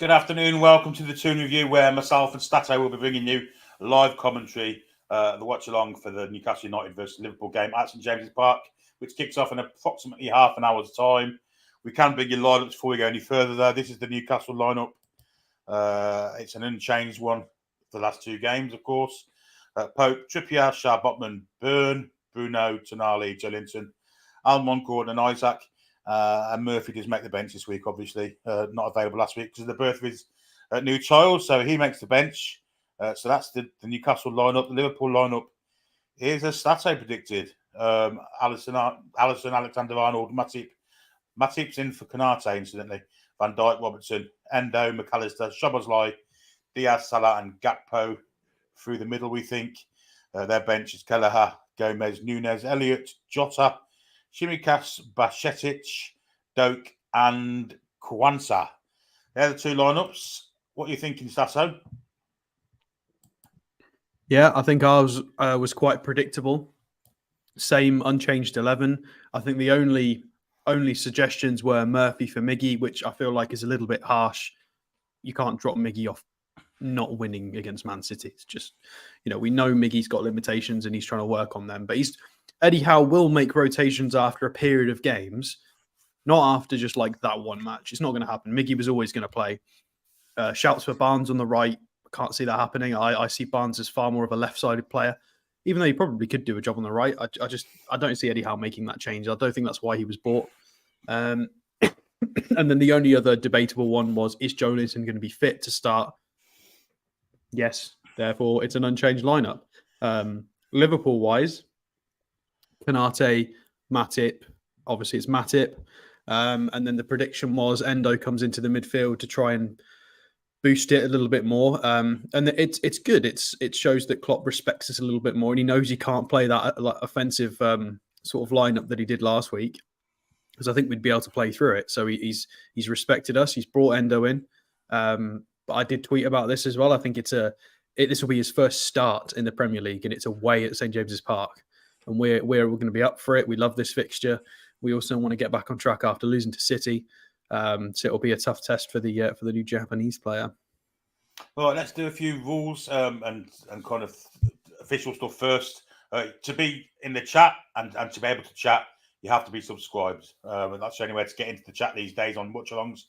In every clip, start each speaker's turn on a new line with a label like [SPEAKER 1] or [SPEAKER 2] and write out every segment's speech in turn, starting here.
[SPEAKER 1] Good afternoon. Welcome to the Toon Review, where myself and Stato will be bringing you live commentary, the watch-along for the Newcastle United versus Liverpool game at St James's Park, which kicks off in approximately half an hour's time. We can bring you lineups before we go any further, though. This is the Newcastle lineup. It's an unchanged one for the last two games, of course. Pope, Trippier, Shah, Botman, Byrne, Bruno, Tonali, Joelinton, Almond, Gordon and Isaac. And Murphy does make the bench this week, obviously. Not available last week because of the birth of his new child, so he makes the bench. So that's the Newcastle lineup. The Liverpool lineup is as Stato predicted. Alisson, Alexander-Arnold, Matip's in for Konate, incidentally. Van Dijk, Robertson, Endo, McAllister, Szoboszlai, Diaz, Salah and Gakpo through the middle, we think. Their bench is Kelleher, Gomez, Nunes, Elliott, Jota, Tsimikas, Bajcetic, Doak and Kwanzaa. They're the two lineups. What are you thinking, Stato?
[SPEAKER 2] Yeah, I think ours was quite predictable. Same unchanged 11. I think the only suggestions were Murphy for Miggy, which I feel like is a little bit harsh. You can't drop Miggy off not winning against Man City. It's just, we know Miggy's got limitations and he's trying to work on them. But Eddie Howe will make rotations after a period of games, not after just like that one match. It's not going to happen. Miggy was always going to play. Shouts for Barnes on the right. Can't see that happening. I see Barnes as far more of a left-sided player, even though he probably could do a job on the right. I don't see Eddie Howe making that change. I don't think that's why he was bought. And then the only other debatable one was, is Joelinton going to be fit to start? Yes. Therefore, it's an unchanged lineup. Liverpool-wise, Konate, Matip. Obviously, it's Matip. And then the prediction was Endo comes into the midfield to try and boost it a little bit more. And it's good. It shows that Klopp respects us a little bit more, and he knows he can't play that offensive sort of lineup that he did last week, because I think we'd be able to play through it. So he's respected us. He's brought Endo in. But I did tweet about this as well. I think this will be his first start in the Premier League, and it's away at St James's Park. And we're going to be up for it. We love this fixture. We also want to get back on track after losing to City. So it'll be a tough test for the new Japanese player.
[SPEAKER 1] All right, let's do a few rules and kind of official stuff first. To be in the chat and to be able to chat, you have to be subscribed. And that's the only way to get into the chat these days on Watchalongs.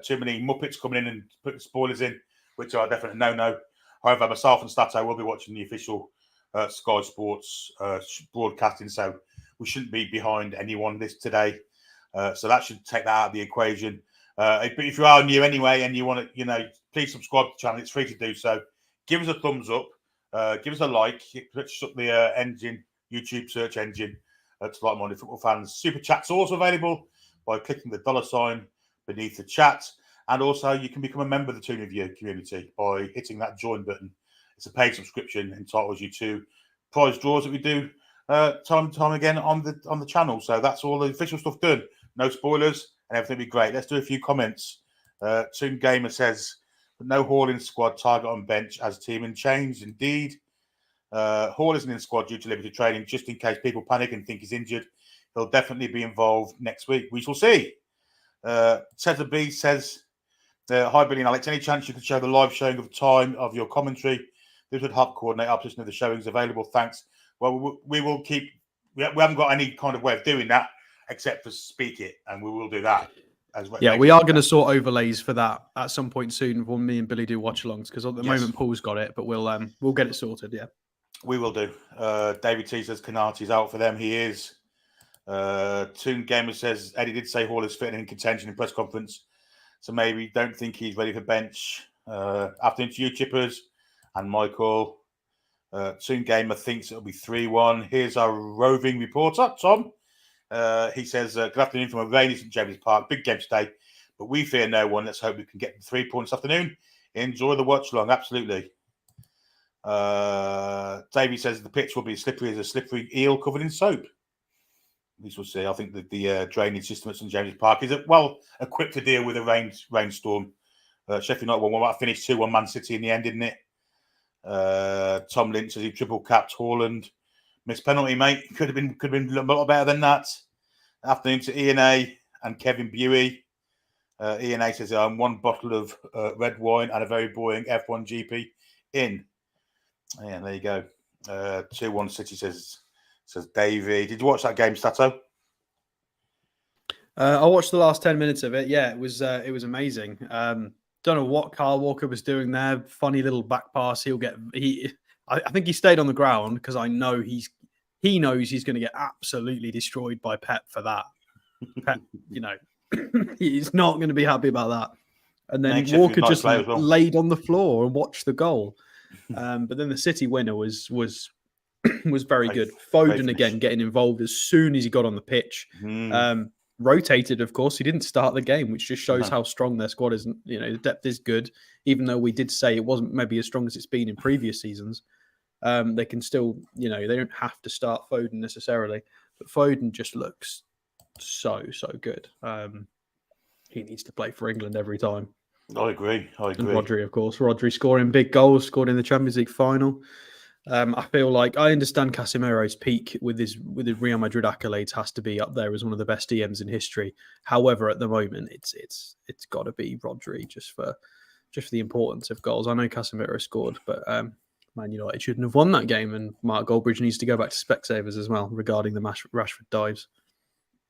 [SPEAKER 1] Too many Muppets coming in and putting spoilers in, which are definitely no-no. However, myself and Stato will be watching the official Sky Sports broadcasting, so we shouldn't be behind anyone this today. So that should take that out of the equation. But if you are new anyway and you want to, please subscribe to the channel. It's free to do so. Give us a thumbs up. Give us a like. Push up the YouTube search engine to like minded football fans. Super Chat's also available by clicking the $sign beneath the chat. And also, you can become a member of the Toon Review community by hitting that join button. It's a paid subscription, entitles you to prize draws that we do time and time again on the channel. So that's all the official stuff done. No spoilers, and everything will be great. Let's do a few comments. Toon Gamer says, no Hall in squad, target on bench as team and change. Indeed. Hall isn't in squad due to limited training, just in case people panic and think he's injured. He'll definitely be involved next week. We shall see. Cesar B says, hi, Billy and Alex. Any chance you could show the live showing of time of your commentary? This would help coordinate our position of the showings available. Thanks. Well, we will keep. We haven't got any kind of way of doing that except for speak it, and we will do that as well.
[SPEAKER 2] Yeah, we are going to sort overlays for that at some point soon when me and Billy do watch-alongs, because at the moment Paul's got it, but we'll get it sorted. Yeah,
[SPEAKER 1] we will do. David T says Konate's out for them. He is. Toon Gamer says Eddie did say Hall is fit and in contention in press conference, so maybe don't think he's ready for bench. Afternoon to you, Chippers and Michael. Toon Gamer thinks it'll be 3-1. Here's our roving reporter, Tom. He says, good afternoon from a rainy St James's Park. Big game today, but we fear no one. Let's hope we can get the 3 points this afternoon. Enjoy the watch long. Absolutely. Davey says the pitch will be as slippery as a slippery eel covered in soap. At least we'll see. I think that the drainage system at St James's Park is well equipped to deal with a rainstorm. Sheffield United won. That finished 2-1 Man City in the end, didn't it? Tom Lynch says he triple capped Haaland. Missed penalty, mate. Could have been a lot better than that. Afternoon to Ian A and Kevin Buey. Ian A says, one bottle of red wine and a very boring F1 GP in. Yeah, there you go. 2-1 City says Davey. Did you watch that game, Stato?
[SPEAKER 2] I watched the last 10 minutes of it. Yeah, it was amazing. Don't know what Kyle Walker was doing there. Funny little back pass. I think he stayed on the ground because I know he knows he's going to get absolutely destroyed by Pep for that. Pep, he's not going to be happy about that. And then Walker just laid on the floor and watched the goal. But then the City winner was very good. Foden again getting involved as soon as he got on the pitch. Rotated, of course. He didn't start the game, which just shows how strong their squad is. The depth is good, even though we did say it wasn't maybe as strong as it's been in previous seasons. They can still, they don't have to start Foden necessarily, but Foden just looks so good. He needs to play for England every time.
[SPEAKER 1] I agree. And
[SPEAKER 2] Rodri, of course. Rodri scoring big goals, scored in the Champions League final. I feel like I understand Casemiro's peak with his Real Madrid accolades has to be up there as one of the best DMs in history. However, at the moment, it's got to be Rodri just for the importance of goals. I know Casemiro scored, but Man United shouldn't have won that game, and Mark Goldbridge needs to go back to Specsavers as well regarding the Rashford dives.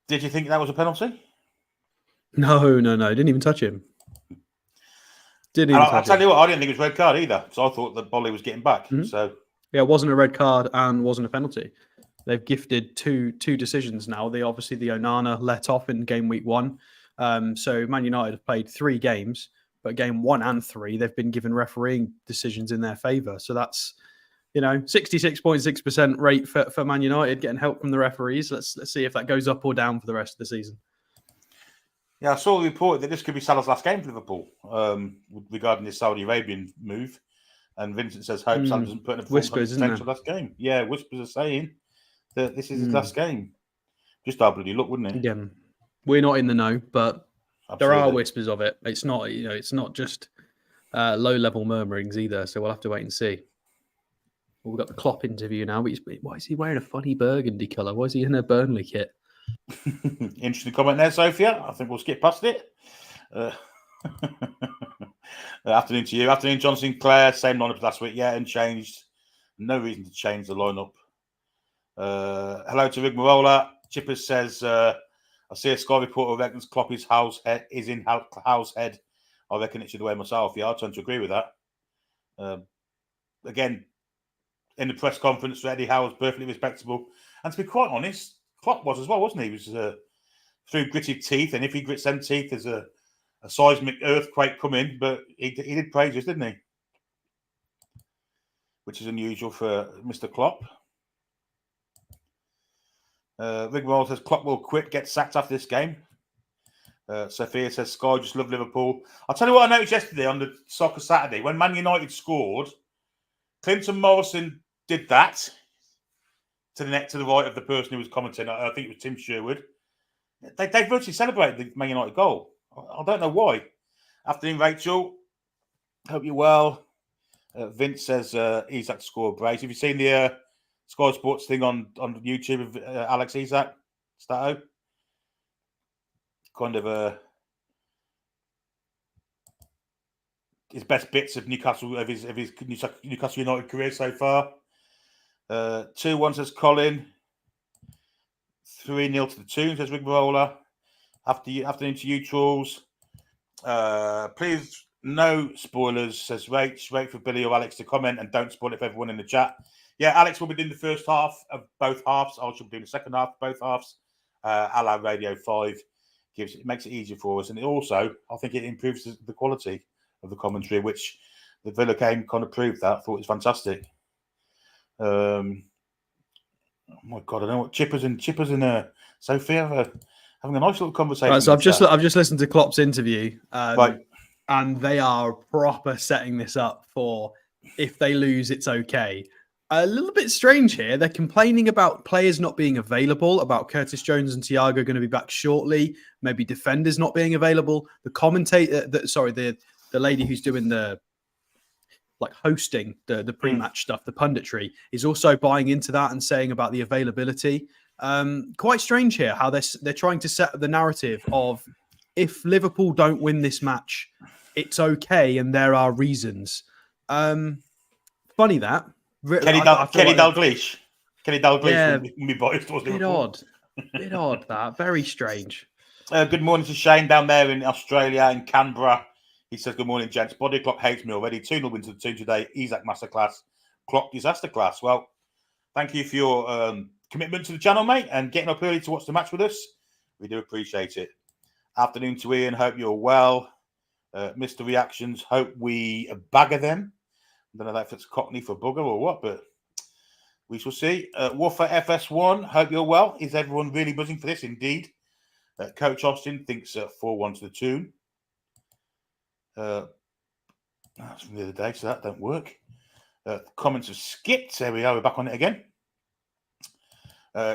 [SPEAKER 1] Did you think that was a penalty?
[SPEAKER 2] No, didn't even touch him.
[SPEAKER 1] I'll tell you what, I didn't think it was a red card either, so I thought that Bolly was getting back.
[SPEAKER 2] Mm-hmm.
[SPEAKER 1] So.
[SPEAKER 2] Yeah, it wasn't a red card and wasn't a penalty. They've gifted two decisions now. The Onana let off in game week 1. So Man United have played 3 games, but game 1 and 3, they've been given refereeing decisions in their favour. So that's 66.6% rate for Man United getting help from the referees. Let's see if that goes up or down for the rest of the season.
[SPEAKER 1] Yeah, I saw the report that this could be Salah's last game for Liverpool regarding this Saudi Arabian move. And Vincent says, hope Salah doesn't put in a
[SPEAKER 2] whispers, isn't it?
[SPEAKER 1] Last game. Yeah, whispers are saying that this is his last game. Just our bloody luck, wouldn't it?
[SPEAKER 2] Yeah, we're not in the know, but
[SPEAKER 1] Absolutely.
[SPEAKER 2] There are whispers of it. It's not, it's not just low-level murmurings either. So we'll have to wait and see. We've got the Klopp interview now. But why is he wearing a funny burgundy colour? Why is he in a Burnley kit?
[SPEAKER 1] Interesting comment there, Sophia. I think we'll skip past it. Afternoon to you. Afternoon, John Sinclair. Same lineup as last week. Yeah, unchanged. No reason to change the lineup. Hello to Rigmarola. Chippers says, I see a Sky reporter reckons Klopp is in house head. I reckon it should weigh myself. Yeah, I tend to agree with that. Again, in the press conference, Eddie Howe was perfectly respectable. And to be quite honest, Klopp was as well, wasn't he? He was through gritted teeth. And if he grits them teeth, there's a seismic earthquake coming. But he did praise us, didn't he? Which is unusual for Mr. Klopp. Rigmarole says Klopp will quit, get sacked after this game. Sophia says Sky just love Liverpool. I'll tell you what I noticed yesterday on the Soccer Saturday when Man United scored. Clinton Morrison did that to the right of the person who was commenting. I think it was Tim Sherwood. They virtually celebrated the Man United goal. I don't know why. Afternoon, Rachel. Hope you're well. Vince says he's had to score a brace. Have you seen the Sky Sports thing on YouTube of Alex Isak? Stato? Kind of his best bits of Newcastle of his Newcastle United career so far. 2-1 says Colin. 3-0 to the Toon says Rigmarola. Afternoon to you, Trolls. Please no spoilers says Rach. Wait for Billy or Alex to comment and don't spoil it for everyone in the chat. Yeah, Alex will be doing the first half of both halves. I shall be doing the second half of both halves. A la Radio 5 it makes it easier for us, and it also I think it improves the quality of the commentary, which the Villa game kind of proved that. I thought it was fantastic. Oh my God, I don't know what Chippers and Sophia having a nice little conversation.
[SPEAKER 2] Right, so I've just listened to Klopp's interview,
[SPEAKER 1] right,
[SPEAKER 2] and they are proper setting this up for if they lose, it's okay. A little bit strange here. They're complaining about players not being available, about Curtis Jones and Thiago going to be back shortly, maybe defenders not being available. The commentator, the lady who's doing the hosting the pre-match stuff, the punditry, is also buying into that and saying about the availability. Quite strange here how they're trying to set the narrative of if Liverpool don't win this match, it's okay, and there are reasons. Funny that. I feel
[SPEAKER 1] Kenny
[SPEAKER 2] like that,
[SPEAKER 1] Dalglish. Kenny Dalglish
[SPEAKER 2] yeah,
[SPEAKER 1] wouldn't be biased towards
[SPEAKER 2] bit
[SPEAKER 1] Liverpool.
[SPEAKER 2] odd. Bit odd that. Very strange.
[SPEAKER 1] Good morning to Shane down there in Australia, in Canberra. He says, good morning, gents. Body Clock hates me already. 2-0 win to the Toon today. Isaac Masterclass. Clock disaster class. Well, thank you for your commitment to the channel, mate, and getting up early to watch the match with us. We do appreciate it. Afternoon to Ian. Hope you're well. Mr. Reactions. Hope we bagger them. I don't know if it's Cockney for bugger or what, but we shall see. Woofer FS1. Hope you're well. Is everyone really buzzing for this? Indeed. Coach Austin thinks 4-1 to the Toon. That's from the other day, so that don't work. Comments have skipped. There we are. We're back on it again.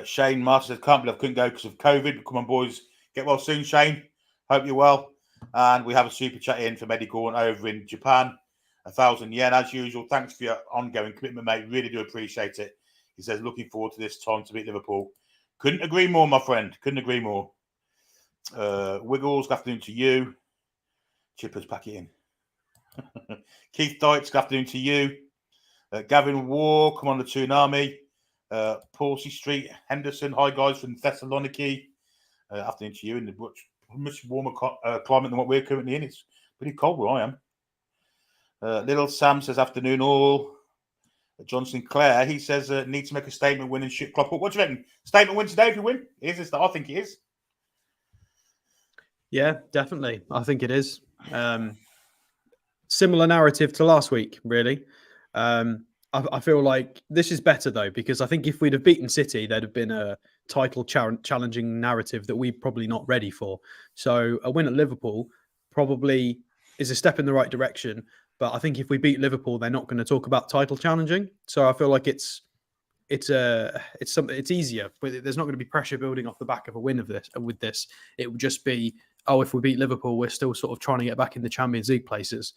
[SPEAKER 1] Shane Master says, can't believe I couldn't go because of COVID. Come on, boys. Get well soon, Shane. Hope you're well. And we have a super chat in from Eddie Gorn over in Japan. 1,000 yen, as usual. Thanks for your ongoing commitment, mate. Really do appreciate it. He says, looking forward to this time to beat Liverpool. Couldn't agree more, my friend. Couldn't agree more. Wiggles, good afternoon to you. Chippers, pack it in. Keith Dykes, good afternoon to you. Gavin War, come on the Tsunami. Palsy Street, Henderson, hi guys from Thessaloniki. Afternoon to you in the much warmer climate than what we're currently in. It's pretty cold where I am. Little Sam says, afternoon all. John Sinclair, he says, need to make a statement win and shit Klopp up. What do you reckon? Statement win today if you win? Is this that? I think it is.
[SPEAKER 2] Yeah, definitely. I think it is. Similar narrative to last week, really. I feel like this is better, though, because I think if we'd have beaten City, there'd have been a title challenging narrative that we're probably not ready for. So a win at Liverpool probably is a step in the right direction. But I think if we beat Liverpool, they're not going to talk about title challenging. So I feel like it's easier. But there's not going to be pressure building off the back of a win of this. With this, it would just be, oh, if we beat Liverpool, we're still sort of trying to get back in the Champions League places.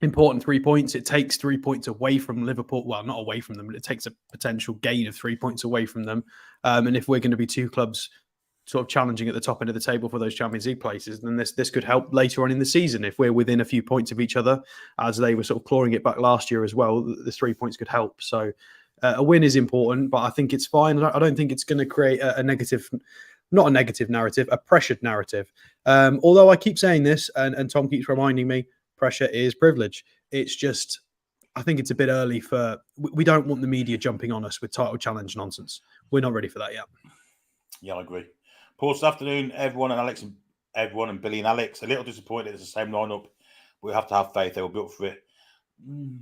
[SPEAKER 2] Important 3 points. It takes 3 points away from Liverpool. Well, not away from them, but it takes a potential gain of 3 points away from them. And if we're going to be two clubs sort of challenging at the top end of the table for those Champions League places, then this could help later on in the season. If we're within a few points of each other, as they were sort of clawing it back last year as well, the 3 points could help. So a win is important, but I think it's fine. I don't think it's going to create a negative, not a negative narrative, a pressured narrative. Although I keep saying this, and Tom keeps reminding me, pressure is privilege. It's just, I think it's a bit early for, we don't want the media jumping on us with title challenge nonsense. We're not ready for that yet.
[SPEAKER 1] Yeah, I agree. Paul, this afternoon, everyone and Billy and Alex, a little disappointed it's the same lineup. We have to have faith they'll be up for it.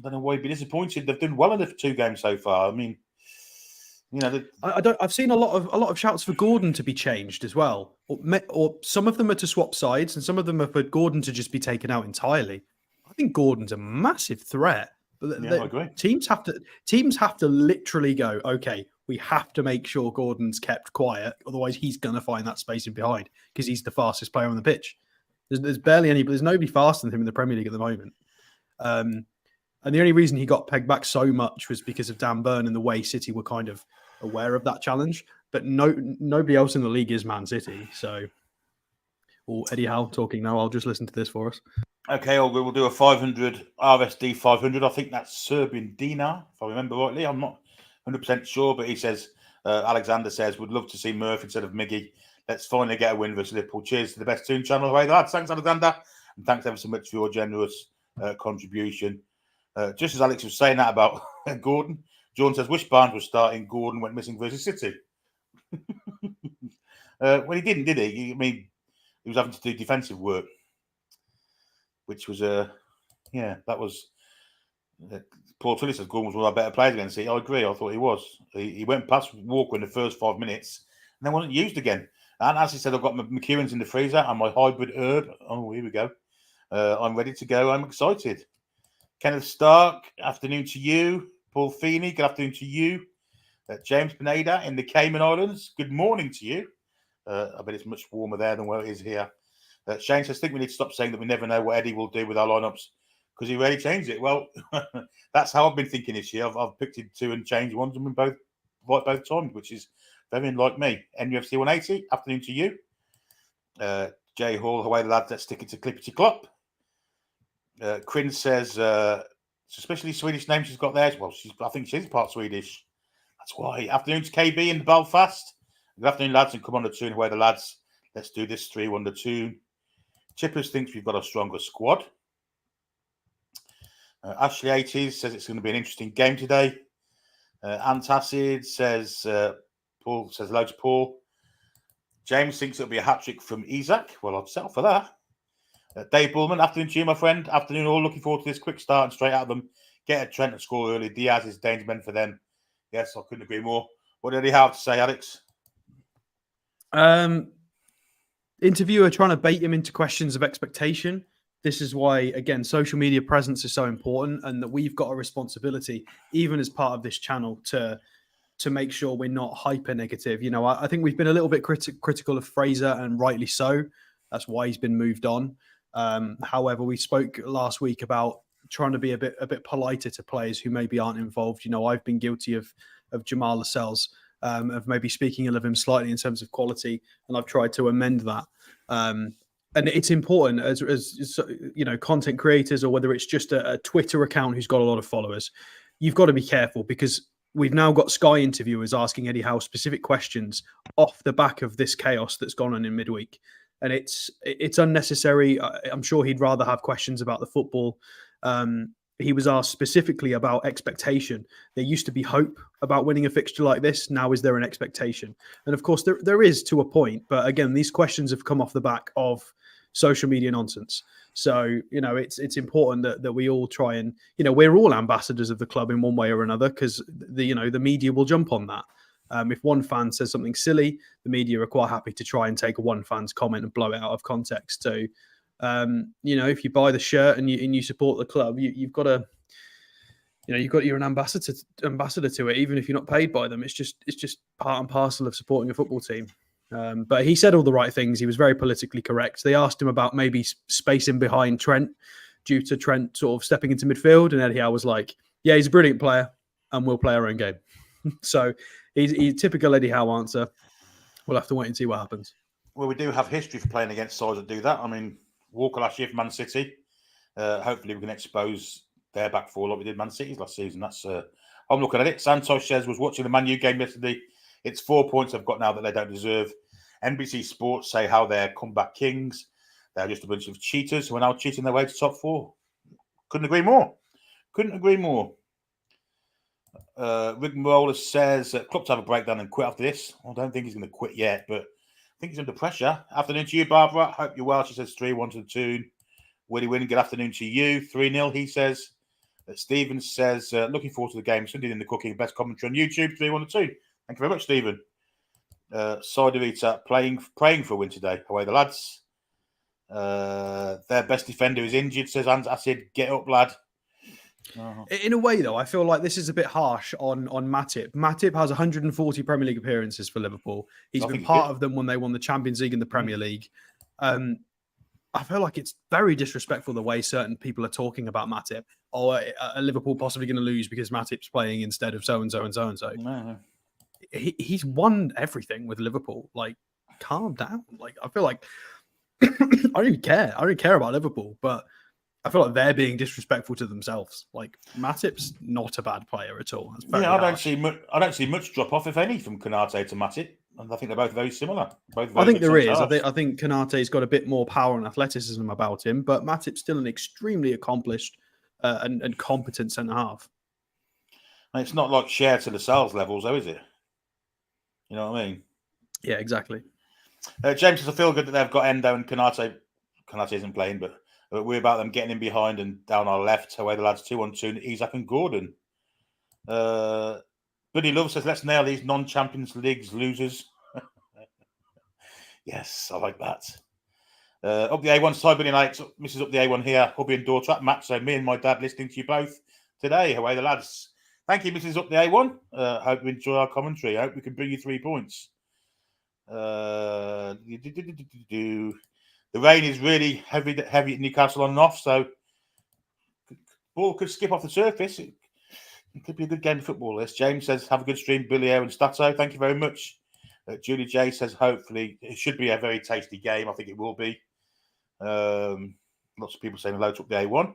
[SPEAKER 1] Don't know why you'd be disappointed. They've done well in the 2 games so far. I mean, you know,
[SPEAKER 2] I've seen a lot of shouts for Gordon to be changed as well, or some of them are to swap sides, and some of them are for Gordon to just be taken out entirely. I think Gordon's a massive threat. But
[SPEAKER 1] I agree.
[SPEAKER 2] Teams have to literally go, okay, we have to make sure Gordon's kept quiet, otherwise he's going to find that space in behind because he's the fastest player on the pitch. There's nobody faster than him in the Premier League at the moment. And the only reason he got pegged back so much was because of Dan Burn and the way City were kind of aware of that challenge. But nobody else in the league is Man City. So, Eddie Howe talking now. I'll just listen to this for us.
[SPEAKER 1] Okay, we'll do a 500 RSD 500. I think that's Serbian dinar, if I remember rightly. I'm not 100% sure, but he says, Alexander says, would love to see Murph instead of Miggy. Let's finally get a win versus Liverpool. Cheers to the best Toon channel. Away, lads. Thanks, Alexander. And thanks ever so much for your generous contribution. Just as Alex was saying that about Gordon, John says, wish Barnes was starting. Gordon went missing versus City. Well, he didn't, did he? I mean, he was having to do defensive work, which was, that was. Paul Tully says Gordon was one of our better players against City. I agree. I thought he was. He went past Walker in the first 5 minutes and then wasn't used again. And as he said, I've got my McEwen's in the freezer and my hybrid herb. Oh, here we go. I'm ready to go. I'm excited. Kenneth Stark, afternoon to you. Paul Feeney, good afternoon to you. James Pineda in the Cayman Islands, good morning to you. I bet it's much warmer there than where it is here. Shane says, I think we need to stop saying that we never know what Eddie will do with our lineups because he rarely changes it. Well, that's how I've been thinking this year. I've picked it 2 and changed ones and been both times, which is very unlike me. NUFC 180, afternoon to you. Jay Hall, away the lads, let's stick it to Clippity Clop. Crin says, especially Swedish name she's got there. Well, I think she's part Swedish. That's why. Afternoon to KB in Belfast. Good afternoon, lads, and come on the Toon, away the lads. Let's do this 3-1 the Toon. Chippers thinks we've got a stronger squad. Ashley 80s says it's going to be an interesting game today. Antacid says, Paul says hello to Paul. James thinks it'll be a hat-trick from Isaac. Well, I'd settle for that. Dave Bullman, afternoon to you, my friend. Afternoon all. Looking forward to this quick start and straight at them. Get a Trent and score early. Diaz is danger man for them. Yes, I couldn't agree more. What did he have to say, Alex?
[SPEAKER 2] Interviewer trying to bait him into questions of expectation. This is why, again, social media presence is so important, and that we've got a responsibility, even as part of this channel, to make sure we're not hyper negative. You know, I think we've been a little bit critical of Fraser, and rightly so. That's why he's been moved on. However, we spoke last week about trying to be a bit politer to players who maybe aren't involved. You know, I've been guilty of Jamal Lascelles, of maybe speaking ill of him slightly in terms of quality, and I've tried to amend that. And it's important as you know, content creators, or whether it's just a Twitter account who's got a lot of followers, you've got to be careful, because we've now got Sky interviewers asking Eddie Howe specific questions off the back of this chaos that's gone on in midweek. And it's unnecessary. I'm sure he'd rather have questions about the football. He was asked specifically about expectation. There used to be hope about winning a fixture like this. Now, is there an expectation? And of course, there is, to a point. But again, these questions have come off the back of social media nonsense. So, you know, it's important that we all try and, you know, we're all ambassadors of the club in one way or another, because the media will jump on that. If one fan says something silly, the media are quite happy to try and take one fan's comment and blow it out of context. So, you know, if you buy the shirt and you support the club, you've got to, you know, you're an ambassador to it, even if you're not paid by them. It's just part and parcel of supporting a football team. But he said all the right things. He was very politically correct. They asked him about maybe spacing behind Trent due to Trent sort of stepping into midfield, and Eddie Howe was like, "Yeah, he's a brilliant player, and we'll play our own game." So he's typical Eddie Howe answer. We'll have to wait and see what happens.
[SPEAKER 1] Well, we do have history for playing against sides that do that. I mean, Walker last year for Man City. Hopefully, we can expose their back four like we did Man City's last season. That's I'm looking at it. Santos says was watching the Man U game yesterday. It's 4 points they've got now that they don't deserve. NBC Sports say how they're comeback kings. They're just a bunch of cheaters who are now cheating their way to top four. Couldn't agree more. Rigmarole says club to have a breakdown and quit after this. I don't think he's going to quit yet, but I think he's under pressure. Afternoon to you, Barbara. Hope you're well. She says 3-1 to the Toon. Willie Win, good afternoon to you. 3-0, he says. Stephen says, looking forward to the game. Sunday in the cooking. Best commentary on YouTube. 3-1 to 2. Thank you very much, Stephen. Cider Eater praying for a win today. Away the lads. Their best defender is injured, says Acid. Get up, lad.
[SPEAKER 2] In a way, though, I feel like this is a bit harsh on Matip. Matip has 140 Premier League appearances for Liverpool. He's been part of them when they won the Champions League and the Premier League. I feel like it's very disrespectful the way certain people are talking about Matip. Or are Liverpool possibly going to lose because Matip's playing instead of so-and-so and so-and-so?
[SPEAKER 1] No.
[SPEAKER 2] He's won everything with Liverpool. Like, calm down. Like, I feel like I don't even care. I don't care about Liverpool, but I feel like they're being disrespectful to themselves. Like, Matip's not a bad player at all.
[SPEAKER 1] I don't see much drop off, if any, from Konate to Matip. And I think they're both very similar.
[SPEAKER 2] I think there is. I think Konate's got a bit more power and athleticism about him, but Matip's still an extremely accomplished and competent centre half.
[SPEAKER 1] And it's not like Share to Lascelles levels, though, is it? You know what I mean?
[SPEAKER 2] Yeah, exactly.
[SPEAKER 1] James says, I feel good that they've got Endo and Konate. Konate isn't playing, but we're about them getting in behind and down our left. Away the lads 2-on-2, Isaac and Gordon. Buddy Love says, let's nail these non-Champions Leagues losers. Yes, I like that. Up the A1 side, Buddy and Alex, Mrs. Up the A1 here, hubby and daughter at Matt. So me and my dad listening to you both today. Away the lads. Thank you, Mrs. Up the A1. Hope you enjoy our commentary. I hope we can bring you 3 points. The rain is really heavy at Newcastle on and off, so ball could skip off the surface. It could be a good game of football. This James says, have a good stream, Billy Air and Stato. Thank you very much. Julie J says, hopefully, it should be a very tasty game. I think it will be. Lots of people saying hello to the A1.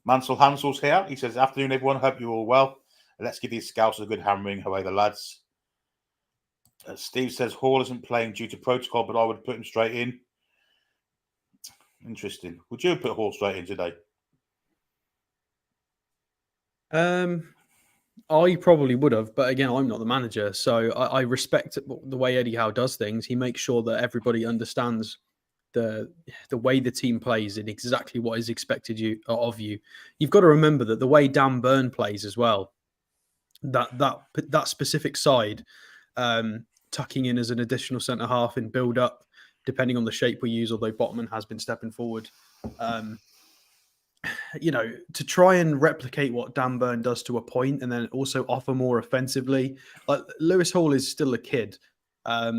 [SPEAKER 1] Mansell Hansel's here. He says, afternoon, everyone. Hope you're all well. Let's give these scouts a good hammering. Away the lads. Steve says, Hall isn't playing due to protocol, but I would put him straight in. Interesting. Would you put Hall straight in today?
[SPEAKER 2] I probably would have, but again, I'm not the manager, so I respect the way Eddie Howe does things. He makes sure that everybody understands the way the team plays and exactly what is expected of you. You've got to remember that the way Dan Burn plays as well, that specific side, tucking in as an additional centre half in build up, depending on the shape we use. Although Botman has been stepping forward. To try and replicate what Dan Burn does to a point and then also offer more offensively. Like Lewis Hall is still a kid. I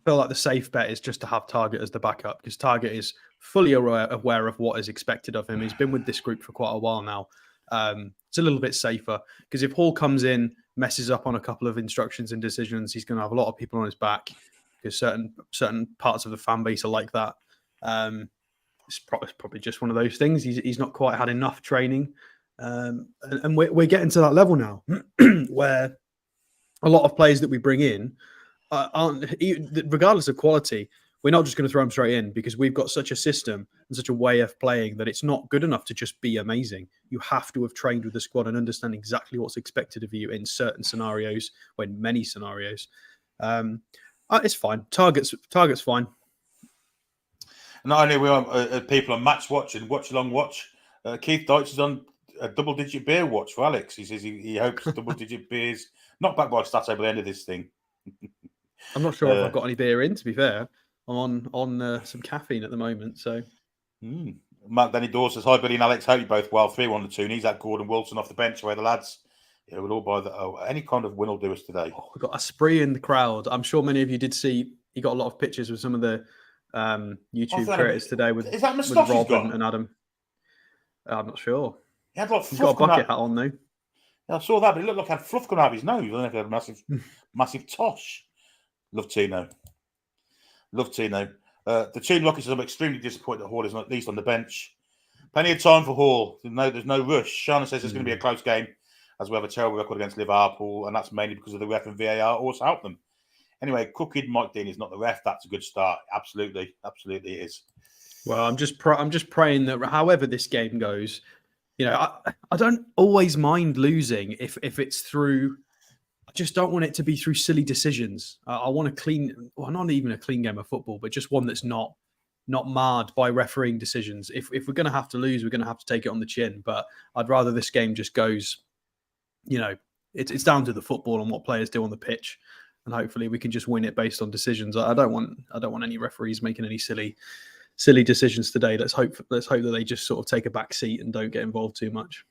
[SPEAKER 2] feel like the safe bet is just to have Target as the backup because Target is fully aware of what is expected of him. He's been with this group for quite a while now. It's a little bit safer because if Hall comes in, messes up on a couple of instructions and decisions, he's going to have a lot of people on his back because certain parts of the fan base are like that. It's probably just one of those things. He's not quite had enough training. And we're getting to that level now where a lot of players that we bring in aren't, regardless of quality, we're not just going to throw them straight in because we've got such a system and such a way of playing that it's not good enough to just be amazing. You have to have trained with the squad and understand exactly what's expected of you in certain scenarios, or in many scenarios. It's fine. Target's fine.
[SPEAKER 1] Not only are we on people on Match Watch and Watchalong Watch, Keith Deutsch is on a double-digit beer watch for Alex. He says he hopes double-digit beers, not back by Stato by the end of this thing.
[SPEAKER 2] I'm not sure if I've got any beer in, to be fair. I'm on some caffeine at the moment, so...
[SPEAKER 1] Mark Denny Dawes says, hi, Billy and Alex. Hope you both well. 3-1 to Toon. He's at Gordon Wilson off the bench away the lads. Yeah, we'll all buy any kind of win will do us today.
[SPEAKER 2] We've got a spree in the crowd. I'm sure many of you did see, he got a lot of pictures with some of the YouTube creators today with Rob and Adam. I'm not sure.
[SPEAKER 1] He had like
[SPEAKER 2] He's got a bucket hat on though.
[SPEAKER 1] Yeah, I saw that, but it looked like he had fluff coming out of his nose. I don't know if he had a massive tosh. Love Tino. The Toon Lucky says, I'm extremely disappointed that Hall is not at least on the bench. Plenty of time for Hall. There's no rush. Shana says it's going to be a close game as we have a terrible record against Liverpool, and that's mainly because of the ref and VAR also help them. Anyway, Crooked Mike Dean is not the ref. That's a good start. Absolutely it is.
[SPEAKER 2] Well, I'm just praying that however this game goes, I don't always mind losing if it's through. I just don't want it to be through silly decisions. I want a clean, well, not even a clean game of football, but just one that's not marred by refereeing decisions. If we're going to have to lose, we're going to have to take it on the chin. But I'd rather this game just goes. It's down to the football and what players do on the pitch. And hopefully we can just win it based on decisions. I don't want any referees making any silly decisions today. Let's hope that they just sort of take a back seat and don't get involved too much.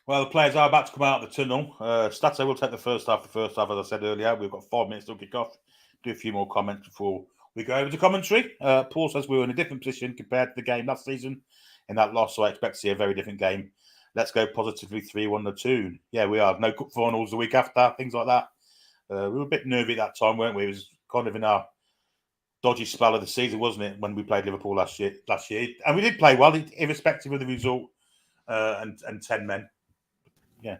[SPEAKER 1] Well, the players are about to come out of the tunnel. Stato will take the first half. As I said earlier, we've got 5 minutes to kick off. Do a few more comments before we go over to commentary. Paul says we were in a different position compared to the game last season in that loss, so I expect to see a very different game. Let's go positively 3-1 to Toon. Yeah, we are. No cup finals the week after, things like that. We were a bit nervy at that time, weren't we? It was kind of in our dodgy spell of the season, wasn't it, when we played Liverpool last year? And we did play well, irrespective of the result and 10 men. Yeah.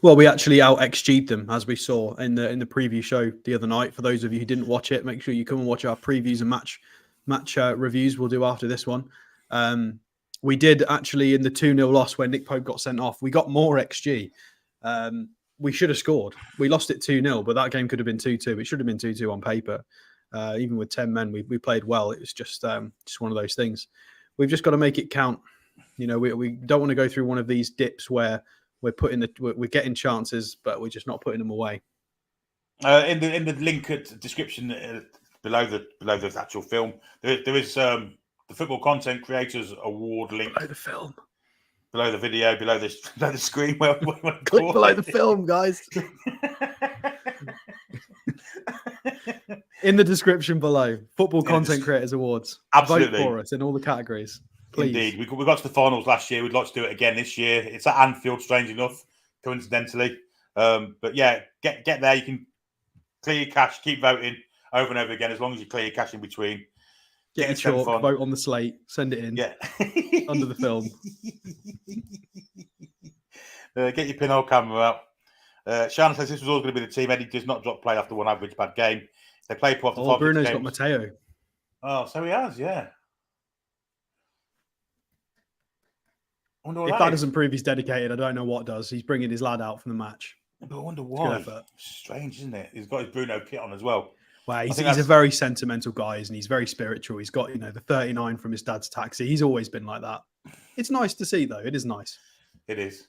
[SPEAKER 1] Well,
[SPEAKER 2] we actually out XG'd them, as we saw in the preview show the other night. For those of you who didn't watch it, make sure you come and watch our previews and match reviews we'll do after this one. We did actually, in the 2-0 loss where Nick Pope got sent off, we got more XG. We should have scored. We lost it 2-0, but that game could have been 2-2. It should have been 2-2 on paper. Even with 10 men, we played well. It was just one of those things. We've just got to make it count. We don't want to go through one of these dips where we're getting chances, but we're just not putting them away.
[SPEAKER 1] In the link at description below the actual film, there is the Football Content Creators Award link.
[SPEAKER 2] Below the film.
[SPEAKER 1] Below the video, below the screen.
[SPEAKER 2] Click below the film, guys. In the description below, Football Content Creators Awards.
[SPEAKER 1] Absolutely.
[SPEAKER 2] Vote for us in all the categories, please.
[SPEAKER 1] Indeed. We got to the finals last year. We'd like to do it again this year. It's at Anfield, strange enough, coincidentally. But yeah, get there. You can clear your cache, keep voting over and over again, as long as you clear your cache in between.
[SPEAKER 2] Get a chalk, vote on the slate, send it in.
[SPEAKER 1] Yeah.
[SPEAKER 2] Under the film.
[SPEAKER 1] Get your pinhole camera out. Shannon says this was always going to be the team. Eddie does not drop play after one average bad game. They play poor after 5
[SPEAKER 2] Bruno's
[SPEAKER 1] games.
[SPEAKER 2] got Matteo.
[SPEAKER 1] Oh, so he has, yeah.
[SPEAKER 2] If that doesn't prove he's dedicated, I don't know what does. He's bringing his lad out from the match.
[SPEAKER 1] But I wonder why. Strange, isn't it? He's got his Bruno kit on as well.
[SPEAKER 2] Well, he's a very sentimental guy, isn't he? He's very spiritual. He's got, the 39 from his dad's taxi. He's always been like that. It's nice to see, though. It is nice.
[SPEAKER 1] It is.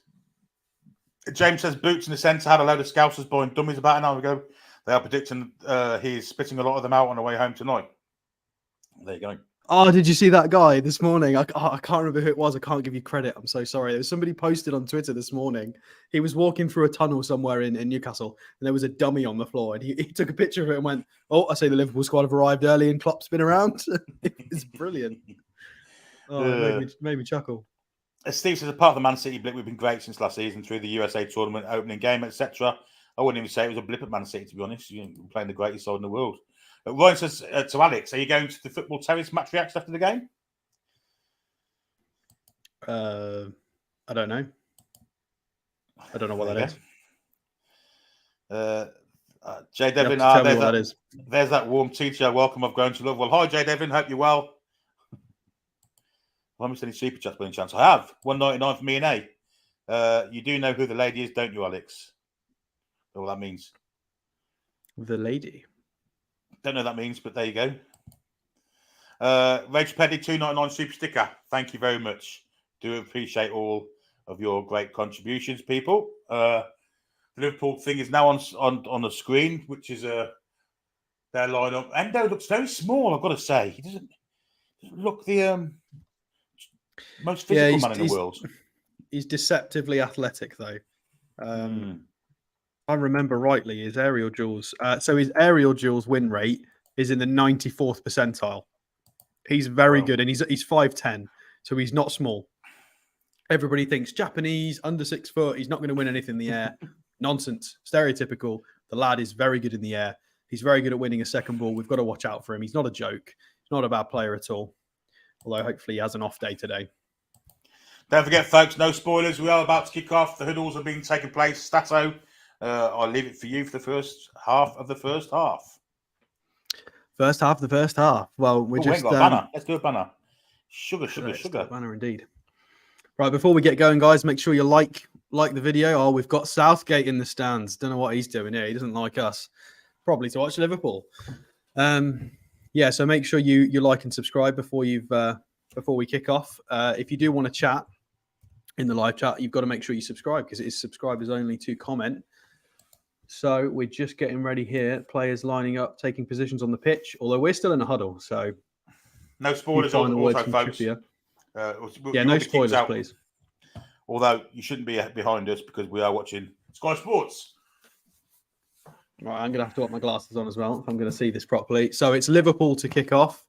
[SPEAKER 1] James says Boots in the centre had a load of scousers buying dummies about an hour ago. They are predicting he's spitting a lot of them out on the way home tonight. There you go.
[SPEAKER 2] Oh, did you see that guy this morning? I can't remember who it was. I can't give you credit. I'm so sorry. There was somebody posted on Twitter this morning. He was walking through a tunnel somewhere in Newcastle, and there was a dummy on the floor. And he took a picture of it and went, "Oh, I say the Liverpool squad have arrived early, and Klopp's been around." It's brilliant. Oh, it made me chuckle.
[SPEAKER 1] As Steve says, apart from the Man City blip, we've been great since last season through the USA tournament, opening game, etc. I wouldn't even say it was a blip at Man City, to be honest. You're playing the greatest side in the world. Ryan says to Alex, are you going to the Football Terrace match reaction after the game?
[SPEAKER 2] I don't know. I don't know what that is.
[SPEAKER 1] Jay Devlin, there's that warm teacher. Welcome, I've grown to love. Well, hi, Jay Devlin. Hope you're well. Have I missed any super chats by any chance? I have. 199 for me and A. You do know who the lady is, don't you, Alex? Know what that means?
[SPEAKER 2] The lady?
[SPEAKER 1] Don't know what that means, but there you go. Rachel Peddy, 299 super sticker. Thank you very much. Do appreciate all of your great contributions, people. The Liverpool thing is now on the screen, which is their lineup. Endo looks very small, I've got to say. He doesn't look the most physical man in the world.
[SPEAKER 2] He's deceptively athletic, though. I remember rightly, his aerial duels. So his aerial duels win rate is in the 94th percentile. He's very good, and he's 5'10", so he's not small. Everybody thinks Japanese, under 6 foot, he's not going to win anything in the air. Nonsense. Stereotypical. The lad is very good in the air. He's very good at winning a second ball. We've got to watch out for him. He's not a joke. He's not a bad player at all. Although hopefully he has an off day today.
[SPEAKER 1] Don't forget, folks, no spoilers. We are about to kick off. The huddles are being taken place. Stato, I'll leave it for you for the first half of the first half.
[SPEAKER 2] First half of the first half. Well, we're just...
[SPEAKER 1] got a banner. Let's do a banner. Sugar.
[SPEAKER 2] Banner indeed. Right, before we get going, guys, make sure you like the video. Oh, we've got Southgate in the stands. Don't know what he's doing here. He doesn't like us. Probably to watch Liverpool. Yeah, so make sure you like and subscribe before we kick off. If you do want to chat in the live chat, you've got to make sure you subscribe because it is subscribers only to comment. So we're just getting ready here. Players lining up, taking positions on the pitch. Although we're still in a huddle, so
[SPEAKER 1] no spoilers also, folks.
[SPEAKER 2] No spoilers, please.
[SPEAKER 1] Although you shouldn't be behind us because we are watching Sky Sports.
[SPEAKER 2] Right, I'm going to have to put my glasses on as well if I'm going to see this properly. So it's Liverpool to kick off.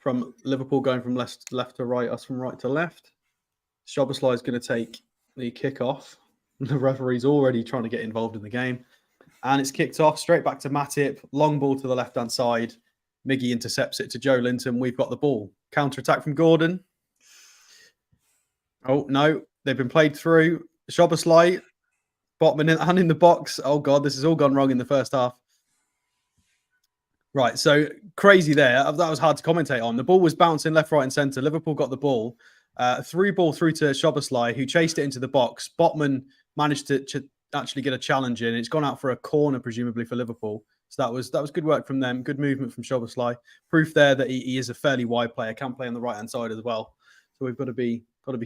[SPEAKER 2] From Liverpool going from left to right, us from right to left. Szoboszlai is going to take the kick-off. The referee's already trying to get involved in the game. And it's kicked off straight back to Matip. Long ball to the left-hand side. Miggy intercepts it to Joe Linton. We've got the ball. Counter-attack from Gordon. Oh, no. They've been played through. Szoboszlai. Botman hand in the box. Oh, God, this has all gone wrong in the first half. Right, so crazy there. That was hard to commentate on. The ball was bouncing left, right, and centre. Liverpool got the ball. Through ball through to Szoboszlai, who chased it into the box. Botman managed to actually get a challenge in. It's gone out for a corner, presumably for Liverpool. So that was good work from them. Good movement from Szoboszlai. Proof there that he is a fairly wide player. Can play on the right hand side as well. So we've got to be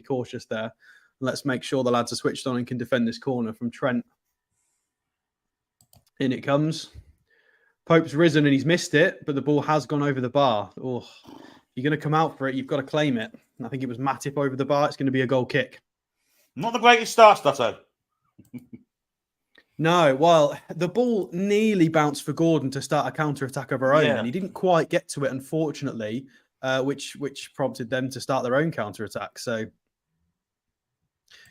[SPEAKER 2] cautious there. Let's make sure the lads are switched on and can defend this corner from Trent. In it comes. Pope's risen and he's missed it, but the ball has gone over the bar. Oh, you're going to come out for it. You've got to claim it. I think it was Matip over the bar. It's going to be a goal kick.
[SPEAKER 1] Not the greatest start, Stato.
[SPEAKER 2] No, well, the ball nearly bounced for Gordon to start a counter-attack of our own, and he didn't quite get to it, unfortunately, which prompted them to start their own counter-attack. So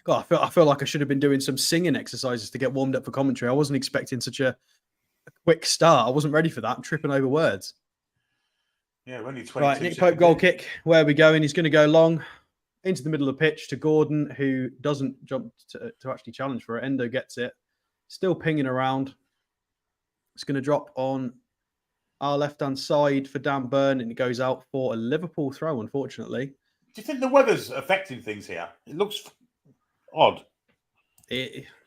[SPEAKER 2] God, I feel like I should have been doing some singing exercises to get warmed up for commentary. I wasn't expecting such a quick start. I wasn't ready for that. I'm tripping over words.
[SPEAKER 1] Yeah, we're only 22
[SPEAKER 2] Right, Nick
[SPEAKER 1] seconds
[SPEAKER 2] Pope goal
[SPEAKER 1] in.
[SPEAKER 2] kick. Where are we going? He's going to go long into the middle of the pitch to Gordon, who doesn't jump to actually challenge for it. Endo gets it. Still pinging around. It's going to drop on our left-hand side for Dan Burn, and it goes out for a Liverpool throw, unfortunately.
[SPEAKER 1] Do you think the weather's affecting things here? It looks odd.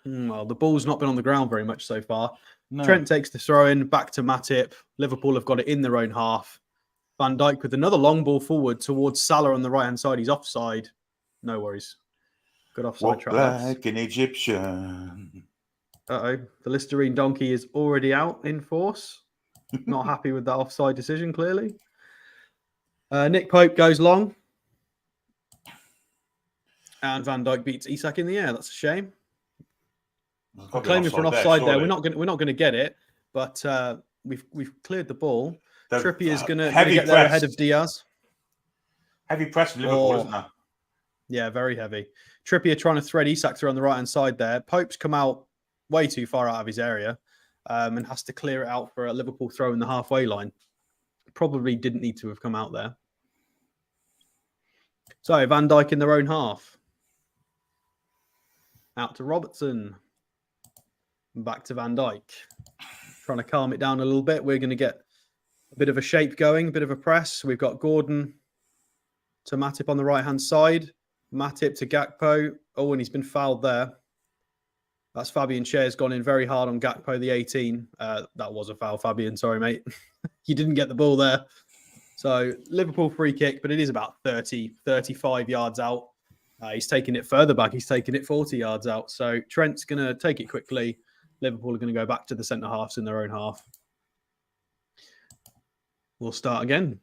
[SPEAKER 2] Well, the ball's not been on the ground very much so far.
[SPEAKER 1] No.
[SPEAKER 2] Trent takes the throw in, back to Matip. Liverpool have got it in their own half. Van Dijk with another long ball forward towards Salah on the right-hand side. He's offside. No worries. Good offside
[SPEAKER 1] Walk
[SPEAKER 2] trap.
[SPEAKER 1] like an Egyptian.
[SPEAKER 2] Uh-oh. The Listerine donkey is already out in force. Not happy with that offside decision, clearly. Nick Pope goes long. And Van Dijk beats Isak in the air. That's a shame. Claiming for an offside there. We're not going to get it, but we've cleared the ball. Trippier is going to get there ahead of Diaz.
[SPEAKER 1] Heavy press from Liverpool, isn't there?
[SPEAKER 2] Yeah, very heavy. Trippier trying to thread Isak through on the right-hand side there. Pope's come out way too far out of his area and has to clear it out for a Liverpool throw in the halfway line. Probably didn't need to have come out there. So, Van Dijk in their own half. Out to Robertson. Back to Van Dijk. Trying to calm it down a little bit. We're going to get a bit of a shape going, a bit of a press. We've got Gordon to Matip on the right-hand side. Matip to Gakpo. Oh, and he's been fouled there. That's Fabian Schär's gone in very hard on Gakpo, the 18. That was a foul, Fabian. Sorry, mate. You didn't get the ball there. So, Liverpool free kick, but it is about 30, 35 yards out. He's taking it further back. He's taking it 40 yards out. So, Trent's going to take it quickly. Liverpool are going to go back to the centre-halves in their own half. We'll start again.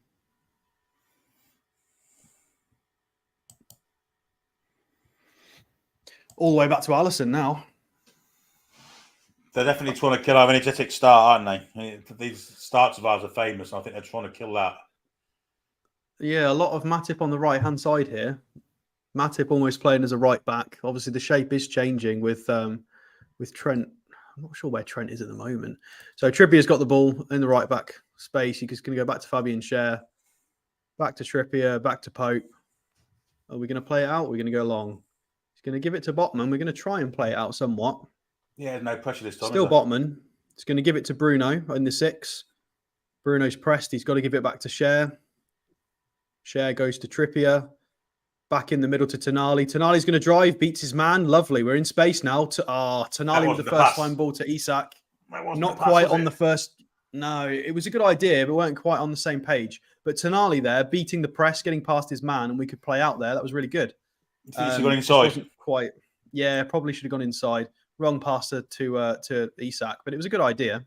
[SPEAKER 2] All the way back to Alisson now.
[SPEAKER 1] They're definitely trying to kill our energetic start, aren't they? These starts of ours are famous, and I think they're trying to kill that.
[SPEAKER 2] Yeah, a lot of Matip on the right-hand side here. Matip almost playing as a right back. Obviously, the shape is changing with Trent. I'm not sure where Trent is at the moment. So Trippier's got the ball in the right back space. He's going to go back to Fabian Schär, back to Trippier, back to Pope. Are we going to play it out? Or are we going to go long? He's going to give it to Botman. We're going to try and play it out somewhat.
[SPEAKER 1] Yeah, no pressure this time.
[SPEAKER 2] Still Botman. He's going to give it to Bruno in the 6. Bruno's pressed. He's got to give it back to Schär. Schär goes to Trippier. Back in the middle to Tonali. Tonali's going to drive, beats his man. Lovely. We're in space now. Tonali with the first time ball to Isak. Not quite on the first. No, it was a good idea, but we weren't quite on the same page. But Tonali there, beating the press, getting past his man, and we could play out there. That was really good.
[SPEAKER 1] You think he should have gone inside?
[SPEAKER 2] Wasn't quite. Yeah, probably should have gone inside. Wrong pass to Isak, but it was a good idea.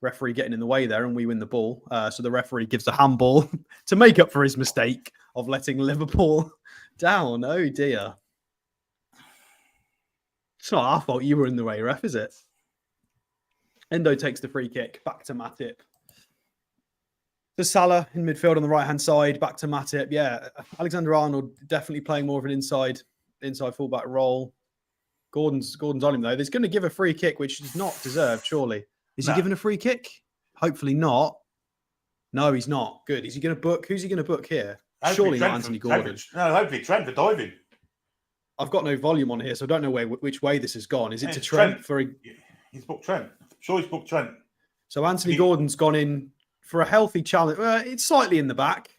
[SPEAKER 2] Referee getting in the way there, and we win the ball. So the referee gives a handball to make up for his mistake of letting Liverpool down. Oh dear. It's not our fault you were in the way, ref, is it? Endo takes the free kick. Back to Matip. To Salah in midfield on the right-hand side. Back to Matip. Yeah, Alexander-Arnold definitely playing more of an inside fullback role. Gordon's on him, though. He's going to give a free kick, which is not deserved, surely. Is he giving a free kick? Hopefully not. No, he's not. Good. Is he going to book? Who's he going to book here? Surely not Anthony Gordon.
[SPEAKER 1] No, hopefully Trent for diving.
[SPEAKER 2] I've got no volume on here, so I don't know which way this has gone. Is it to Trent for a...
[SPEAKER 1] He's booked Trent. I'm sure he's booked Trent.
[SPEAKER 2] So Anthony Gordon's gone in for a healthy challenge. It's slightly in the back.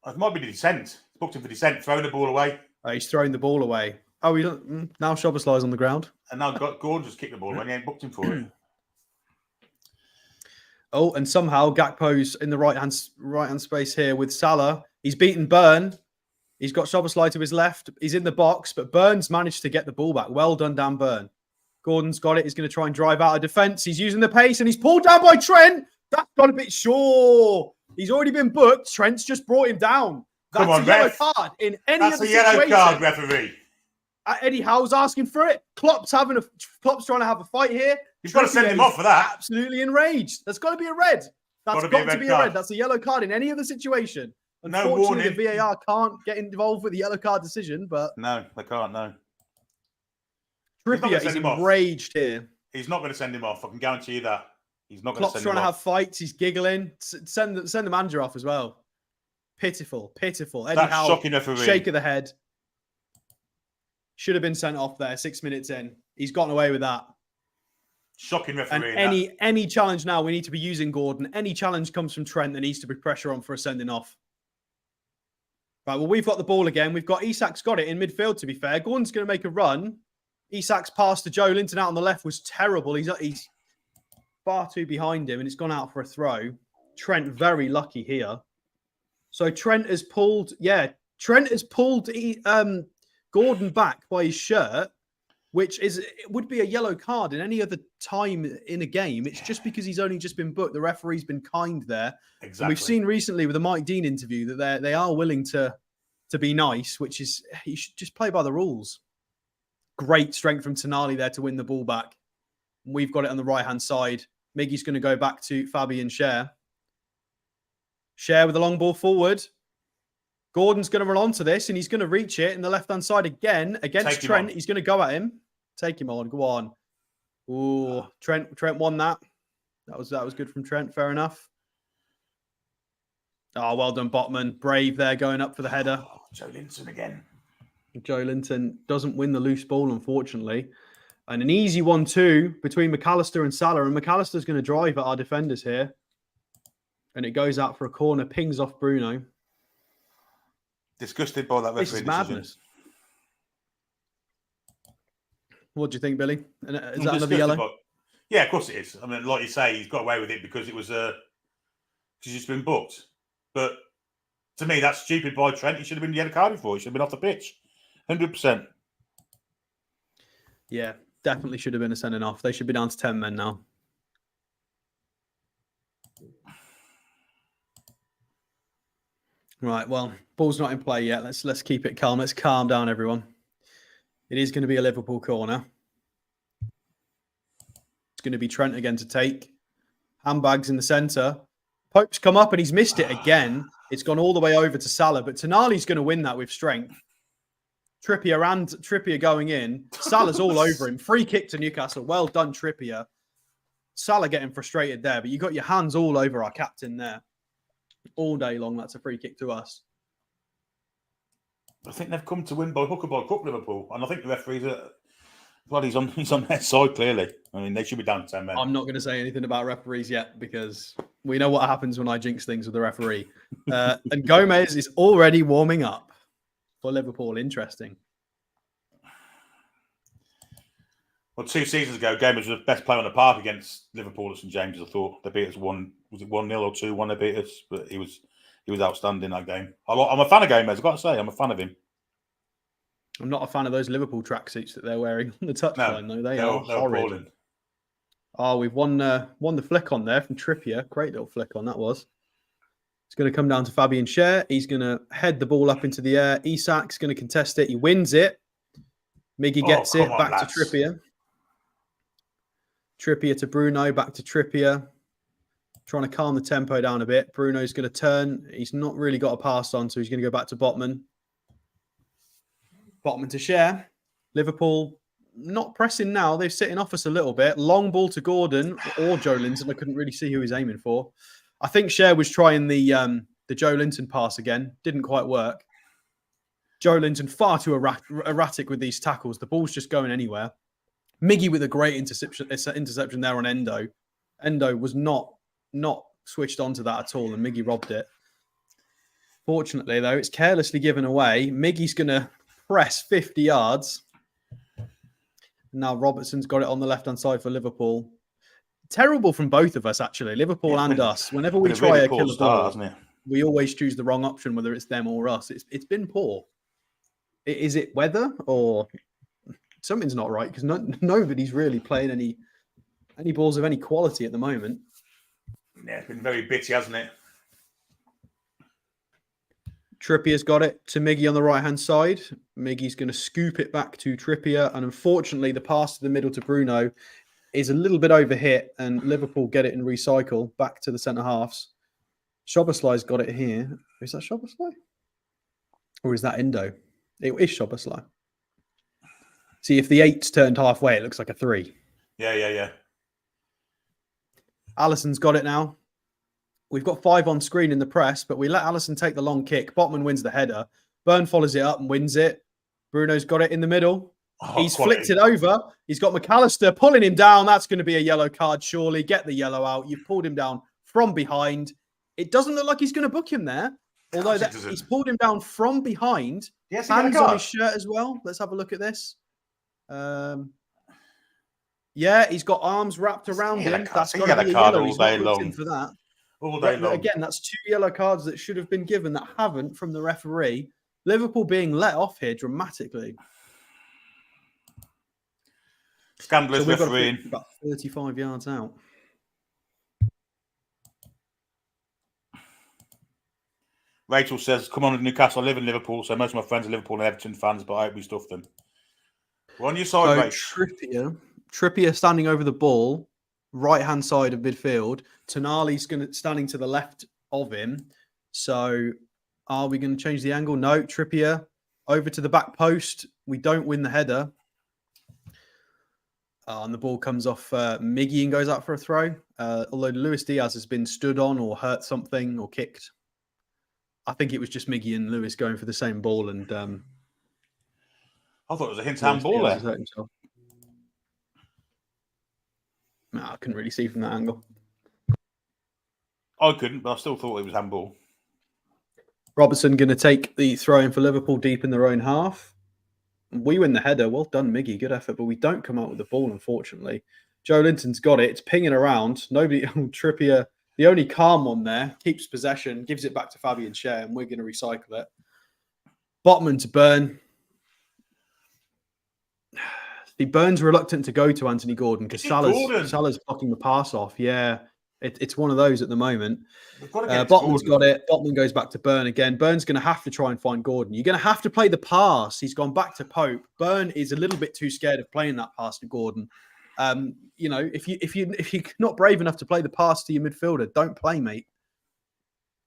[SPEAKER 1] It might be the descent. He's booked him for descent, throwing the ball away.
[SPEAKER 2] He's throwing the ball away. Oh, he doesn't. Now Szoboszlai's on the ground.
[SPEAKER 1] And now Gordon just kicked the ball when he ain't booked him for it.
[SPEAKER 2] Oh, and somehow Gakpo's in the right hand space here with Salah. He's beaten Burn. He's got Szoboszlai to his left. He's in the box, but Burn's managed to get the ball back. Well done, Dan Burn. Gordon's got it. He's going to try and drive out of defence. He's using the pace, and he's pulled down by Trent. That's got a bit sure. He's already been booked. Trent's just brought him down. That's a yellow card in any other situation.
[SPEAKER 1] That's a yellow card, referee.
[SPEAKER 2] Eddie Howe's asking for it. Klopp's trying to have a fight here.
[SPEAKER 1] You've got to send him off for that.
[SPEAKER 2] Absolutely enraged. That's got to be a red. That's got to be a red. That's a yellow card in any other situation.
[SPEAKER 1] No
[SPEAKER 2] Unfortunately, the
[SPEAKER 1] warning.
[SPEAKER 2] VAR can't get involved with the yellow card decision, but
[SPEAKER 1] No, they can't. No.
[SPEAKER 2] Trippier is enraged here.
[SPEAKER 1] He's not going to send him off. I can guarantee you that. He's not going to
[SPEAKER 2] Klopp's
[SPEAKER 1] send him
[SPEAKER 2] trying to
[SPEAKER 1] off.
[SPEAKER 2] have fights. He's giggling. Send the manager off as well. Pitiful. Eddie
[SPEAKER 1] That's
[SPEAKER 2] Howe,
[SPEAKER 1] shocking refereeing.
[SPEAKER 2] shake of the head. Should have been sent off there 6 minutes in. He's gotten away with that.
[SPEAKER 1] Shocking refereeing.
[SPEAKER 2] And any challenge now, we need to be using Gordon. Any challenge comes from Trent, there needs to be pressure on for a sending off. Right, well, we've got the ball again. We've got Isak's got it in midfield, to be fair. Gordon's going to make a run. Isak's pass to Joe Linton out on the left was terrible. He's far too behind him, and it's gone out for a throw. Trent very lucky here. So Trent has pulled Gordon back by his shirt, which would be a yellow card in any other time in a game. It's just because he's only just been booked. The referee's been kind there.
[SPEAKER 1] Exactly.
[SPEAKER 2] And we've seen recently with the Mike Dean interview that they are willing to be nice, which is you should just play by the rules. Great strength from Tonali there to win the ball back. We've got it on the right-hand side. Miggy's going to go back to Fabian Schär. Schär with a long ball forward. Gordon's going to run onto this, and he's going to reach it in the left-hand side again against Trent. He's going to go at him. Take him on. Go on. Ooh, Trent won that. That was good from Trent. Fair enough. Oh, well done, Botman. Brave there going up for the header.
[SPEAKER 1] Oh, Joe Linton again.
[SPEAKER 2] Joe Linton doesn't win the loose ball, unfortunately. And an easy 1-2 between McAllister and Salah. And McAllister's going to drive at our defenders here. And it goes out for a corner, pings off Bruno.
[SPEAKER 1] Disgusted by that referee decision.
[SPEAKER 2] Madness. What do you think, Billy? Is that another yellow?
[SPEAKER 1] Yeah, of course it is. I mean, like you say, he's got away with it because it was because he's been booked. But to me, that's stupid by Trent. He should have been yellow carded for. He should have been off the pitch. 100%.
[SPEAKER 2] Yeah, definitely should have been a sending off. They should be down to 10 men now. Right, well, ball's not in play yet. Let's keep it calm. Let's calm down, everyone. It is going to be a Liverpool corner. It's going to be Trent again to take. Handbags in the centre. Pope's come up and he's missed it again. It's gone all the way over to Salah, but Tonali's going to win that with strength. Trippier going in. Salah's all over him. Free kick to Newcastle. Well done, Trippier. Salah getting frustrated there, but you got your hands all over our captain there. All day long, that's a free kick to us.
[SPEAKER 1] I think they've come to win by hook or by crook, Liverpool, and I think the referees are. Well, he's on their side clearly. I mean, they should be down to 10 men.
[SPEAKER 2] I'm not going to say anything about referees yet because we know what happens when I jinx things with the referee. And Gomez is already warming up for Liverpool. Interesting.
[SPEAKER 1] Well, 2 seasons ago, Gomez was the best player on the park against Liverpool at St James's. I thought they beat us 1-0 or 2-1. They beat us, but he was outstanding that game. I'm a fan of Gomez. I've got to say, I'm a fan of him.
[SPEAKER 2] I'm not a fan of those Liverpool tracksuits that they're wearing on the touchline, though. They are horrid. Appalling. Oh, we've won the flick on there from Trippier. Great little flick on that was. It's going to come down to Fabian Schär. He's going to head the ball up into the air. Isak's going to contest it. He wins it. Miggy gets it back to Trippier. Trippier to Bruno, back to Trippier. Trying to calm the tempo down a bit. Bruno's going to turn. He's not really got a pass on, so he's going to go back to Botman. Botman to Schär. Liverpool not pressing now. They're sitting off us a little bit. Long ball to Gordon or Joe Linton. I couldn't really see who he's aiming for. I think Schär was trying the Joe Linton pass again. Didn't quite work. Joe Linton far too erratic with these tackles. The ball's just going anywhere. Miggy with a great interception there on Endo. Endo was not switched onto that at all, and Miggy robbed it. Fortunately, though, it's carelessly given away. Miggy's going to press 50 yards. Now Robertson's got it on the left-hand side for Liverpool. Terrible from both of us, actually, Liverpool and us. Whenever we try a killer ball, we always choose the wrong option, whether it's them or us. It's been poor. Is it weather or something's not right? Because nobody's really playing any balls of any quality at the moment.
[SPEAKER 1] Yeah, it's been very bitty, hasn't it?
[SPEAKER 2] Trippier's got it to Miggy on the right-hand side. Miggy's going to scoop it back to Trippier. And unfortunately, the pass to the middle to Bruno is a little bit overhit. And Liverpool get it and recycle back to the centre-halves. Szoboszlai's got it here. Is that Szoboszlai? Or is that Indo? It is Szoboszlai. See, if the 8's turned halfway, it looks like a 3.
[SPEAKER 1] Yeah.
[SPEAKER 2] Alisson's got it now. We've got 5 on screen in the press, but we let Alisson take the long kick. Botman wins the header. Byrne follows it up and wins it. Bruno's got it in the middle. He's flicked it over. He's got McAllister pulling him down. That's going to be a yellow card, surely. Get the yellow out. You've pulled him down from behind. It doesn't look like he's going to book him there. Although he's pulled him down from behind.
[SPEAKER 1] Yes,
[SPEAKER 2] hands on his shirt as well. Let's have a look at this. Yeah, he's got arms wrapped around him. That's got to be a yellow. He's not booked in for that.
[SPEAKER 1] All day long.
[SPEAKER 2] Again, that's 2 yellow cards that should have been given that haven't from the referee. Liverpool being let off here dramatically.
[SPEAKER 1] Scandalous refereeing.
[SPEAKER 2] About 35 yards out.
[SPEAKER 1] Rachel says, come on, Newcastle. I live in Liverpool, so most of my friends are Liverpool and Everton fans, but I hope we stuff them. We're on your side, Rach.
[SPEAKER 2] Trippier standing over the ball, right-hand side of midfield. Tonali's standing to the left of him. So are we going to change the angle? No. Trippier over to the back post. We don't win the header. And the ball comes off Miggy and goes out for a throw. Although Luis Diaz has been stood on or hurt something or kicked. I think it was just Miggy and Lewis going for the same ball. And
[SPEAKER 1] I thought it was a hint handball there.
[SPEAKER 2] No, I couldn't really see from that angle.
[SPEAKER 1] I couldn't, but I still thought it was handball.
[SPEAKER 2] Robertson going to take the throw in for Liverpool deep in their own half. We win the header. Well done, Miggy. Good effort, but we don't come out with the ball, unfortunately. Joe Linton's got it. It's pinging around. Nobody, Trippier, the only calm one there, keeps possession, gives it back to Fabian Schär, and we're going to recycle it. Botman to Byrne. The Byrne's reluctant to go to Anthony Gordon because Salah's blocking the pass off. Yeah, it's one of those at the moment. Botman's got it. Botman goes back to Byrne again. Byrne's going to have to try and find Gordon. You're going to have to play the pass. He's gone back to Pope. Byrne is a little bit too scared of playing that pass to Gordon. If you're not brave enough to play the pass to your midfielder, don't play, mate.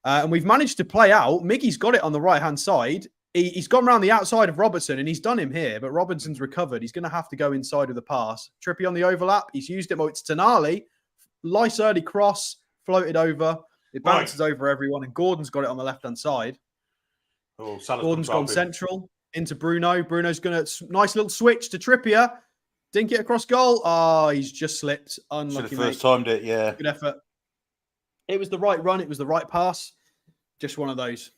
[SPEAKER 2] And we've managed to play out. Miggy's got it on the right-hand side. He's gone around the outside of Robertson, and he's done him here, but Robertson's recovered. He's going to have to go inside of the pass. Trippier on the overlap. He's used it. Oh, it's Tonali. Nice early cross, floated over. It bounces over everyone, and Gordon's got it on the left-hand side. Gordon's gone central into Bruno. Bruno's going to nice little switch to Trippier. Dink it across goal. Oh, he's just slipped. Unlucky.
[SPEAKER 1] Should have first timed it, yeah.
[SPEAKER 2] Good effort. It was the right run. It was the right pass. Just one of those.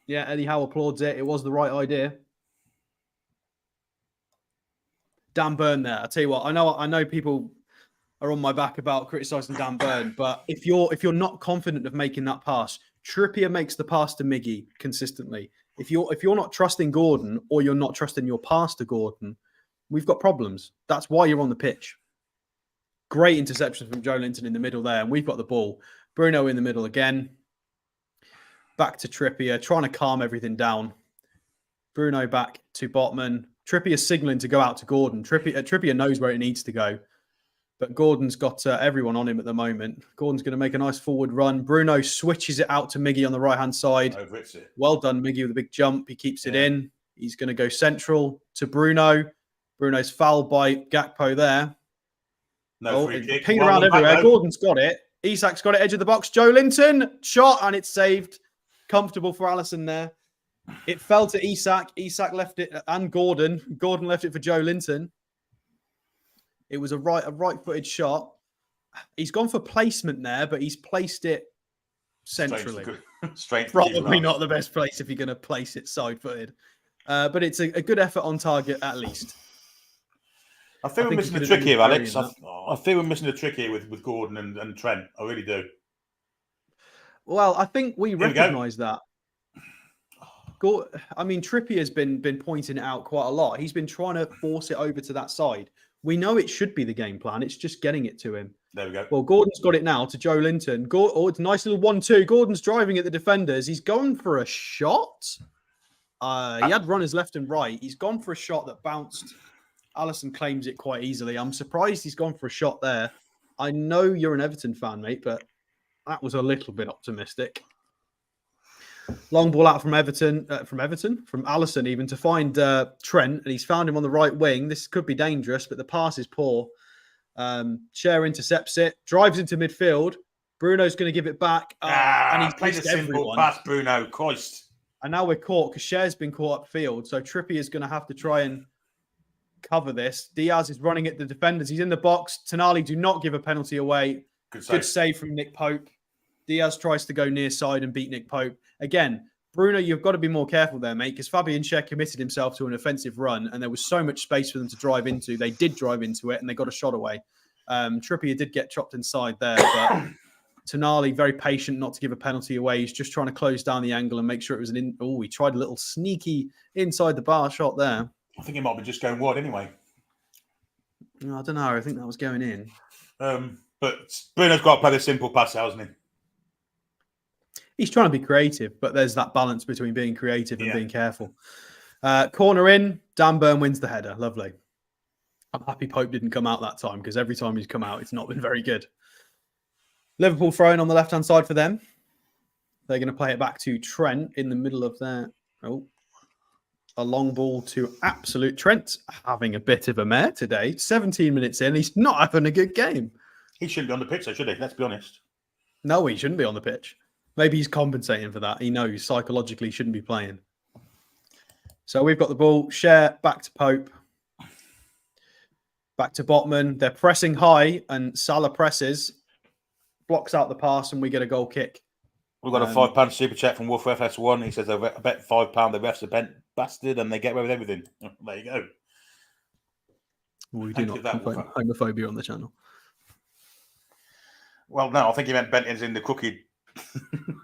[SPEAKER 2] Yeah, Eddie Howe applauds it. It was the right idea. Dan Byrne there. I tell you what, I know people are on my back about criticising Dan Byrne, but if you're not confident of making that pass, Trippier makes the pass to Miggy consistently. If you're not trusting Gordon or you're not trusting your pass to Gordon, we've got problems. That's why you're on the pitch. Great interception from Joe Linton in the middle there, and we've got the ball. Bruno in the middle again. Back to Trippier, trying to calm everything down. Bruno back to Botman. Trippier signalling to go out to Gordon. Trippier knows where it needs to go. But Gordon's got everyone on him at the moment. Gordon's going to make a nice forward run. Bruno switches it out to Miggy on the right-hand side. Well done, Miggy, with a big jump. He keeps it in. He's going to go central to Bruno. Bruno's fouled by Gakpo there. Pinging around everywhere. Gordon's got it. Isak's got it, edge of the box. Joe Linton, shot, and it's saved. Comfortable for Alisson there. It fell to Isak. Isak left it, and Gordon. Gordon left it for Joe Linton. It was a right-footed shot. He's gone for placement there, but he's placed it centrally. Probably not the best place if you're going to place it side-footed. But it's a good effort on target at least.
[SPEAKER 1] I feel we're missing the trick here, Alex. I feel we're missing the trick here with Gordon and Trent. I really do.
[SPEAKER 2] Well, I think we recognise that. I mean, Trippier has been pointing it out quite a lot. He's been trying to force it over to that side. We know it should be the game plan. It's just getting it to him.
[SPEAKER 1] There we go.
[SPEAKER 2] Well, Gordon's got it now to Joe Linton. It's a nice little 1-2. Gordon's driving at the defenders. He's going for a shot. He had runners left and right. He's gone for a shot that bounced. Alisson claims it quite easily. I'm surprised he's gone for a shot there. I know you're an Everton fan, mate, but That was a little bit optimistic. Long ball out from Allison even to find Trent, and he's found him on the right wing. This could be dangerous, but the pass is poor. Cher intercepts it, drives into midfield. Bruno's going to give it back, and he's
[SPEAKER 1] played a simple pass, Bruno. Christ.
[SPEAKER 2] And now we're caught because Cher's been caught upfield, so Trippier is going to have to try and cover this. Diaz is running at the defenders. He's in the box. Tonali do not give a penalty away. Good save from Nick Pope. Diaz tries to go near side and beat Nick Pope. Again, Bruno, you've got to be more careful there, mate, because Fabian Cher committed himself to an offensive run and there was so much space for them to drive into. They did drive into it and they got a shot away. Trippier did get chopped inside there, but Tonali, very patient not to give a penalty away. He's just trying to close down the angle and make sure it was he tried a little sneaky inside the bar shot there.
[SPEAKER 1] I think it might be just going wide anyway.
[SPEAKER 2] I don't know. I think that was going in.
[SPEAKER 1] But Bruno's got to play the simple pass, hasn't he?
[SPEAKER 2] He's trying to be creative, but there's that balance between being creative and being careful. Corner in, Dan Burn wins the header. Lovely. I'm happy Pope didn't come out that time because every time he's come out, it's not been very good. Liverpool throwing on the left-hand side for them. They're going to play it back to Trent in the middle of their... a long ball to absolute Trent, having a bit of a mare today. 17 minutes in, he's not having a good game.
[SPEAKER 1] He shouldn't be on the pitch, though, should he? Let's be honest.
[SPEAKER 2] No, he shouldn't be on the pitch. Maybe he's compensating for that. He knows psychologically he shouldn't be playing. So we've got the ball. Cher back to Pope. Back to Botman. They're pressing high and Salah presses. Blocks out the pass and we get a goal kick.
[SPEAKER 1] We've got a £5 super chat from Wolf FS1. He says, I bet £5 the refs are bent bastard and they get away with everything. There you go.
[SPEAKER 2] We do not complain homophobia on the channel.
[SPEAKER 1] Well, no, I think he meant bent as in the crooked.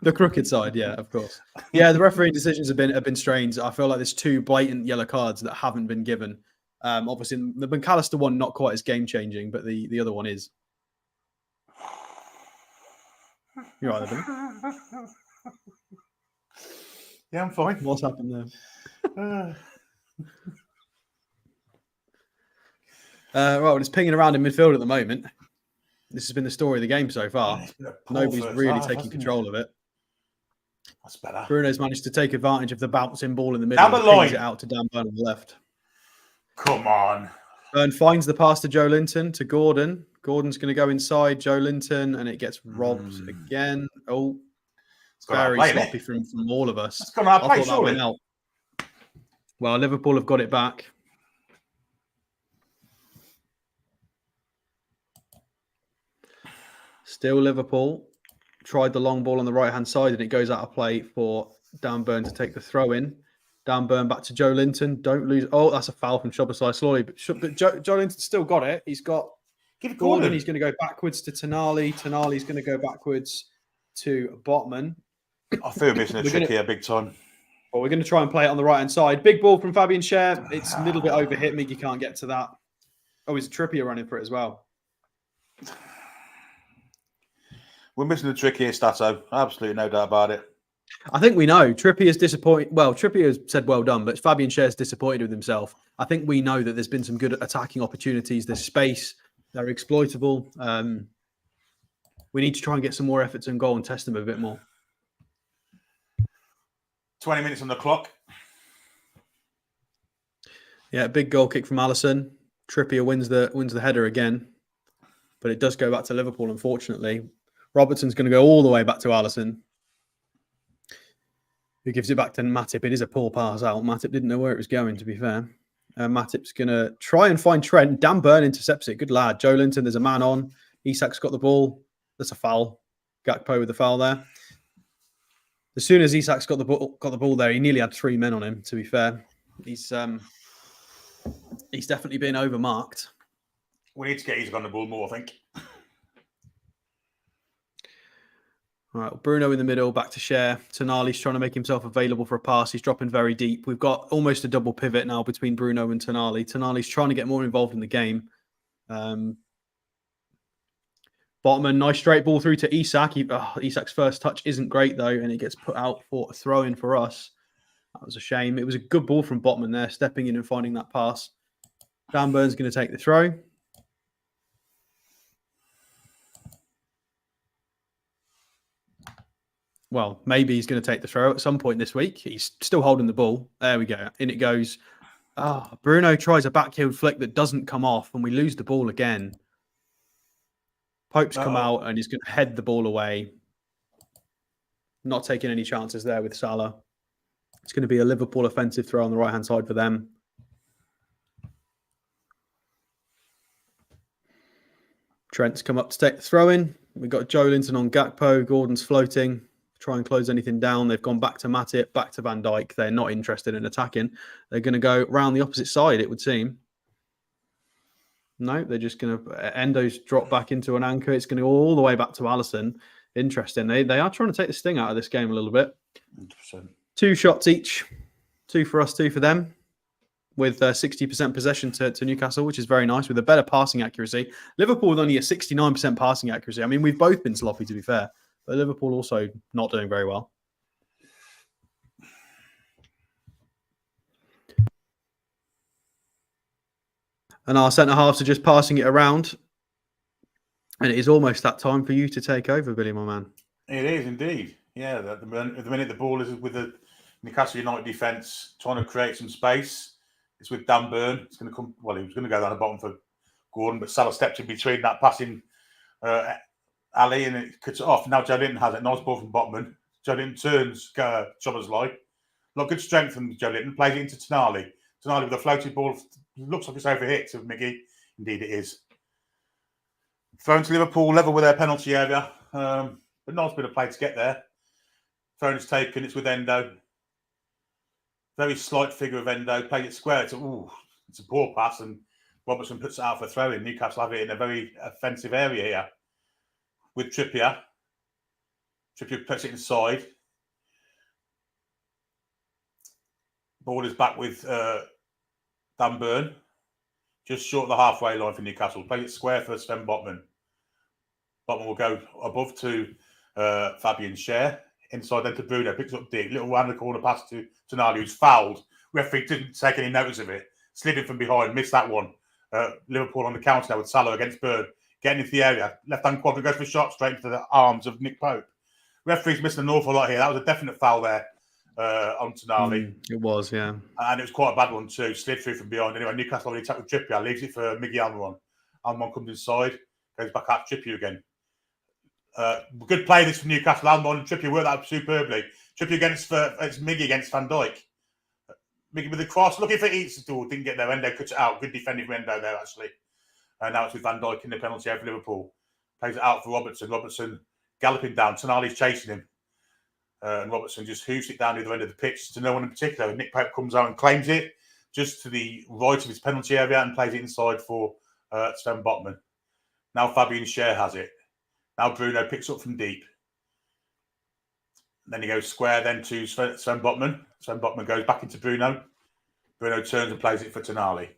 [SPEAKER 2] The crooked side, yeah, of course. Yeah, the refereeing decisions have been strange. I feel like there's two blatant yellow cards that haven't been given. Obviously, the McAllister one not quite as game changing, but the other one is. You're right there, Billy.
[SPEAKER 1] Yeah, I'm fine.
[SPEAKER 2] What's happened there? Right, well, it's pinging around in midfield at the moment. This has been the story of the game so far. Nobody's really taking control of it.
[SPEAKER 1] That's better.
[SPEAKER 2] Bruno's managed to take advantage of the bouncing ball in the middle and pings it out to Dan Burn on the left.
[SPEAKER 1] Come on.
[SPEAKER 2] Burn finds the pass to Joe Linton, to Gordon. Gordon's going to go inside Joe Linton, and it gets robbed again. Oh, it's very sloppy from all of us.
[SPEAKER 1] It's gone out of play, surely.
[SPEAKER 2] Well, Liverpool have got it back. Still Liverpool. Tried the long ball on the right-hand side, and it goes out of play for Dan Burn to take the throw in. Dan Burn back to Joe Linton. Don't lose. Oh, that's a foul from Szoboszlai slowly. But Joe Linton's still got it. He's got Gordon. He's going to go backwards to Tonali. Tonali's going to go backwards to Botman.
[SPEAKER 1] I feel missing a trick here big time.
[SPEAKER 2] Well, we're going to try and play it on the right-hand side. Big ball from Fabian Cher. It's a little bit overhit. Miggy can't get to that. Oh, it's Trippier running for it as well.
[SPEAKER 1] We're missing the trick here, Stato. Absolutely no doubt about it.
[SPEAKER 2] I think we know. Trippier's disappointed. Well, Trippier has said well done, but Fabian Cher's disappointed with himself. I think we know that there's been some good attacking opportunities. There's space. They're exploitable. We need to try and get some more efforts and goal and test them a bit more.
[SPEAKER 1] 20 minutes on the clock.
[SPEAKER 2] Yeah, big goal kick from Alisson. Trippier wins the header again, but it does go back to Liverpool, unfortunately. Robertson's going to go all the way back to Alisson, who gives it back to Matip. It is a poor pass out. Matip didn't know where it was going, to be fair. Matip's going to try and find Trent. Dan Burn intercepts it. Good lad. Joe Linton, there's a man on. Isak's got the ball. That's a foul. Gakpo with the foul there. As soon as Isak's got the ball there, he nearly had three men on him, to be fair. He's definitely been overmarked.
[SPEAKER 1] We need to get Isak on the ball more, I think.
[SPEAKER 2] All right, Bruno in the middle, back to Cher. Tonali's trying to make himself available for a pass. He's dropping very deep. We've got almost a double pivot now between Bruno and Tonali. Tonali's trying to get more involved in the game. Botman, nice straight ball through to Isak. Isak's first touch isn't great, though, and it gets put out for a throw-in for us. That was a shame. It was a good ball from Botman there, stepping in and finding that pass. Dan Burn's going to take the throw. Well, maybe he's going to take the throw at some point this week. He's still holding the ball. There we go. In it goes. Bruno tries a backheel flick that doesn't come off, and we lose the ball again. Pope's come out, and he's going to head the ball away. Not taking any chances there with Salah. It's going to be a Liverpool offensive throw on the right-hand side for them. Trent's come up to take the throw in. We've got Joelinton on Gakpo. Gordon's floating. Try and close anything down. They've gone back to Matip, back to Van Dijk. They're not interested in attacking. They're going to go round the opposite side, it would seem. No, they're just going to... Endo's drop back into an anchor. It's going to go all the way back to Alisson. Interesting. They are trying to take the sting out of this game a little bit.
[SPEAKER 1] 100%.
[SPEAKER 2] 2 shots each. 2 for us, 2 for them. With 60% possession to Newcastle, which is very nice, with a better passing accuracy. Liverpool with only a 69% passing accuracy. I mean, we've both been sloppy, to be fair. But Liverpool also not doing very well. And our centre-halves are just passing it around. And it is almost that time for you to take over, Billy, my man.
[SPEAKER 1] It is indeed. Yeah, at the minute the ball is with the Newcastle United defence trying to create some space. It's with Dan Burn. It's going to come. Well, he was going to go down the bottom for Gordon, but Salah stepped in between that passing alley and it cuts it off. Now Joelinton has it. Nice ball from Botman. Joelinton turns Chobber's line. Look, good strength from Joelinton. Plays it into Tonali. Tonali with a floated ball. Looks like it's overhit to Miggy. Indeed, it is. Thrown to Liverpool, level with their penalty area. But nice bit of play to get there. Thrown is taken. It's with Endo. Very slight figure of Endo. Played it square. It's a poor pass, and Robertson puts it out for a throw in. Newcastle have it in a very offensive area here with Trippier. Trippier puts it inside. Ball is back with Dan Burn. Just short of the halfway line for Newcastle. Played it square for Sven Botman. Botman will go above to Fabian Schär. Inside then to Bruno. Picks up deep. Little round the corner pass to Tonali, who's fouled. Referee didn't take any notice of it. Slid in from behind. Missed that one. Liverpool on the counter now with Salah against Burn. Getting into the area. Left-hand quadrant goes for a shot straight into the arms of Nick Pope. Referee's missing an awful lot here. That was a definite foul there on Tonali.
[SPEAKER 2] It was, yeah.
[SPEAKER 1] And it was quite a bad one too. Slid through from behind. Anyway, Newcastle already attacked with Trippier. Leaves it for Miggy Almiron. Almiron comes inside. Goes back out to Trippier again. Good play this for Newcastle. Almiron and Trippier worked that superbly. Trippier against it's Miggy against Van Dijk. Miggy with the cross. Looking for Eats. Didn't get there. Endo cuts it out. Good defending from Endo there, actually. Now it's with Van Dijk in the penalty area for Liverpool. Plays it out for Robertson. Robertson galloping down. Tonali's chasing him. And Robertson just hoofs it down the other end of the pitch to no one in particular. Nick Pope comes out and claims it just to the right of his penalty area and plays it inside for Sven Botman. Now Fabian Schär has it. Now Bruno picks up from deep. Then he goes square then to Sven Botman. Sven Botman goes back into Bruno. Bruno turns and plays it for Tonali.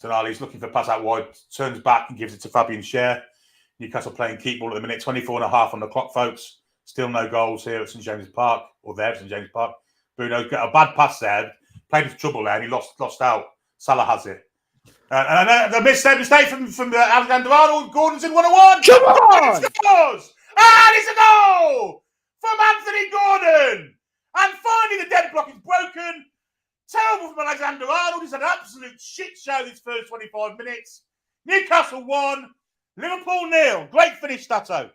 [SPEAKER 1] Tonali's looking for a pass out wide, turns back and gives it to Fabian Schär. Newcastle playing keep ball at the minute, 24 and a half on the clock, folks. Still no goals here at St James's Park, or there at St James's Park. Bruno got a bad pass there, played into trouble there, and he lost out. Salah has it. And the mistake from Alexander-Arnold. Gordon's in 1-1.
[SPEAKER 2] Come on!
[SPEAKER 1] He scores! And it's a goal from Anthony Gordon. And finally the dead block is broken. Terrible from Alexander-Arnold. He's had an absolute shit show these first 25 minutes. Newcastle 1, Liverpool 0. Great finish, Stato.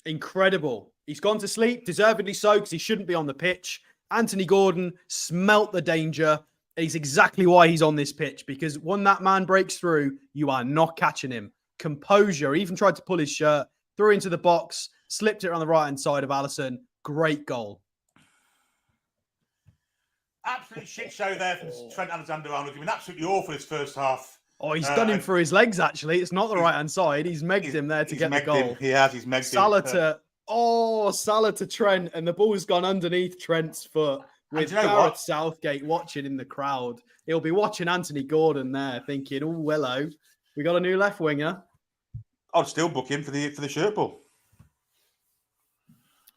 [SPEAKER 2] Incredible. He's gone to sleep, deservedly so, because he shouldn't be on the pitch. Anthony Gordon smelt the danger. He's exactly why he's on this pitch, because when that man breaks through, you are not catching him. Composure. He even tried to pull his shirt, threw into the box, slipped it on the right-hand side of Alisson. Great goal.
[SPEAKER 1] Absolute shit show there from Trent Alexander-Arnold. He's been absolutely awful this first half.
[SPEAKER 2] Oh, he's done him for his legs, actually. It's not the right-hand side. He's megged him there to get the goal.
[SPEAKER 1] He has. He's megged him.
[SPEAKER 2] Salah to Trent, and the ball's gone underneath Trent's foot with Gareth Southgate watching in the crowd. He'll be watching Anthony Gordon there thinking, oh, hello, we got a new left winger.
[SPEAKER 1] I'd still book him for the shirt ball.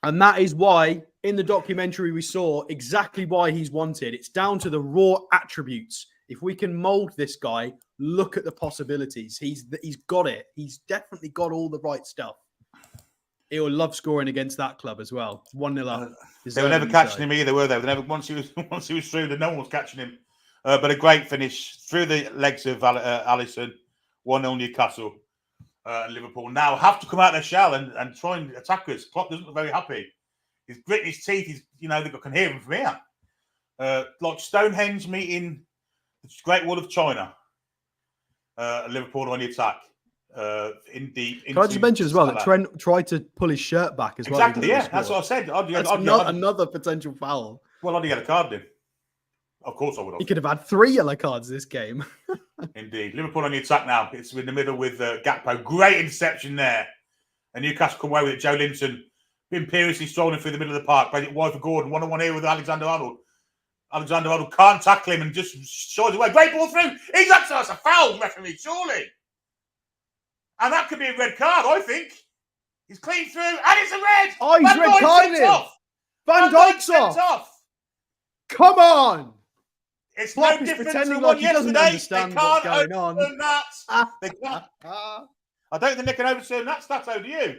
[SPEAKER 2] And that is why, in the documentary we saw, exactly why he's wanted. It's down to the raw attributes. If we can mould this guy, look at the possibilities. He's got it. He's definitely got all the right stuff. He'll love scoring against that club as well. 1-0 up.
[SPEAKER 1] They were never catching him either, were they? Once he was through, no one was catching him. But a great finish through the legs of Alisson. 1-0 Newcastle. Liverpool now have to come out of their shell and try and attack us. Klopp doesn't look very happy. He's gritting his teeth. They can hear him from here. Like Stonehenge meeting the Great Wall of China. Liverpool on the attack.
[SPEAKER 2] Can I just mention as well that Trent tried to pull his shirt back as well?
[SPEAKER 1] Exactly, yeah. That's what I said.
[SPEAKER 2] Another potential foul.
[SPEAKER 1] Well, I'd get a card then. Of course I would have.
[SPEAKER 2] He could have had 3 yellow cards this game.
[SPEAKER 1] Indeed. Liverpool on the attack now. It's in the middle with Gakpo. Great interception there. And Newcastle come away with it. Joe Linton imperiously strolling through the middle of the park. Plays it wide for Gordon. 1-on-1 here with Alexander-Arnold. Alexander-Arnold can't tackle him and just shies away. Great ball through. That's a foul, referee, surely. And that could be a red card, I think. He's clean through, and it's a red.
[SPEAKER 2] Oh, he's red carded him. Van Dijk's off. Come on.
[SPEAKER 1] It's
[SPEAKER 2] Klopp
[SPEAKER 1] no
[SPEAKER 2] is
[SPEAKER 1] different
[SPEAKER 2] pretending
[SPEAKER 1] to
[SPEAKER 2] like
[SPEAKER 1] one
[SPEAKER 2] he doesn't
[SPEAKER 1] yesterday.
[SPEAKER 2] understand
[SPEAKER 1] They
[SPEAKER 2] what's
[SPEAKER 1] can't
[SPEAKER 2] going on.
[SPEAKER 1] overturn that. They can't. I don't think they can overturn that stat over you.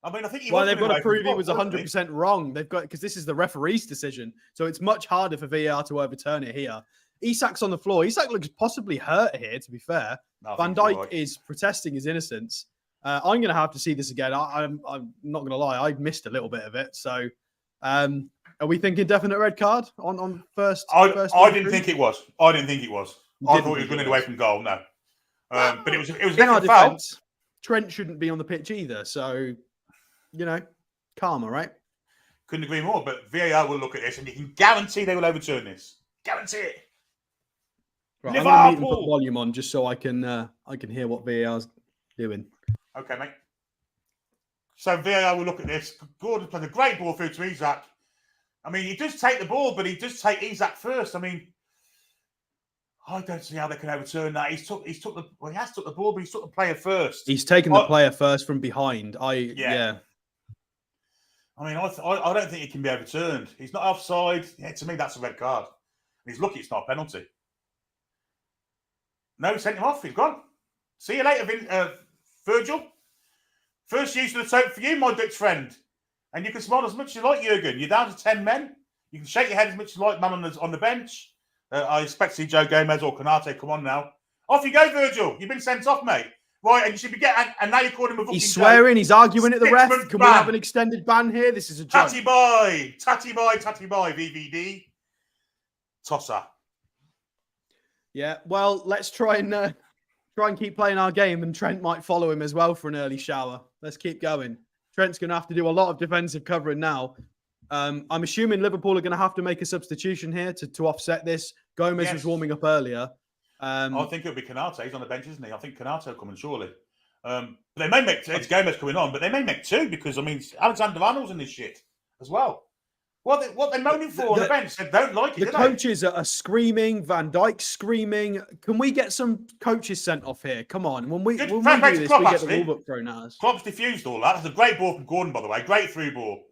[SPEAKER 1] I mean, I think
[SPEAKER 2] they've got to prove he was 100% wrong. They've got because this is the referee's decision, so it's much harder for VAR to overturn it here. Isak's on the floor. Isak looks possibly hurt here, to be fair. Van Dijk is protesting his innocence. I'm going to have to see this again. I'm not going to lie. I missed a little bit of it. So are we thinking definite red card on first?
[SPEAKER 1] I didn't think it was. I thought he was running away from goal. No. But it was
[SPEAKER 2] in our defence. Trent shouldn't be on the pitch either. So, karma, right?
[SPEAKER 1] Couldn't agree more. But VAR will look at this and you can guarantee they will overturn this. Guarantee it.
[SPEAKER 2] Right, I'm going to put volume on just so I can hear what VAR's doing.
[SPEAKER 1] Okay, mate. So VAR will look at this. Gordon played a great ball through to Isak. I mean, he does take the ball, but he does take Isak first. I mean, I don't see how they can overturn that. He has took the ball, but he's took the player first.
[SPEAKER 2] He's taken the player first from behind.
[SPEAKER 1] Yeah. I mean, I don't think it can be overturned. He's not offside. Yeah, to me, that's a red card. He's lucky it's not a penalty. No, sent him off. He's gone. See you later, Virgil. First use of the tote for you, my Dutch friend. And you can smile as much as you like, Jurgen. You're down to 10 men. You can shake your head as much as you like, man on the bench. I expect to see Joe Gomez or Konate come on now. Off you go, Virgil. You've been sent off, mate. Right, and you should be getting. And now you're calling him a fucking.
[SPEAKER 2] He's swearing. He's arguing at the ref. Can we have an extended ban here? This is a joke.
[SPEAKER 1] Tatty boy, VVD. Tosser.
[SPEAKER 2] Yeah, well, let's try and keep playing our game, and Trent might follow him as well for an early shower. Let's keep going. Trent's going to have to do a lot of defensive covering now. I'm assuming Liverpool are going to have to make a substitution here to offset this. Gomez was warming up earlier.
[SPEAKER 1] I think it'll be Konate. He's on the bench, isn't he? I think Konate will come in surely. But they may make it's Gomez coming on, but they may make 2 because I mean Alexander-Arnold's in this shit as well. What they're moaning for on the bench? They don't like it.
[SPEAKER 2] The coaches are screaming. Van Dijk screaming. Can we get some coaches sent off here? Come on. When we do this,
[SPEAKER 1] Klopp,
[SPEAKER 2] we get the rule book thrown at us.
[SPEAKER 1] Klopp's diffused all that. That's a great ball from Gordon, by the way. Great through ball.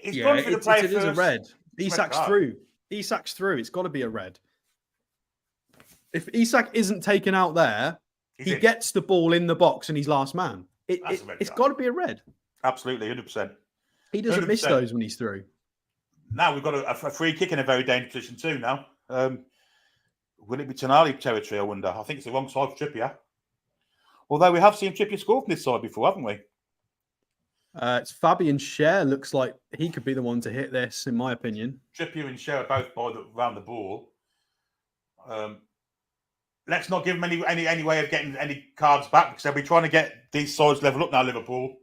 [SPEAKER 1] He's gone through the player first.
[SPEAKER 2] It is a red. Isak's through. Isak's through. It's got to be a red. If Isak isn't taken out there, he gets the ball in the box and he's last man. It's got to be a red.
[SPEAKER 1] Absolutely, 100%.
[SPEAKER 2] He doesn't miss those when he's through.
[SPEAKER 1] Now we've got a free kick in a very dangerous position too now. Will it be Tonali territory, I wonder? I think it's the wrong side for Trippier. Although we have seen Trippier score from this side before, haven't we?
[SPEAKER 2] It's Fabian Schär. Looks like he could be the one to hit this, in my opinion.
[SPEAKER 1] Trippier and Schär are both around the ball. Let's not give them any way of getting any cards back because they'll be trying to get these sides level up now, Liverpool.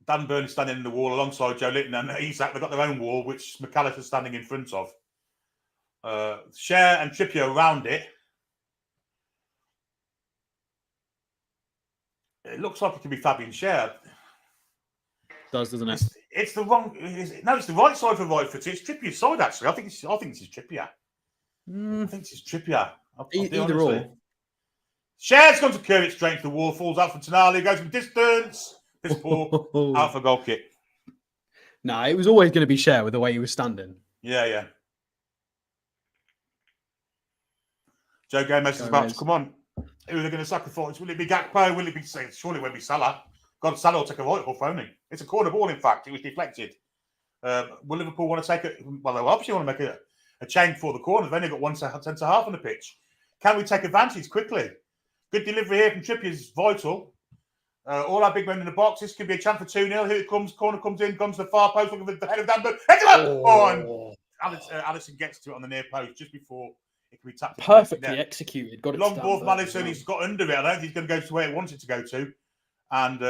[SPEAKER 1] Dan Burn is standing in the wall alongside Joe Linton and Isak. They've got their own wall, which McAllister's standing in front of. Schär and Trippier around it. It looks like it could be Fabian Schär.
[SPEAKER 2] Doesn't it?
[SPEAKER 1] It's the wrong. It's the right side for right foot. It's Trippier's side actually. I think this is Trippier. I think this is Trippier.
[SPEAKER 2] Either or.
[SPEAKER 1] Schär's going to curve it straight to the wall. Falls out for Tonali. Goes from distance. This ball out for goal kick.
[SPEAKER 2] No, it was always going to be Schär with the way he was standing.
[SPEAKER 1] Yeah. Joe Gomez is about to come on. Who are they going to sacrifice? Will it be Gakpo? Will it be? Surely it won't be Salah God, Salah will take a right hoof only. It's a corner ball, in fact. It was deflected. Will Liverpool want to take it? Well, they obviously want to make a change for the corner. They've only got 1 centre half on the pitch. Can we take advantage quickly? Good delivery here from Trippier is vital. All our big men in the box. This could be a chance for 2-0. Here it comes. Corner comes in, comes to the far post, looking for the head of Danburg. Heads it up! And Alisson gets to it on the near post just before it can be tapped.
[SPEAKER 3] Perfectly executed. Got it.
[SPEAKER 1] Long ball from Alisson. He's got under it. I don't think he's going to go to where he wants it to go to. And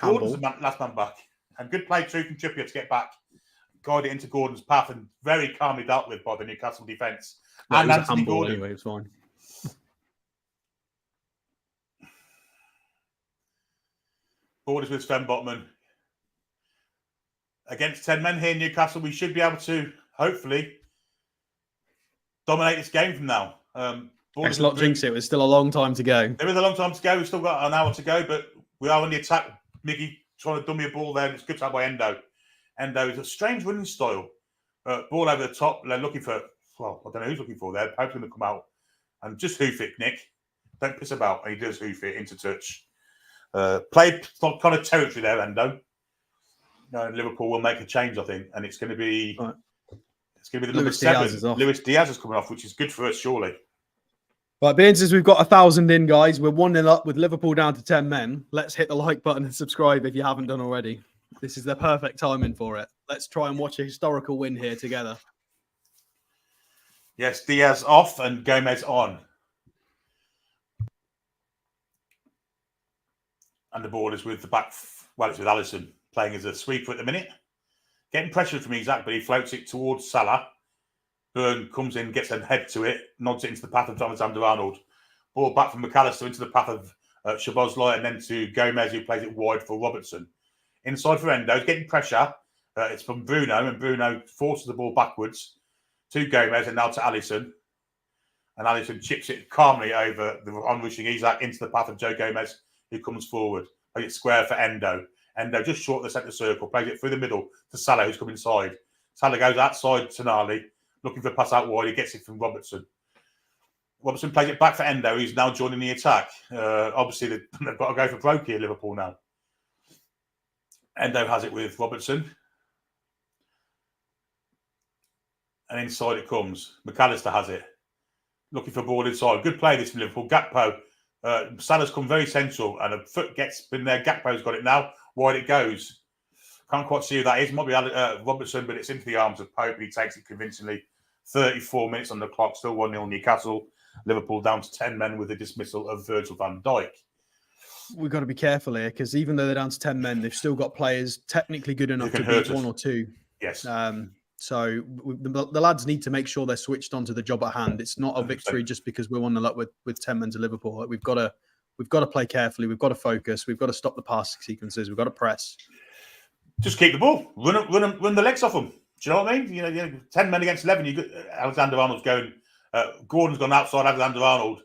[SPEAKER 1] Gordon's the last man back. And good play through from Trippier to get back. Guide it into Gordon's path and very calmly dealt with by the Newcastle defence.
[SPEAKER 2] Yeah,
[SPEAKER 1] and Anthony Gordon.
[SPEAKER 2] Anyway, it's fine.
[SPEAKER 1] Borders with Sven Botman. Against 10 men here in Newcastle, we should be able to, hopefully, dominate this game from now.
[SPEAKER 2] Let's not jinx it. There's still a long time to go.
[SPEAKER 1] There is a long time to go. We've still got an hour to go, but we are on the attack. Miggy trying to dummy a ball there, and it's good time by Endo. Endo is a strange running style. Ball over the top. They're looking for, well, I don't know who's looking for there. Pope's going to come out and just hoof it, Nick. Don't piss about. And he does hoof it into touch. Played kind of territory there, Endo. Liverpool will make a change, I think, and it's going to be
[SPEAKER 2] right.
[SPEAKER 1] It's going to be the number 7. Luis Diaz is coming off, which is good for us, surely.
[SPEAKER 2] Right, being since we've got 1,000 in, guys, we're 1-0 up with Liverpool down to 10 men. Let's hit the like button and subscribe if you haven't done already. This is the perfect timing for it. Let's try and watch a historical win here together.
[SPEAKER 1] Yes, Diaz off and Gomez on. And the ball is with the back. Well, it's with Alisson playing as a sweeper at the minute. Getting pressure from Isaac, but he floats it towards Salah. Burn comes in, gets a head to it, nods it into the path of Alexander-Arnold. Ball back from McAllister into the path of Szoboszlai, and then to Gomez, who plays it wide for Robertson. Inside for Endo, getting pressure. It's from Bruno, and Bruno forces the ball backwards to Gomez and now to Alisson. And Alisson chips it calmly over the onrushing Isaac into the path of Joe Gomez, who comes forward. Plays it square for Endo. Endo just short of the centre circle, plays it through the middle to Salah, who's come inside. Salah goes outside to Tonali, looking for a pass out wide. He gets it from Robertson. Robertson plays it back for Endo, who's now joining the attack. Obviously, they've got to go for broke here, Liverpool now. Endo has it with Robertson. And inside it comes. McAllister has it. Looking for ball inside. Good play this from Liverpool. Gakpo. Salah's come very central and a foot gets in there. Gakpo's got it now. Wide it goes. Can't quite see who that is. Might be Robertson, but it's into the arms of Pope. He takes it convincingly. 34 minutes on the clock. Still 1-0 Newcastle. Liverpool down to 10 men with the dismissal of Virgil van Dijk.
[SPEAKER 2] We've got to be careful here because even though they're down to 10 men, they've still got players technically good enough to beat 1 or 2.
[SPEAKER 1] Yes.
[SPEAKER 2] So the lads need to make sure they're switched on to the job at hand. It's not a victory just because we're 1-0 up with 10 men to Liverpool. Like we've got to play carefully. We've got to focus. We've got to stop the pass sequences. We've got to press.
[SPEAKER 1] Just keep the ball. Run the legs off them. Do you know what I mean? You know 10 men against 11. Alexander-Arnold's going. Gordon's gone outside Alexander-Arnold.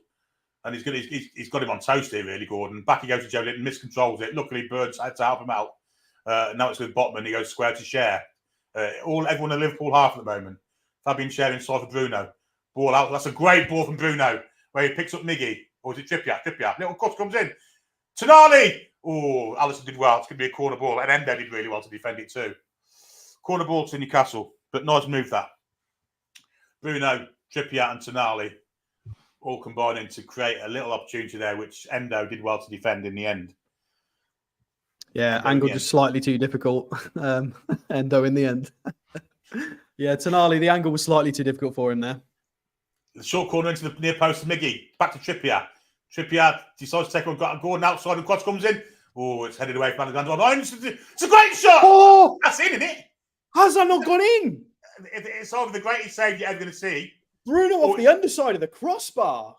[SPEAKER 1] And he's got him on toast here, really, Gordon. Back he goes to Joe Linton, miscontrols it. Luckily, Birds had to help him out. Now it's with Botman. He goes square to Share. Everyone in Liverpool half at the moment. Fabian Share inside for Bruno. Ball out. That's a great ball from Bruno, where he picks up Miggy. Or is it Trippier? Little cut comes in. Tonali! Oh, Alisson did well. It's going to be a corner ball. And Endo did really well to defend it too. Corner ball to Newcastle. But nice move that. Bruno, Trippier and Tonali all combining to create a little opportunity there, which Endo did well to defend in the end.
[SPEAKER 2] Yeah, angle just slightly too difficult. Endo in the end. Yeah, Tonali, the angle was slightly too difficult for him there.
[SPEAKER 1] The short corner into the near post to Miggy. Back to Trippier. Trippier decides to take on Gordon outside and Cross comes in. Oh, it's headed away from Alexander. Oh, it's a great shot!
[SPEAKER 2] Oh!
[SPEAKER 1] That's in, isn't it?
[SPEAKER 2] How's that not gone in?
[SPEAKER 1] It's over the greatest save you're ever going to see.
[SPEAKER 2] Bruno off the underside of the crossbar.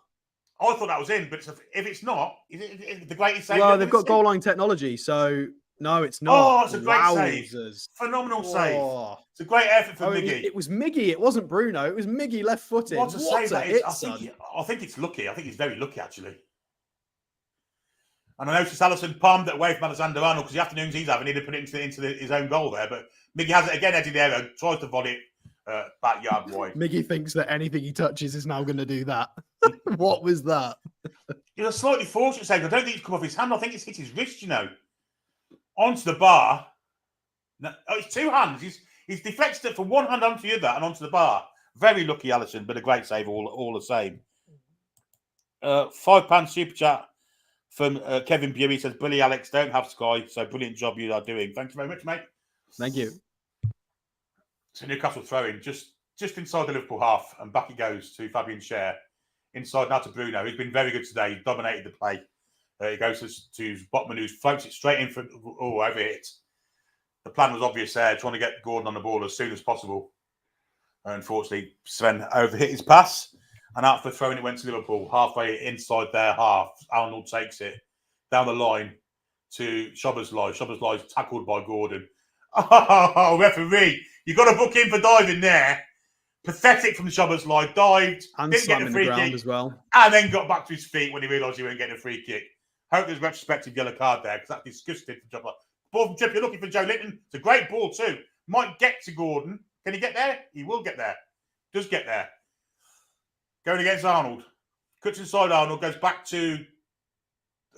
[SPEAKER 1] I thought that was in, but if it's not, is it the greatest save?
[SPEAKER 2] Well, they've got goal line technology, so no, it's not.
[SPEAKER 1] Oh, it's a great save. Phenomenal save. It's a great effort for Miggy.
[SPEAKER 2] It was Miggy. It wasn't Bruno. It was Miggy left-footed.
[SPEAKER 1] What a save that is. I think it's lucky. I think he's very lucky, actually. And I noticed Alisson palmed it away from Alexander-Arnold because the afternoons he's having, he'd have put it into his own goal there. But Miggy has it again, Eddie there, tries to volley it backyard wide.
[SPEAKER 2] Miggy thinks that anything he touches is now going to do that. What was that?
[SPEAKER 1] It's a slightly fortunate save. I don't think it's come off his hand. I think it's hit his wrist, onto the bar. No, it's two hands. He's deflected it from one hand onto the other and onto the bar. Very lucky, Alisson, but a great save all the same. £5 super chat from Kevin Buey says, Bully Alex, don't have Sky, so brilliant job you are doing. Thank you very much, mate.
[SPEAKER 2] Thank you.
[SPEAKER 1] So Newcastle throwing just inside the Liverpool half, and back it goes to Fabian Schär. Inside now to Bruno. He's been very good today. He dominated the play. He goes to Botman, who floats it straight in for over it. The plan was obvious there, trying to get Gordon on the ball as soon as possible. Unfortunately, Sven overhit his pass, and after throwing it went to Liverpool, halfway inside their half. Arnold takes it down the line to Szoboszlai. Szoboszlai is tackled by Gordon. Oh, referee, you got to book in for diving there. Pathetic from Szoboszlai, dived,
[SPEAKER 2] And
[SPEAKER 1] didn't get the free
[SPEAKER 2] ground
[SPEAKER 1] kick
[SPEAKER 2] as well.
[SPEAKER 1] and then got back to his feet when he realised he wasn't getting a free kick. Hope there's a retrospective yellow card there, because that's disgusting from Trippier. Ball from Trippier looking for Joe Linton. It's a great ball too. Might get to Gordon. Can he get there? He will get there. Does get there. Going against Arnold. Cuts inside Arnold, goes back to,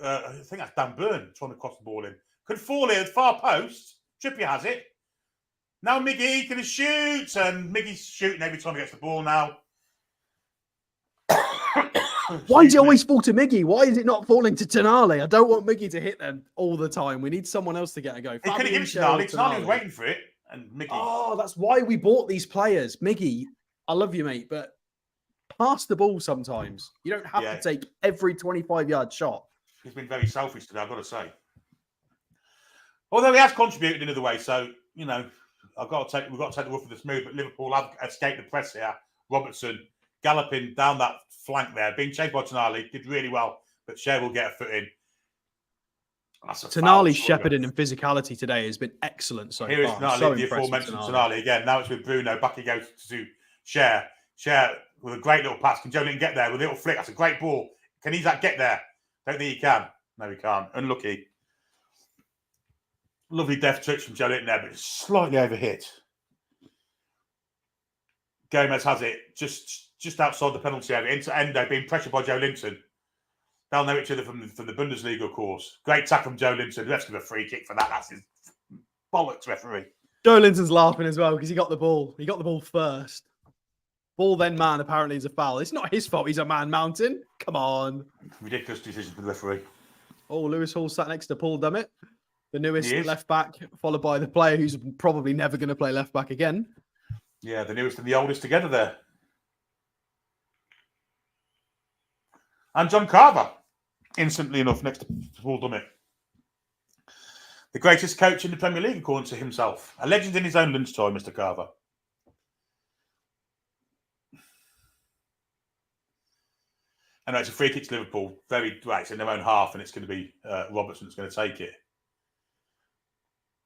[SPEAKER 1] I think that's Dan Burn trying to cross the ball in. Could fall in, far post. Trippier has it. Now Miggy can shoot, and Miggy's shooting every time he gets the ball now.
[SPEAKER 2] Why does it always fall to Miggy? Why is it not falling to Tonali? I don't want Miggy to hit them all the time. We need someone else to get a go.
[SPEAKER 1] He could have given it to Tonali. Tonali was waiting for it, and Miggy.
[SPEAKER 2] Oh, that's why we bought these players. Miggy, I love you, mate, but pass the ball sometimes. You don't have to take every 25-yard shot.
[SPEAKER 1] He's been very selfish today, I've got to say. Although he has contributed in another way, so, we've got to take the rough with the smooth, but Liverpool have escaped the press here. Robertson galloping down that flank there, being chased by Tonali, did really well, but Schär will get a foot in.
[SPEAKER 2] Tonali's shepherding and physicality today has been excellent so
[SPEAKER 1] Here
[SPEAKER 2] far.
[SPEAKER 1] is the aforementioned Tonali again. Now it's with Bruno. Back he goes to Schär. Schär with a great little pass. Can Joe Linton get there with a little flick? That's a great ball. Can Isak get there? Don't think he can. No, he can't. Unlucky. Lovely deft touch from Joe Linton there, but it's slightly overhit. Gomez has it just outside the penalty area into Endo, being pressured by Joe Linton. They'll know each other from the Bundesliga, of course. Great tackle from Joe Linton. Let's give a free kick for that. That's his bollocks, referee.
[SPEAKER 2] Joe Linton's laughing as well because he got the ball. He got the ball first. Ball then man apparently is a foul. It's not his fault. He's a man mountain. Come on.
[SPEAKER 1] Ridiculous decision from the referee.
[SPEAKER 2] Oh, Lewis Hall sat next to Paul Dummett, the newest left back, followed by the player who's probably never going to play left back again.
[SPEAKER 1] Yeah, the newest and the oldest together there. And John Carver, instantly enough, next to Paul Dummett. The greatest coach in the Premier League, according to himself. A legend in his own lunchtime, Mr. Carver. And it's a free kick to Liverpool. It's in their own half, and it's going to be Robertson that's going to take it.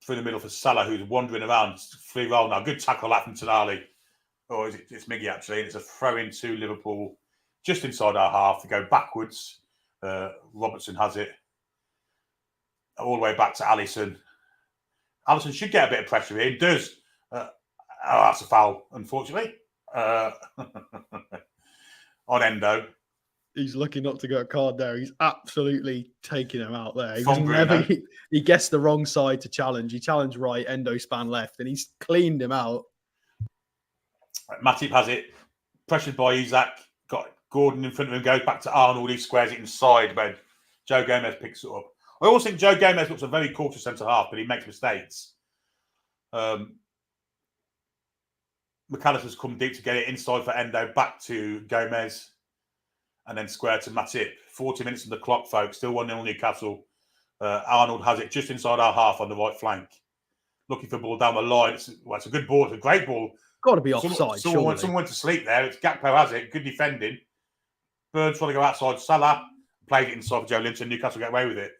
[SPEAKER 1] Through the middle for Salah, who's wandering around. Free roll now. Good tackle that from Tonali. Or is it? It's Miggy, actually. And it's a throw into Liverpool just inside our half. To go backwards. Robertson has it. All the way back to Alisson. Alisson should get a bit of pressure here. He does. That's a foul, unfortunately. On Endo.
[SPEAKER 2] He's lucky not to get a card there. He's absolutely taking him out there. He guessed the wrong side to challenge. He challenged right, Endo span left, and he's cleaned him out.
[SPEAKER 1] Matip has it. Pressured by Isak. Got Gordon in front of him. Goes back to Arnold. He squares it inside, but Joe Gomez picks it up. I also think Joe Gomez looks a very cautious centre-half, but he makes mistakes. McAllister's come deep to get it inside for Endo. Back to Gomez. And then square to Matip. 40 minutes on the clock, folks. Still 1-0 Newcastle. Arnold has it just inside our half on the right flank. Looking for the ball down the line. It's a good ball. It's a great ball.
[SPEAKER 2] Got to be offside,
[SPEAKER 1] someone went to sleep there. It's Gakpo has it. Good defending. Burns trying to go outside. Salah played it inside for Joe Linton. Newcastle get away with it.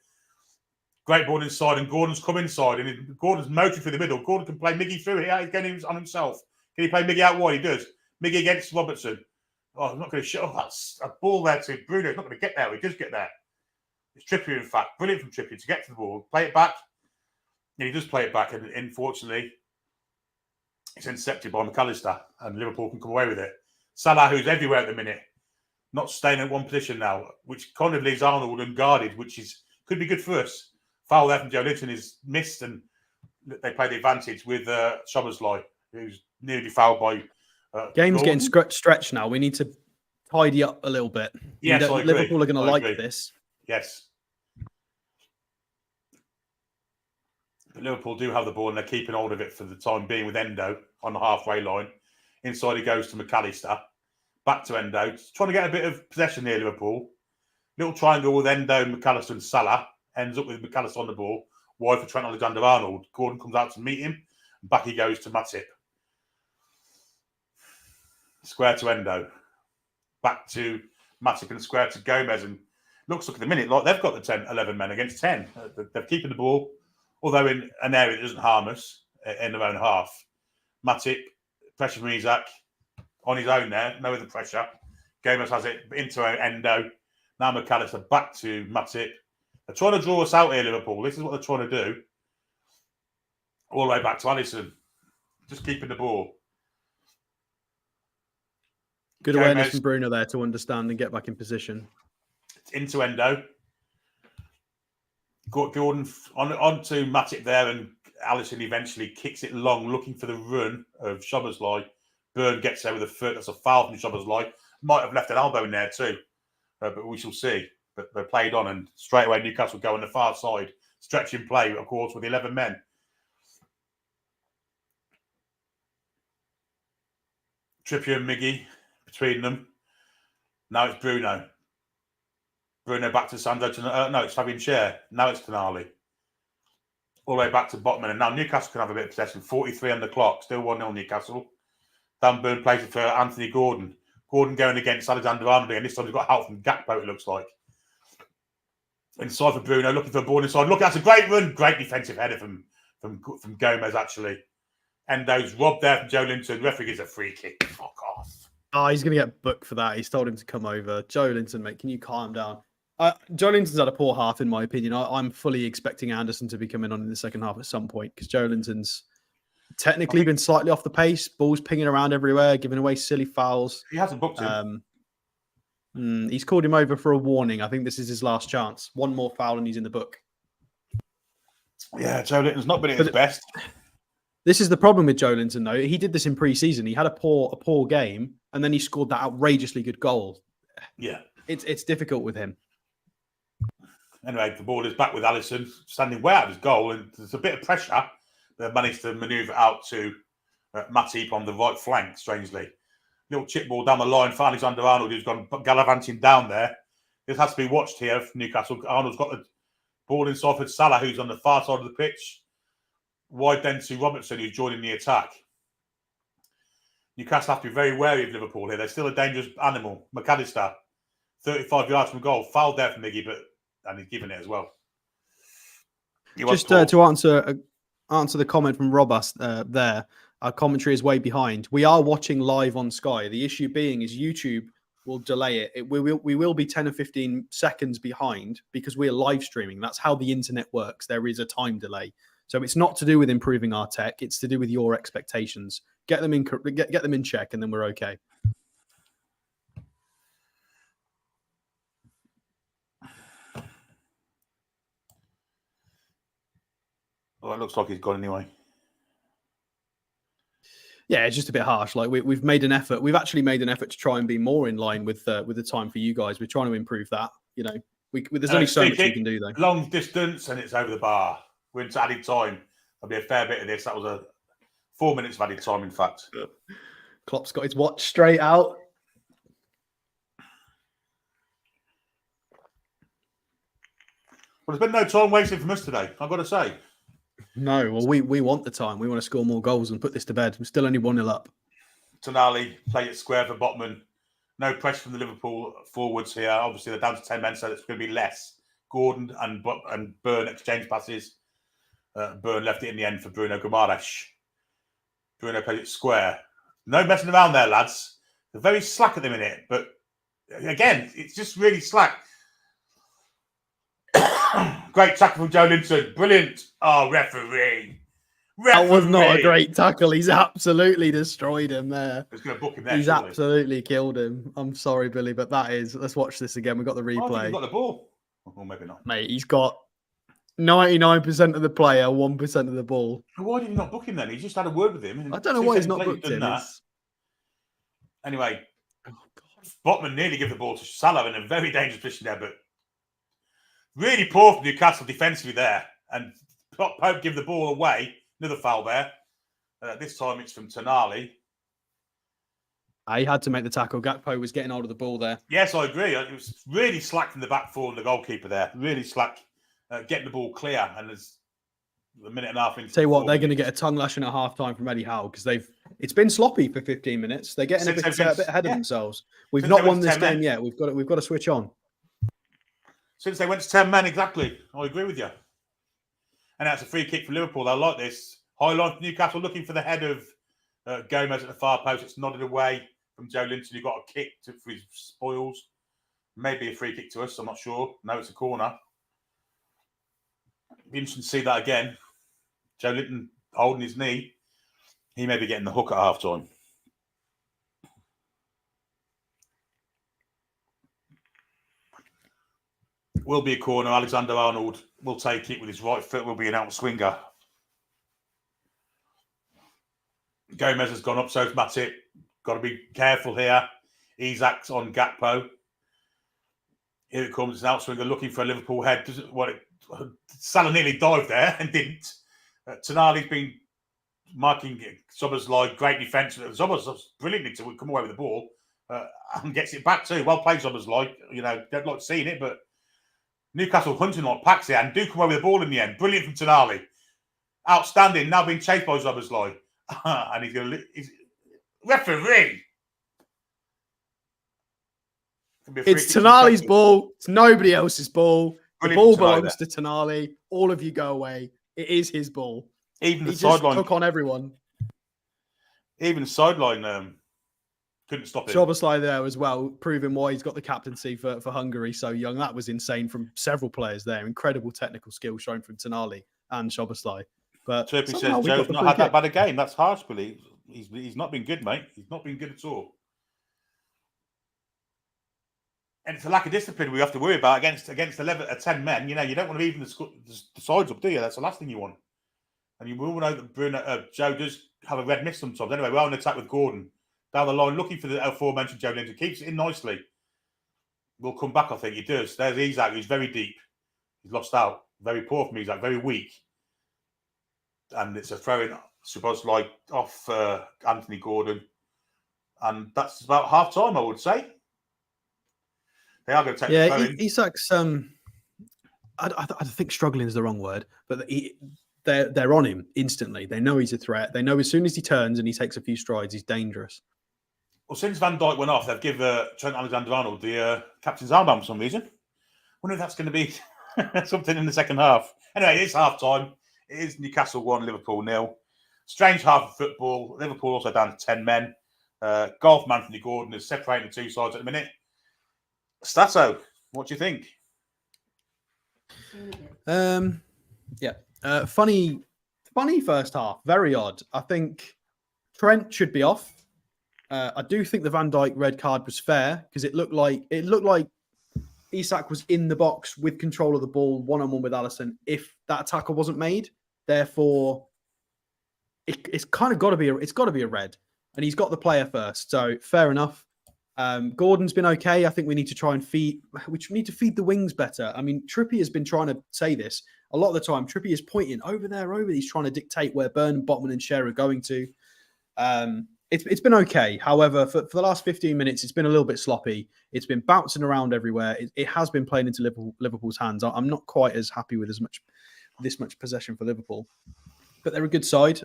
[SPEAKER 1] Great ball inside, and Gordon's come inside. And Gordon's motoring through the middle. Gordon can play Miggy through here. He's getting on himself. Can he play Miggy out wide? He does. Miggy against Robertson. Oh, I'm not going to show. Oh, that's a ball there to Bruno. He's not going to get there. He does get there. It's Trippier, in fact. Brilliant from Trippier to get to the ball. Play it back. And he does play it back. And unfortunately, it's intercepted by McAllister. And Liverpool can come away with it. Salah, who's everywhere at the minute. not staying in one position now, which kind of leaves Arnold unguarded, which could be good for us. Foul there from Joe Linton is missed, and they play the advantage with Szoboszlai, who's nearly fouled by
[SPEAKER 2] Game's
[SPEAKER 1] Gordon.
[SPEAKER 2] getting stretched now. We need to tidy up a little bit.
[SPEAKER 1] Yes, I agree.
[SPEAKER 2] Liverpool are going to like this.
[SPEAKER 1] Yes. But Liverpool do have the ball, and they're keeping hold of it for the time being with Endo on the halfway line. Inside he goes to McAllister. Back to Endo. Trying to get a bit of possession here, Liverpool. Little triangle with Endo, McAllister and Salah. Ends up with McAllister on the ball. Wide for Trent Alexander-Arnold. Gordon comes out to meet him. And back he goes to Matip. Square to Endo. Back to Matip and square to Gomez. And looks like at the minute like they've got the 11 men against 10. They're keeping the ball, although in an area that doesn't harm us in their own half. Matip, pressure from Isak. On his own there, no other pressure. Gomez has it into Endo. Now McAllister back to Matip. They're trying to draw us out here, Liverpool. This is what they're trying to do. All the way back to Alisson. Just keeping the ball.
[SPEAKER 2] Good awareness from Bruno there to understand and get back in position.
[SPEAKER 1] Into Endo. Gordon onto Matip there, and Alisson eventually kicks it long, looking for the run of Szoboszlai. Burn gets there with a foot. That's a foul from Szoboszlai. Might have left an elbow in there too, but we shall see. But they played on, and straight away Newcastle go on the far side, stretching play, of course, with 11 men. Trippier and Miggy between them. Now it's Bruno. Bruno back to Sandro. No, it's Fabian Schär. Now it's Tonali. All the way back to Botman. And now Newcastle can have a bit of possession. 43 on the clock. Still 1-0 Newcastle. Dan Burn plays it for Anthony Gordon. Gordon going against Alexander-Arnold again. This time he's got help from Gakpo, it looks like. Inside for Bruno, looking for a ball inside. Look, that's a great run. Great defensive header from Gomez, actually. Endo's robbed there from Joe Linton. Referee gives a free kick. Fuck off.
[SPEAKER 2] Oh, he's going to get booked for that. He's told him to come over. Joe Linton, mate, can you calm down? Joe Linton's had a poor half, in my opinion. I'm fully expecting Anderson to be coming on in the second half at some point because Joe Linton's technically been slightly off the pace. Balls pinging around everywhere, giving away silly fouls.
[SPEAKER 1] He hasn't booked him.
[SPEAKER 2] He's called him over for a warning. I think this is his last chance. One more foul and he's in the book.
[SPEAKER 1] Yeah, Joe Linton's not been at his best.
[SPEAKER 2] This is the problem with Joe Linton, though. He did this in pre-season. He had a poor game, and then he scored that outrageously good goal.
[SPEAKER 1] Yeah.
[SPEAKER 2] It's difficult with him.
[SPEAKER 1] Anyway, the ball is back with Alisson, standing way out of his goal, and there's a bit of pressure. They've managed to manoeuvre out to Matip on the right flank, strangely. Little chip ball down the line for Alexander-Arnold, who's gone gallivanting down there. This has to be watched here for Newcastle. Arnold's got the ball inside for Salah, who's on the far side of the pitch. Wide then to Robertson, who's joining the attack. Newcastle have to be very wary of Liverpool here. They're still a dangerous animal. McAllister, 35 yards from goal. Fouled there for Miggy, and he's given it as well.
[SPEAKER 2] Just to answer the comment from Robus there, our commentary is way behind. We are watching live on Sky. The issue being is YouTube will delay it. We will be 10 or 15 seconds behind because we're live streaming. That's how the internet works. There is a time delay. So it's not to do with improving our tech. It's to do with your expectations. Get them in check, and then we're okay.
[SPEAKER 1] Well, it looks like he's gone anyway.
[SPEAKER 2] Yeah, it's just a bit harsh. Like we've made an effort. We've actually made an effort to try and be more in line with the time for you guys. We're trying to improve that. You know, there's only so much we can do, though.
[SPEAKER 1] Long distance, and it's over the bar. We're into added time. There'll be a fair bit of this. That was 4 minutes of added time, in fact.
[SPEAKER 2] Klopp's got his watch straight out.
[SPEAKER 1] Well, there's been no time wasted from us today, I've got to say.
[SPEAKER 2] No, well, we want the time. We want to score more goals and put this to bed. We're still only 1-0 up.
[SPEAKER 1] Tonali, play it square for Botman. No pressure from the Liverpool forwards here. Obviously, they're down to 10 men, so it's going to be less. Gordon and Burn exchange passes. Burn left it in the end for Bruno Guimaraes. Bruno played it square. No messing around there, lads. They're very slack at the minute, but again, it's just really slack. Great tackle from Joe Linton. Brilliant. Oh, referee.
[SPEAKER 2] That was not a
[SPEAKER 1] Referee!
[SPEAKER 2] great tackle. He's absolutely destroyed him there.
[SPEAKER 1] He's going to book him there,
[SPEAKER 2] He's
[SPEAKER 1] surely.
[SPEAKER 2] absolutely killed him. I'm sorry, Billy, but that is. Let's watch this again. We've got the
[SPEAKER 1] I think
[SPEAKER 2] replay.
[SPEAKER 1] he's got the ball. Or maybe not.
[SPEAKER 2] Mate, he's got 99% of the player, 1% of the ball.
[SPEAKER 1] Why did he not book him then? He just had a word with him. And
[SPEAKER 2] I don't know
[SPEAKER 1] since
[SPEAKER 2] why he's
[SPEAKER 1] then,
[SPEAKER 2] not
[SPEAKER 1] clearly
[SPEAKER 2] booked
[SPEAKER 1] done
[SPEAKER 2] him.
[SPEAKER 1] that. Anyway, Botman nearly gave the ball to Salah in a very dangerous position there, but really poor from Newcastle defensively there. And Pope give the ball away. Another foul there. This time it's from Tonali.
[SPEAKER 2] He had to make the tackle. Gakpo was getting hold of the ball there.
[SPEAKER 1] Yes, I agree. It was really slack from the back four and the goalkeeper there. Really slack getting the ball clear. And there's a minute and a half into.
[SPEAKER 2] Tell you what, they're going to get a tongue lashing at half time from Eddie Howe because it's been sloppy for 15 minutes. They're getting a bit ahead of themselves. We've not won this game yet. We've got to switch on.
[SPEAKER 1] Since they went to 10 men, exactly. I agree with you. And that's a free kick for Liverpool. I like this. High line for Newcastle, looking for the head of Gomez at the far post. It's nodded away from Joe Linton, who got a kick for his spoils. Maybe a free kick to us, I'm not sure. No, it's a corner. Be interesting to see that again. Joe Linton holding his knee. He may be getting the hook at half time. Will be a corner. Alexander Arnold will take it with his right foot. Will be an out swinger. Gomez has gone up, so it's Matip. Got to be careful here. Isak's on Gakpo. Here it comes. It's an out swinger looking for a Liverpool head. Salah nearly dived there and didn't. Tonali's been marking Szoboszlai. Great defence. Szoboszlai brilliantly to come away with the ball and gets it back too. Well played, Szoboszlai. Don't like seeing it, but Newcastle hunting like packs here and do come away with the ball in the end. Brilliant from Tonali. Outstanding. Now being chased by Szoboszlai. And he's going to... Referee!
[SPEAKER 2] It's Tonali's ball. It's nobody else's ball. The ball belongs to Tonali. All of you go away. It is his ball.
[SPEAKER 1] Even the sideline
[SPEAKER 2] took on everyone.
[SPEAKER 1] Even the sideline couldn't stop it.
[SPEAKER 2] Szoboszlai there as well, proving why he's got the captaincy for Hungary so young. That was insane from several players there. Incredible technical skill shown from Tonali and Szoboszlai. But
[SPEAKER 1] Turpy says Joe's not had that bad a game. That's harsh, Billy. He's not been good, mate. He's not been good at all. And it's a lack of discipline we have to worry about against 10 men. You don't want to even the sides up, do you? That's the last thing you want. And you will know that Joe does have a red mist sometimes. Anyway, we're on attack with Gordon. Down the line, looking for the aforementioned Joe Linton. Keeps it in nicely. We'll come back, I think. He does. There's Isak, who's very deep. He's lost out. Very poor from Isak. Very weak. And it's a throw-in, Szoboszlai off Anthony Gordon. And that's about half-time, I would say. They are going to take the throw-in.
[SPEAKER 2] Isak's, I think struggling is the wrong word, but they're on him instantly. They know he's a threat. They know as soon as he turns and he takes a few strides, he's dangerous.
[SPEAKER 1] Well, since Van Dijk went off, they've given Trent Alexander-Arnold the captain's armband for some reason. I wonder if that's going to be something in the second half. Anyway, it's half-time. It is Newcastle 1, Liverpool 0. Strange half of football. Liverpool also down to 10 men. Golf man Anthony Gordon is separating the two sides at the minute. Stato, what do you think?
[SPEAKER 2] Funny first half. Very odd. I think Trent should be off. I do think the Van Dijk red card was fair because it looked like Isak was in the box with control of the ball, one-on-one with Alisson. If that tackle wasn't made, therefore, it's kind of got to be a red, and he's got the player first. So fair enough. Gordon's been okay. I think we need to feed the wings better. I mean, Trippier has been trying to say this a lot of the time. Trippier is pointing over there. He's trying to dictate where Byrne, Botman, and Shearer are going to. It's been okay. However, for the last 15 minutes, it's been a little bit sloppy. It's been bouncing around everywhere. It has been playing into Liverpool's hands. I'm not quite as happy with this much possession for Liverpool, but they're a good side.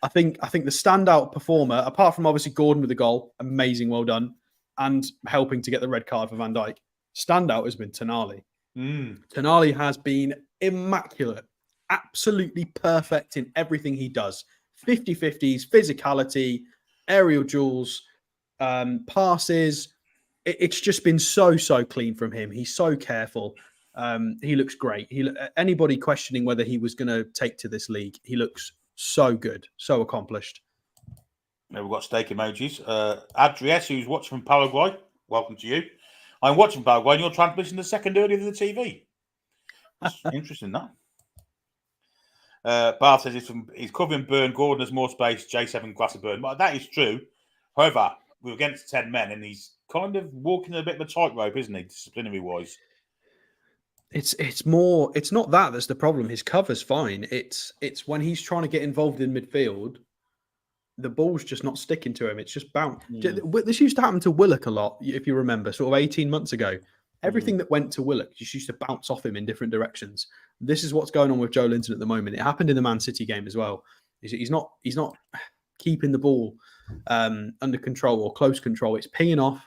[SPEAKER 2] I think the standout performer, apart from obviously Gordon with the goal, amazing, well done, and helping to get the red card for Van Dijk. Standout has been Tonali. Tonali has been immaculate, absolutely perfect in everything he does. 50-50s, physicality, aerial duels, passes. It's just been so clean from him. He's so careful. He looks great. Anybody questioning whether he was going to take to this league, he looks so good, so accomplished.
[SPEAKER 1] Now we've got steak emojis. Adries, who's watching from Paraguay, welcome to you. I'm watching Paraguay, and you're transmitting the second earlier than the TV. That's interesting, that. Bath says he's covering Burn. Gordon has more space. J7 Glass of Burn. But that is true. However, we're against 10 men, and he's kind of walking a bit of a tightrope, isn't he, disciplinary wise?
[SPEAKER 2] It's more. It's not that's the problem. His cover's fine. It's when he's trying to get involved in midfield, the ball's just not sticking to him. It's just bounce. This used to happen to Willock a lot, if you remember, sort of 18 months ago. Everything that went to Willock just used to bounce off him in different directions. This is what's going on with Joe Linton at the moment. It happened in the Man City game as well. He's not keeping the ball under control or close control. It's pinging off.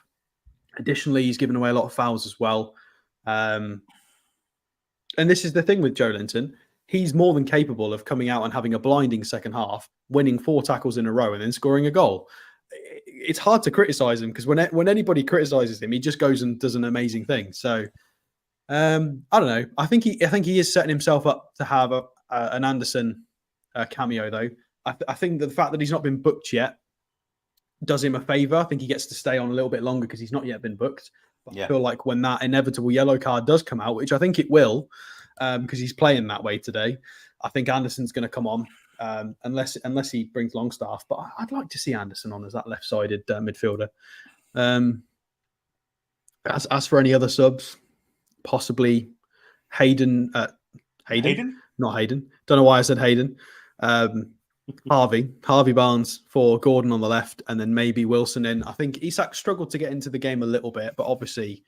[SPEAKER 2] Additionally, he's given away a lot of fouls as well. And this is the thing with Joe Linton. He's more than capable of coming out and having a blinding second half, winning 4 tackles in a row and then scoring a goal. It's hard to criticize him because when anybody criticizes him, he just goes and does an amazing thing. So I don't know. I think he is setting himself up to have an Anderson cameo, though. I think the fact that he's not been booked yet does him a favor. I think he gets to stay on a little bit longer because he's not yet been booked. But I feel like when that inevitable yellow card does come out, which I think it will, because he's playing that way today, I think Anderson's going to come on. Unless he brings Longstaff, but I'd like to see Anderson on as that left-sided midfielder. As for any other subs, possibly Hayden. Not Hayden. Don't know why I said Hayden. Harvey Barnes for Gordon on the left, and then maybe Wilson in. I think Isak struggled to get into the game a little bit, but obviously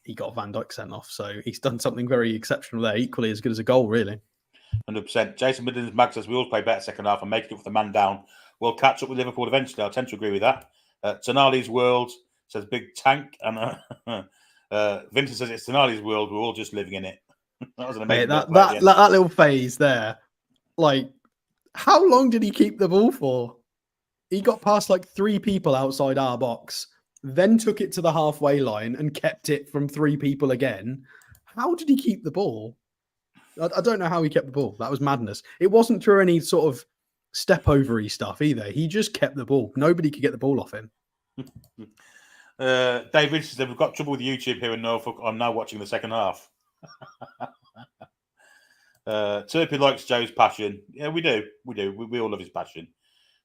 [SPEAKER 2] he got Van Dijk sent off, so he's done something very exceptional there. Equally as good as a goal, really.
[SPEAKER 1] 100%. Jason Middens Mag says we always play better second half and make it up with the man down. We'll catch up with Liverpool eventually. I tend to agree with that. Tonali's World says Big Tank, and Vincent says it's Tonali's world. We're all just living in it. That was an amazing.
[SPEAKER 2] That little phase there, like, how long did he keep the ball for? He got past like 3 people outside our box, then took it to the halfway line and kept it from 3 people again. How did he keep the ball? I don't know how he kept the ball. That was madness. It wasn't through any sort of step overy stuff either. He just kept the ball. Nobody could get the ball off him.
[SPEAKER 1] David says we've got trouble with YouTube here in Norfolk. I'm now watching the second half. Turpy likes Joe's passion. Yeah, we do. We all love his passion.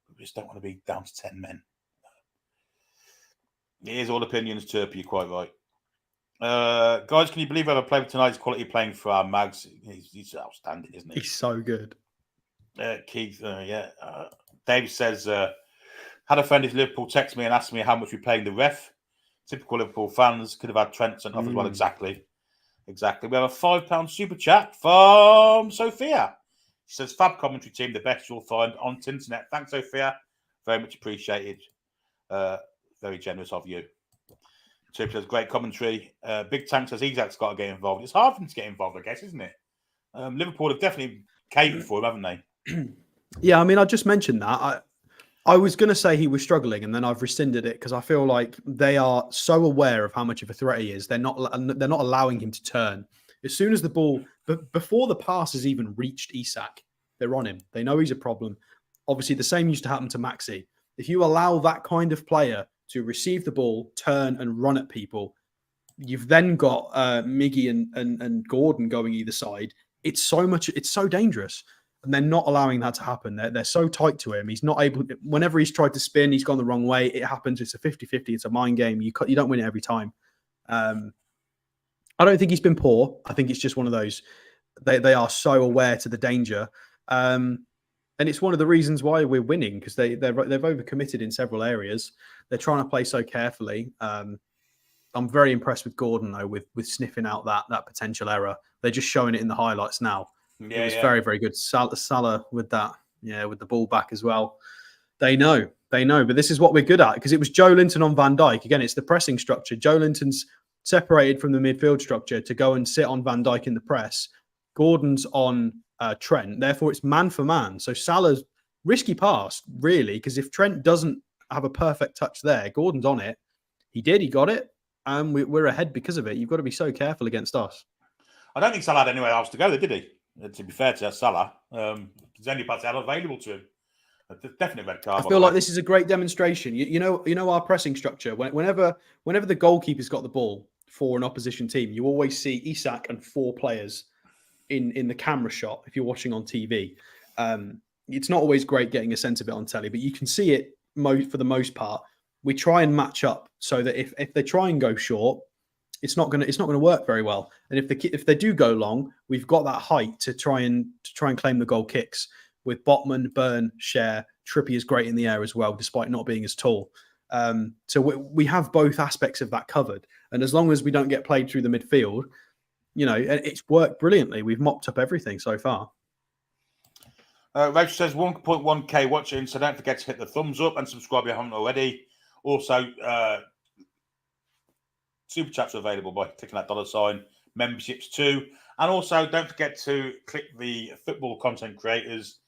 [SPEAKER 1] We just don't want to be down to 10 men. It is all opinions, Turpy. You're quite right. Guys, can you believe I've played with tonight's quality playing for our Mags? He's outstanding, isn't he?
[SPEAKER 2] He's so good.
[SPEAKER 1] Keith, Dave says, had a friend in Liverpool text me and asked me how much we paying the ref. Typical Liverpool fans. Could have had Trent sent off as well. Exactly. We have a £5 super chat from Sophia. She says, fab commentary team, the best you'll find on internet. Thanks, Sophia. Very much appreciated. Very generous of you. Chip says, great commentary. Big Tank says, Isak's got to get involved. It's hard for him to get involved, I guess, isn't it? Liverpool have definitely catered for him, haven't they?
[SPEAKER 2] Yeah, I mean, I just mentioned that. I was going to say he was struggling, and then I've rescinded it because I feel like they are so aware of how much of a threat he is. They're not allowing him to turn. As soon as the ball, before the pass has even reached Isak, they're on him. They know he's a problem. Obviously, the same used to happen to Maxi. If you allow that kind of player to receive the ball, turn and run at people, you've then got Miggy and Gordon going either side. It's so dangerous. And they're not allowing that to happen. They're so tight to him. He's not able to, whenever he's tried to spin, he's gone the wrong way. It happens. It's a 50-50. It's a mind game. You don't win it every time. I don't think he's been poor. I think it's just one of those, they are so aware to the danger. And it's one of the reasons why we're winning, because they've overcommitted in several areas. They're trying to play so carefully. I'm very impressed with Gordon, though, with sniffing out that potential error. They're just showing it in the highlights now. It was very, very good. Salah with that, with the ball back as well. They know, but this is what we're good at, because it was Joe Linton on Van Dijk. Again, it's the pressing structure. Joe Linton's separated from the midfield structure to go and sit on Van Dijk in the press. Gordon's on Trent. Therefore, it's man for man. So Salah's risky pass, really, because if Trent doesn't have a perfect touch there, Gordon's on it. He got it, and we're ahead because of it. You've got to be so careful against us.
[SPEAKER 1] I don't think Salah had anywhere else to go, did he? To be fair to Salah, there's only Patel available to him. Definitely red card.
[SPEAKER 2] I feel like this is a great demonstration. You know our pressing structure. Whenever the goalkeeper's got the ball for an opposition team, you always see Isak and 4 players in the camera shot. If you're watching on TV, it's not always great getting a sense of it on telly, but you can see it for the most part. We try and match up so that if they try and go short, it's not gonna work very well. And if they do go long, we've got that height to try and claim the goal kicks. With Botman, Burn, Cher, Trippier is great in the air as well, despite not being as tall. So we have both aspects of that covered. And as long as we don't get played through the midfield, it's worked brilliantly. We've mopped up everything so far.
[SPEAKER 1] Rachel says 1.1k watching, so don't forget to hit the thumbs up and subscribe if you haven't already. Also, super chats are available by clicking that $sign. Memberships too. And also, don't forget to click the football content creators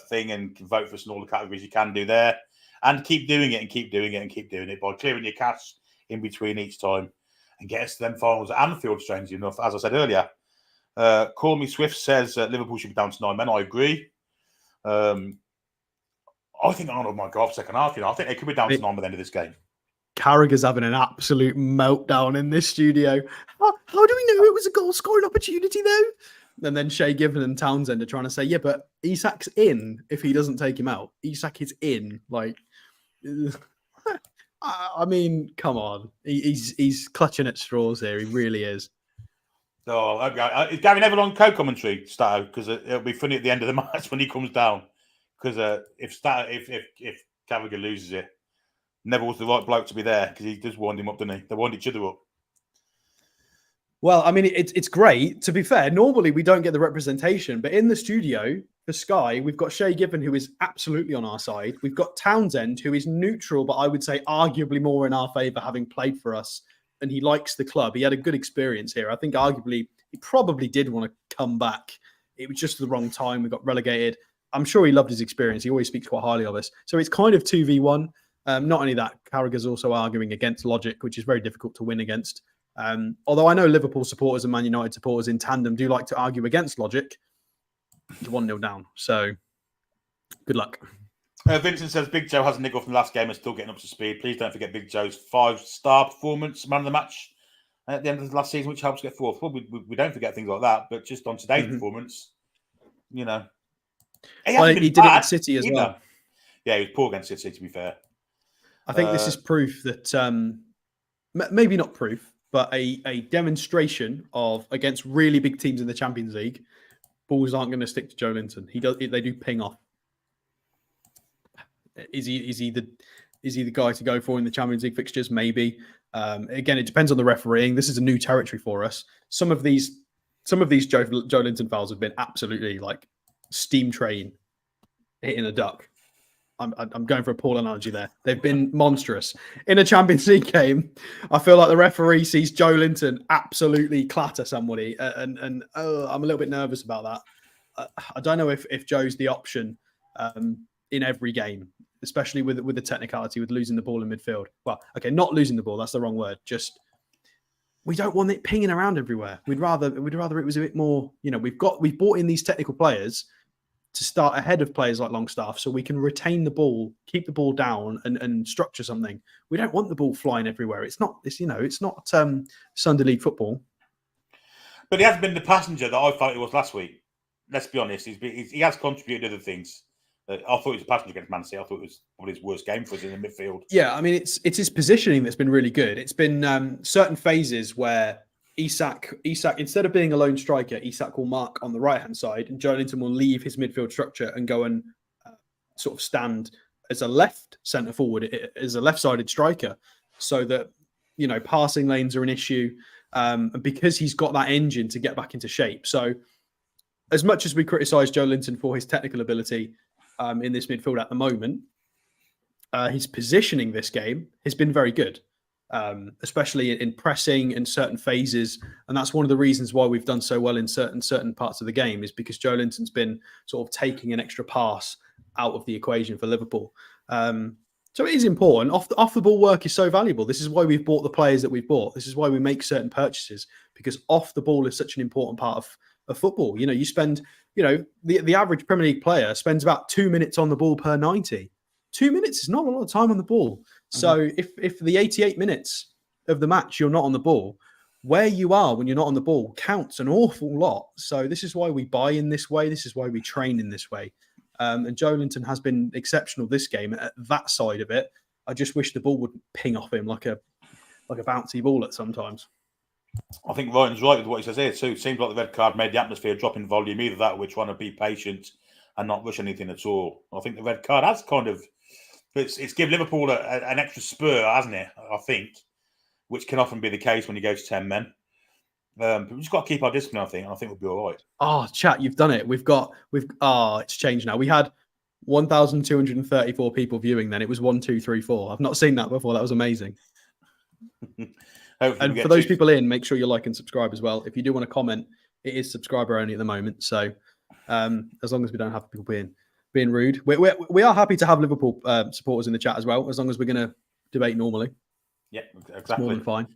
[SPEAKER 1] thing and vote for us in all the categories you can do there. And keep doing it and keep doing it and keep doing it by clearing your cash in between each time and get us to them finals at Anfield, strangely enough, as I said earlier. Call Me Swift says Liverpool should be down to 9 men. I agree. I think Arnold might go off second half. I think they could be down to 9 by the end of this game.
[SPEAKER 2] Carragher's having an absolute meltdown in this studio. How do we know it was a goal scoring opportunity though? And then Shay Given and Townsend are trying to say, yeah, but Isak's in if he doesn't take him out. Isak is in. Like, I mean, come on. He's clutching at straws here. He really is.
[SPEAKER 1] Oh, okay. Is Gary Neville on co-commentary, Stato? Because it'll be funny at the end of the match when he comes down. Because if Carragher loses it, Neville's the right bloke to be there because he does wind him up, doesn't he? They wind each other up.
[SPEAKER 2] Well, I mean, it's great. To be fair, normally we don't get the representation, but in the studio for Sky, we've got Shay Given, who is absolutely on our side. We've got Townsend, who is neutral, but I would say arguably more in our favour, having played for us, and he likes the club. He had a good experience here. I think arguably he probably did want to come back. It was just the wrong time. We got relegated. I'm sure he loved his experience. He always speaks quite highly of us. So it's kind of 2v1. Not only that, Carragher's also arguing against logic, which is very difficult to win against. Although I know Liverpool supporters and Man United supporters in tandem do like to argue against logic. It's 1-0 down. So good luck.
[SPEAKER 1] Vincent says Big Joe has a niggle from the last game and still getting up to speed. Please don't forget Big Joe's 5-star performance, man of the match at the end of the last season, which helps get fourth. Well, we don't forget things like that, but just on today's performance, he did it at
[SPEAKER 2] City as well.
[SPEAKER 1] Yeah, he was poor against City, to be fair.
[SPEAKER 2] I think this is proof that, maybe not proof, but a demonstration of against really big teams in the Champions League, balls aren't going to stick to Joe Linton. They do ping off. Is he the guy to go for in the Champions League fixtures? Maybe. Again, it depends on the refereeing. This is a new territory for us. Some of these Joe Linton fouls have been absolutely like steam train hitting a duck. I'm going for a Paul analogy there. They've been monstrous. In a Champions League game, I feel like the referee sees Joe Linton absolutely clatter somebody, and I'm a little bit nervous about that. I don't know if Joe's the option in every game, especially with the technicality, with losing the ball in midfield. Well, okay, not losing the ball, that's the wrong word. Just we don't want it pinging around everywhere. We'd rather it was a bit more, we've brought in these technical players to start ahead of players like Longstaff so we can retain the ball, keep the ball down and structure something. We don't want the ball flying everywhere. It's not Sunday League football. But
[SPEAKER 1] he hasn't been the passenger that I thought he was last week. Let's be honest. He has contributed to other things. I thought he was a passenger against Man City. I thought it was probably his worst game for us in the midfield.
[SPEAKER 2] Yeah, I mean, it's his positioning that's been really good. It's been certain phases where Isak, instead of being a lone striker, Isak will mark on the right-hand side and Joe Linton will leave his midfield structure and go and sort of stand as a left centre forward, as a left-sided striker, so that, passing lanes are an issue because he's got that engine to get back into shape. So as much as we criticise Joe Linton for his technical ability in this midfield at the moment, his positioning this game has been very good. Especially in pressing in certain phases. And that's one of the reasons why we've done so well in certain parts of the game, is because Joe Linton's been sort of taking an extra pass out of the equation for Liverpool. So it is important. Off the ball work is so valuable. This is why we've bought the players that we've bought. This is why we make certain purchases, because off the ball is such an important part of football. You know, you spend, you know, the average Premier League player spends about 2 minutes on the ball per 90. 2 minutes is not a lot of time on the ball. So if the 88 minutes of the match you're not on the ball, where you are when you're not on the ball counts an awful lot. So this is why we buy in this way. This is why we train in this way. And Joe Linton has been exceptional this game at that side of it. I just wish the ball would ping off him like a bouncy ball at sometimes.
[SPEAKER 1] I think Ryan's right with what he says here too. It seems like the red card made the atmosphere drop in volume. Either that or we're trying to be patient and not rush anything at all. I think the red card has kind of it's given Liverpool an extra spur, hasn't it? I think, which can often be the case when you go to 10 men. But we've just got to keep our discipline, I think, and I think we'll be all right.
[SPEAKER 2] Oh, chat, you've done it. It's changed now. We had 1,234 people viewing then. It was 1, 2, 3, 4. I've not seen that before. That was amazing. And for those people in, make sure you like and subscribe as well. If you do want to comment, it is subscriber only at the moment. So as long as we don't have people being rude, we are happy to have Liverpool supporters in the chat as well, as long as we're going to debate normally.
[SPEAKER 1] Yeah, exactly.
[SPEAKER 2] It's more than fine.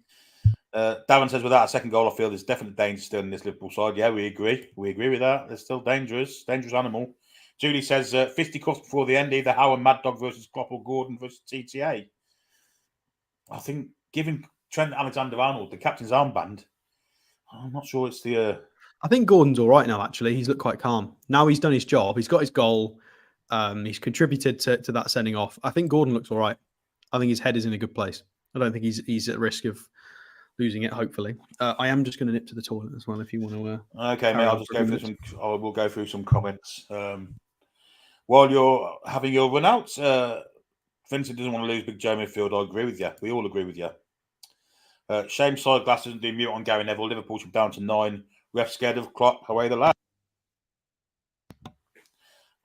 [SPEAKER 1] Darren says, without a second goal, I feel there's definite danger still in this Liverpool side. Yeah, we agree. We agree with that. They're still dangerous animal. Julie says, fisticuffs before the end, either Howard Mad Dog versus Klopp or Gordon versus TTA. I think giving Trent Alexander-Arnold the captain's armband, I'm not sure it's the...
[SPEAKER 2] I think Gordon's all right now, actually. He's looked quite calm. Now he's done his job. He's got his goal. He's contributed to that sending off. I think Gordon looks all right. I think his head is in a good place. I don't think he's at risk of losing it, hopefully. I am just going to nip to the toilet as well if you want to...
[SPEAKER 1] okay, mate, I'll just go through some... We'll go through some comments. While you're having your run out, Vincent doesn't want to lose Big Joe midfield. I agree with you. We all agree with you. Shame Sideglass doesn't do mute on Gary Neville. Liverpool should be down to 9. Ref scared of Klopp. Away the lad.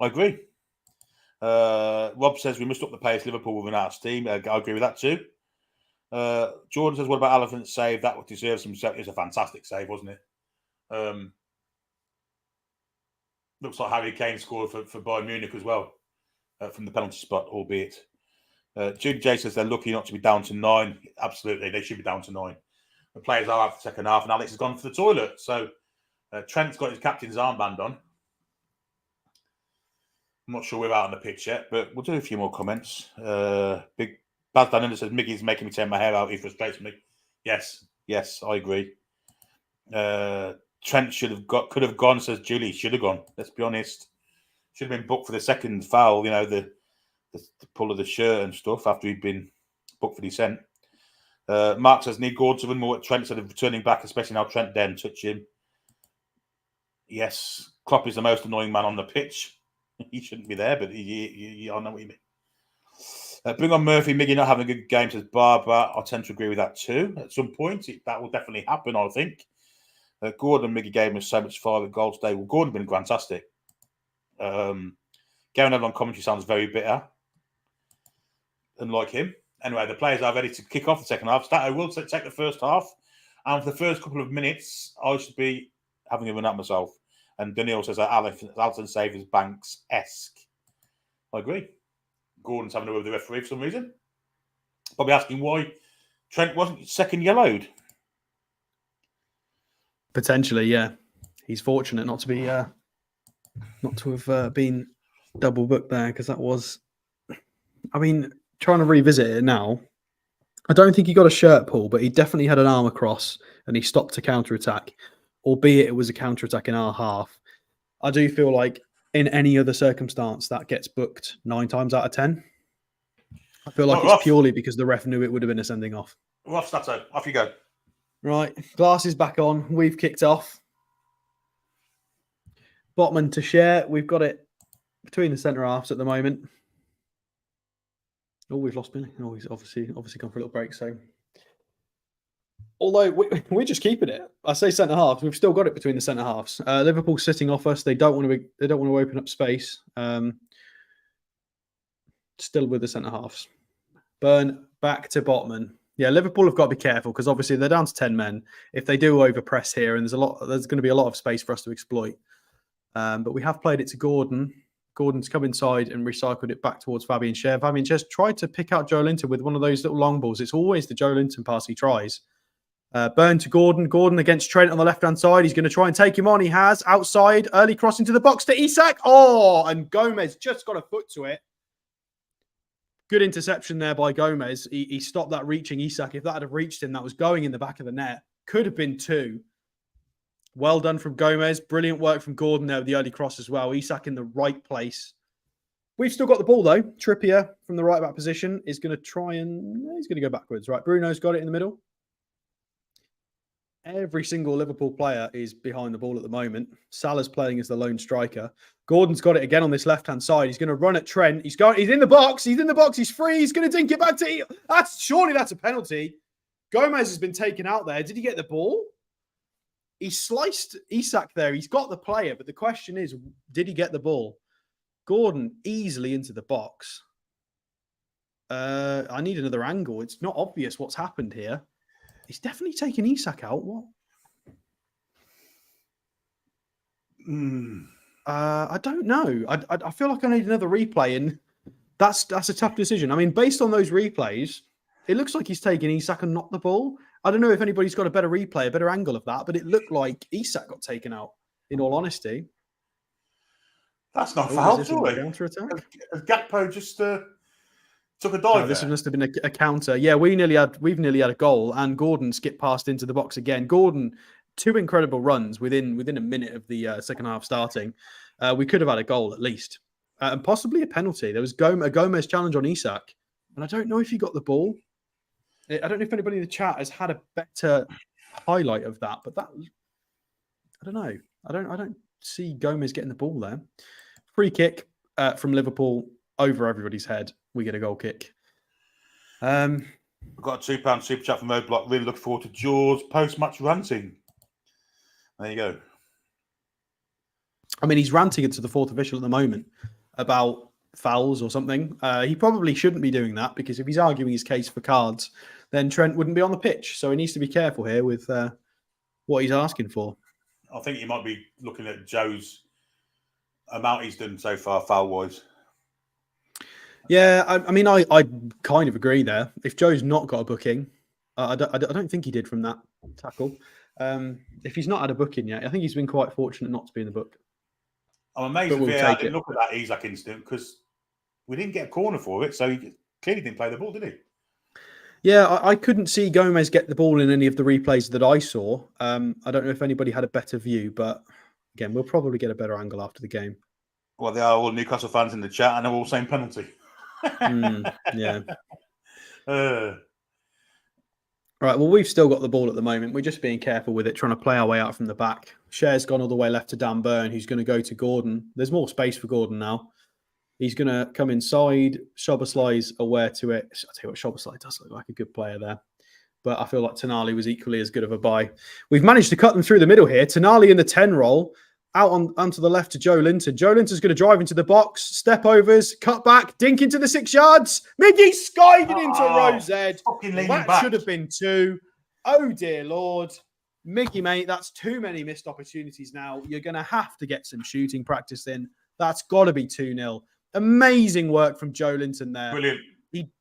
[SPEAKER 1] I agree. Rob says we must up the pace. Liverpool will run out of steam. I agree with that too. Jordan says, what about Elephant's save? That would deserve some... It was a fantastic save, wasn't it? Looks like Harry Kane scored for Bayern Munich as well from the penalty spot, albeit. Judy J says they're lucky not to be down to 9. Absolutely, they should be down to 9. The players are out for the second half, and Alex has gone for the toilet. So Trent's got his captain's armband on. I'm not sure we're out on the pitch yet, but we'll do a few more comments. Big Baz Daniel says Miggy's making me tear my hair out. He frustrates me. Yes, I agree. Trent could have gone, says Julie. Should have gone. Let's be honest. Should have been booked for the second foul. You know, the pull of the shirt and stuff after he'd been booked for dissent. Mark says need Gordon to run more at Trent instead of returning back, especially now Trent then touch him. Yes, Klopp is the most annoying man on the pitch. He shouldn't be there, but I know what you mean. Bring on Murphy. Miggy not having a good game, says Barbara. I tend to agree with that too. At some point, that will definitely happen, I think. Gordon and Miggy gave us so much fire at goal today. Well, Gordon been fantastic. Going over on commentary sounds very bitter. Unlike him. Anyway, the players are ready to kick off the second half. Stato will take the first half. And for the first couple of minutes, I should be having a run at myself. And Daniel says that Alton save is Banks-esque. I agree. Gordon's having a word with the referee for some reason. Probably asking why Trent wasn't second yellowed.
[SPEAKER 2] Potentially, yeah. He's fortunate not to be, not to have been double booked there, because that was... I mean, trying to revisit it now, I don't think he got a shirt pull, but he definitely had an arm across and he stopped to counter-attack, albeit it was a counter-attack in our half. I do feel like in any other circumstance that gets booked 9 times out of 10. I feel like it's purely because the ref knew it would have been a sending off.
[SPEAKER 1] Rough, Stato. Off you go.
[SPEAKER 2] Right, glasses back on. We've kicked off. Botman to share. We've got it between the centre halves at the moment. Oh, we've lost Billy. Oh, he's obviously gone for a little break. So, although we're just keeping it, I say centre halves. We've still got it between the centre halves. Liverpool sitting off us. They don't want to open up space. Still with the centre halves. Burn back to Botman. Yeah, Liverpool have got to be careful because obviously they're down to 10 men. If they do overpress here, and there's going to be a lot of space for us to exploit. But we have played it to Gordon. Gordon's come inside and recycled it back towards Fabian Schär. Fabian Schär's tried to pick out Joe Linton with one of those little long balls. It's always the Joe Linton pass he tries. Burn to Gordon. Gordon against Trent on the left-hand side. He's going to try and take him on. He has. Outside. Early cross into the box to Isak. Oh, and Gomez just got a foot to it. Good interception there by Gomez. He stopped that reaching Isak. If that had reached him, that was going in the back of the net. Could have been 2. Well done from Gomez. Brilliant work from Gordon there with the early cross as well. Isak in the right place. We've still got the ball, though. Trippier from the right-back position is going to try and... He's going to go backwards. Right, Bruno's got it in the middle. Every single Liverpool player is behind the ball at the moment. Salah's playing as the lone striker. Gordon's got it again on this left-hand side. He's going to run at Trent. He's in the box. He's in the box. He's free. He's going to dink it back to... Surely that's a penalty. Gomez has been taken out there. Did he get the ball? He sliced Isak there. He's got the player, but the question is, did he get the ball? Gordon easily into the box. I need another angle. It's not obvious what's happened here. He's definitely taken Isak out. What? I don't know. I feel like I need another replay, and that's a tough decision. I mean, based on those replays, it looks like he's taken Isak and not the ball. I don't know if anybody's got a better replay, a better angle of that, but it looked like Isak got taken out, in all honesty.
[SPEAKER 1] That's not foul, surely.
[SPEAKER 2] Counter-attack?
[SPEAKER 1] Has Gakpo just took a dive
[SPEAKER 2] This must have been a counter. Yeah, we've nearly had a goal, and Gordon skipped past into the box again. Gordon, 2 incredible runs within a minute of the second half starting. We could have had a goal at least, and possibly a penalty. There was a Gomez challenge on Isak, and I don't know if he got the ball. I don't know if anybody in the chat has had a better highlight of that, but I don't know. I don't see Gomez getting the ball there. Free kick from Liverpool over everybody's head. We get a goal kick.
[SPEAKER 1] We've got a £2 super chat from O'Block. Really looking forward to Jaws post-match ranting. There you go.
[SPEAKER 2] I mean, he's ranting it to the fourth official at the moment about fouls or something. He probably shouldn't be doing that, because if he's arguing his case for cards, then Trent wouldn't be on the pitch. So he needs to be careful here with what he's asking for.
[SPEAKER 1] I think he might be looking at Joe's amount he's done so far foul-wise.
[SPEAKER 2] Yeah, I mean, I kind of agree there. If Joe's not got a booking, I don't think he did from that tackle. If he's not had a booking yet, I think he's been quite fortunate not to be in the book.
[SPEAKER 1] I'm amazed if he didn't look at that Isak incident, because we didn't get a corner for it, so he clearly didn't play the ball, did he?
[SPEAKER 2] Yeah, I couldn't see Gomez get the ball in any of the replays that I saw. I don't know if anybody had a better view, but again, we'll probably get a better angle after the game.
[SPEAKER 1] Well, they are all Newcastle fans in the chat, and they're all saying penalty.
[SPEAKER 2] Yeah. Right, well, we've still got the ball at the moment. We're just being careful with it, trying to play our way out from the back. Cher's gone all the way left to Dan Burn, who's going to go to Gordon. There's more space for Gordon now. He's going to come inside. Szoboszlai's aware to it. I'll tell you what, Szoboszlai does look like a good player there. But I feel like Tonali was equally as good of a buy. We've managed to cut them through the middle here. Tonali in the 10 role. Out onto the left to Joe Linton. Joe Linton's going to drive into the box. Step overs. Cut back. Dink into the 6 yards. Miggy skied it into Rose Ed. That should have been 2. Oh, dear Lord. Miggy, mate, that's too many missed opportunities now. You're going to have to get some shooting practice in. That's got to be 2-0. Amazing work from Joe Linton there.
[SPEAKER 1] Brilliant.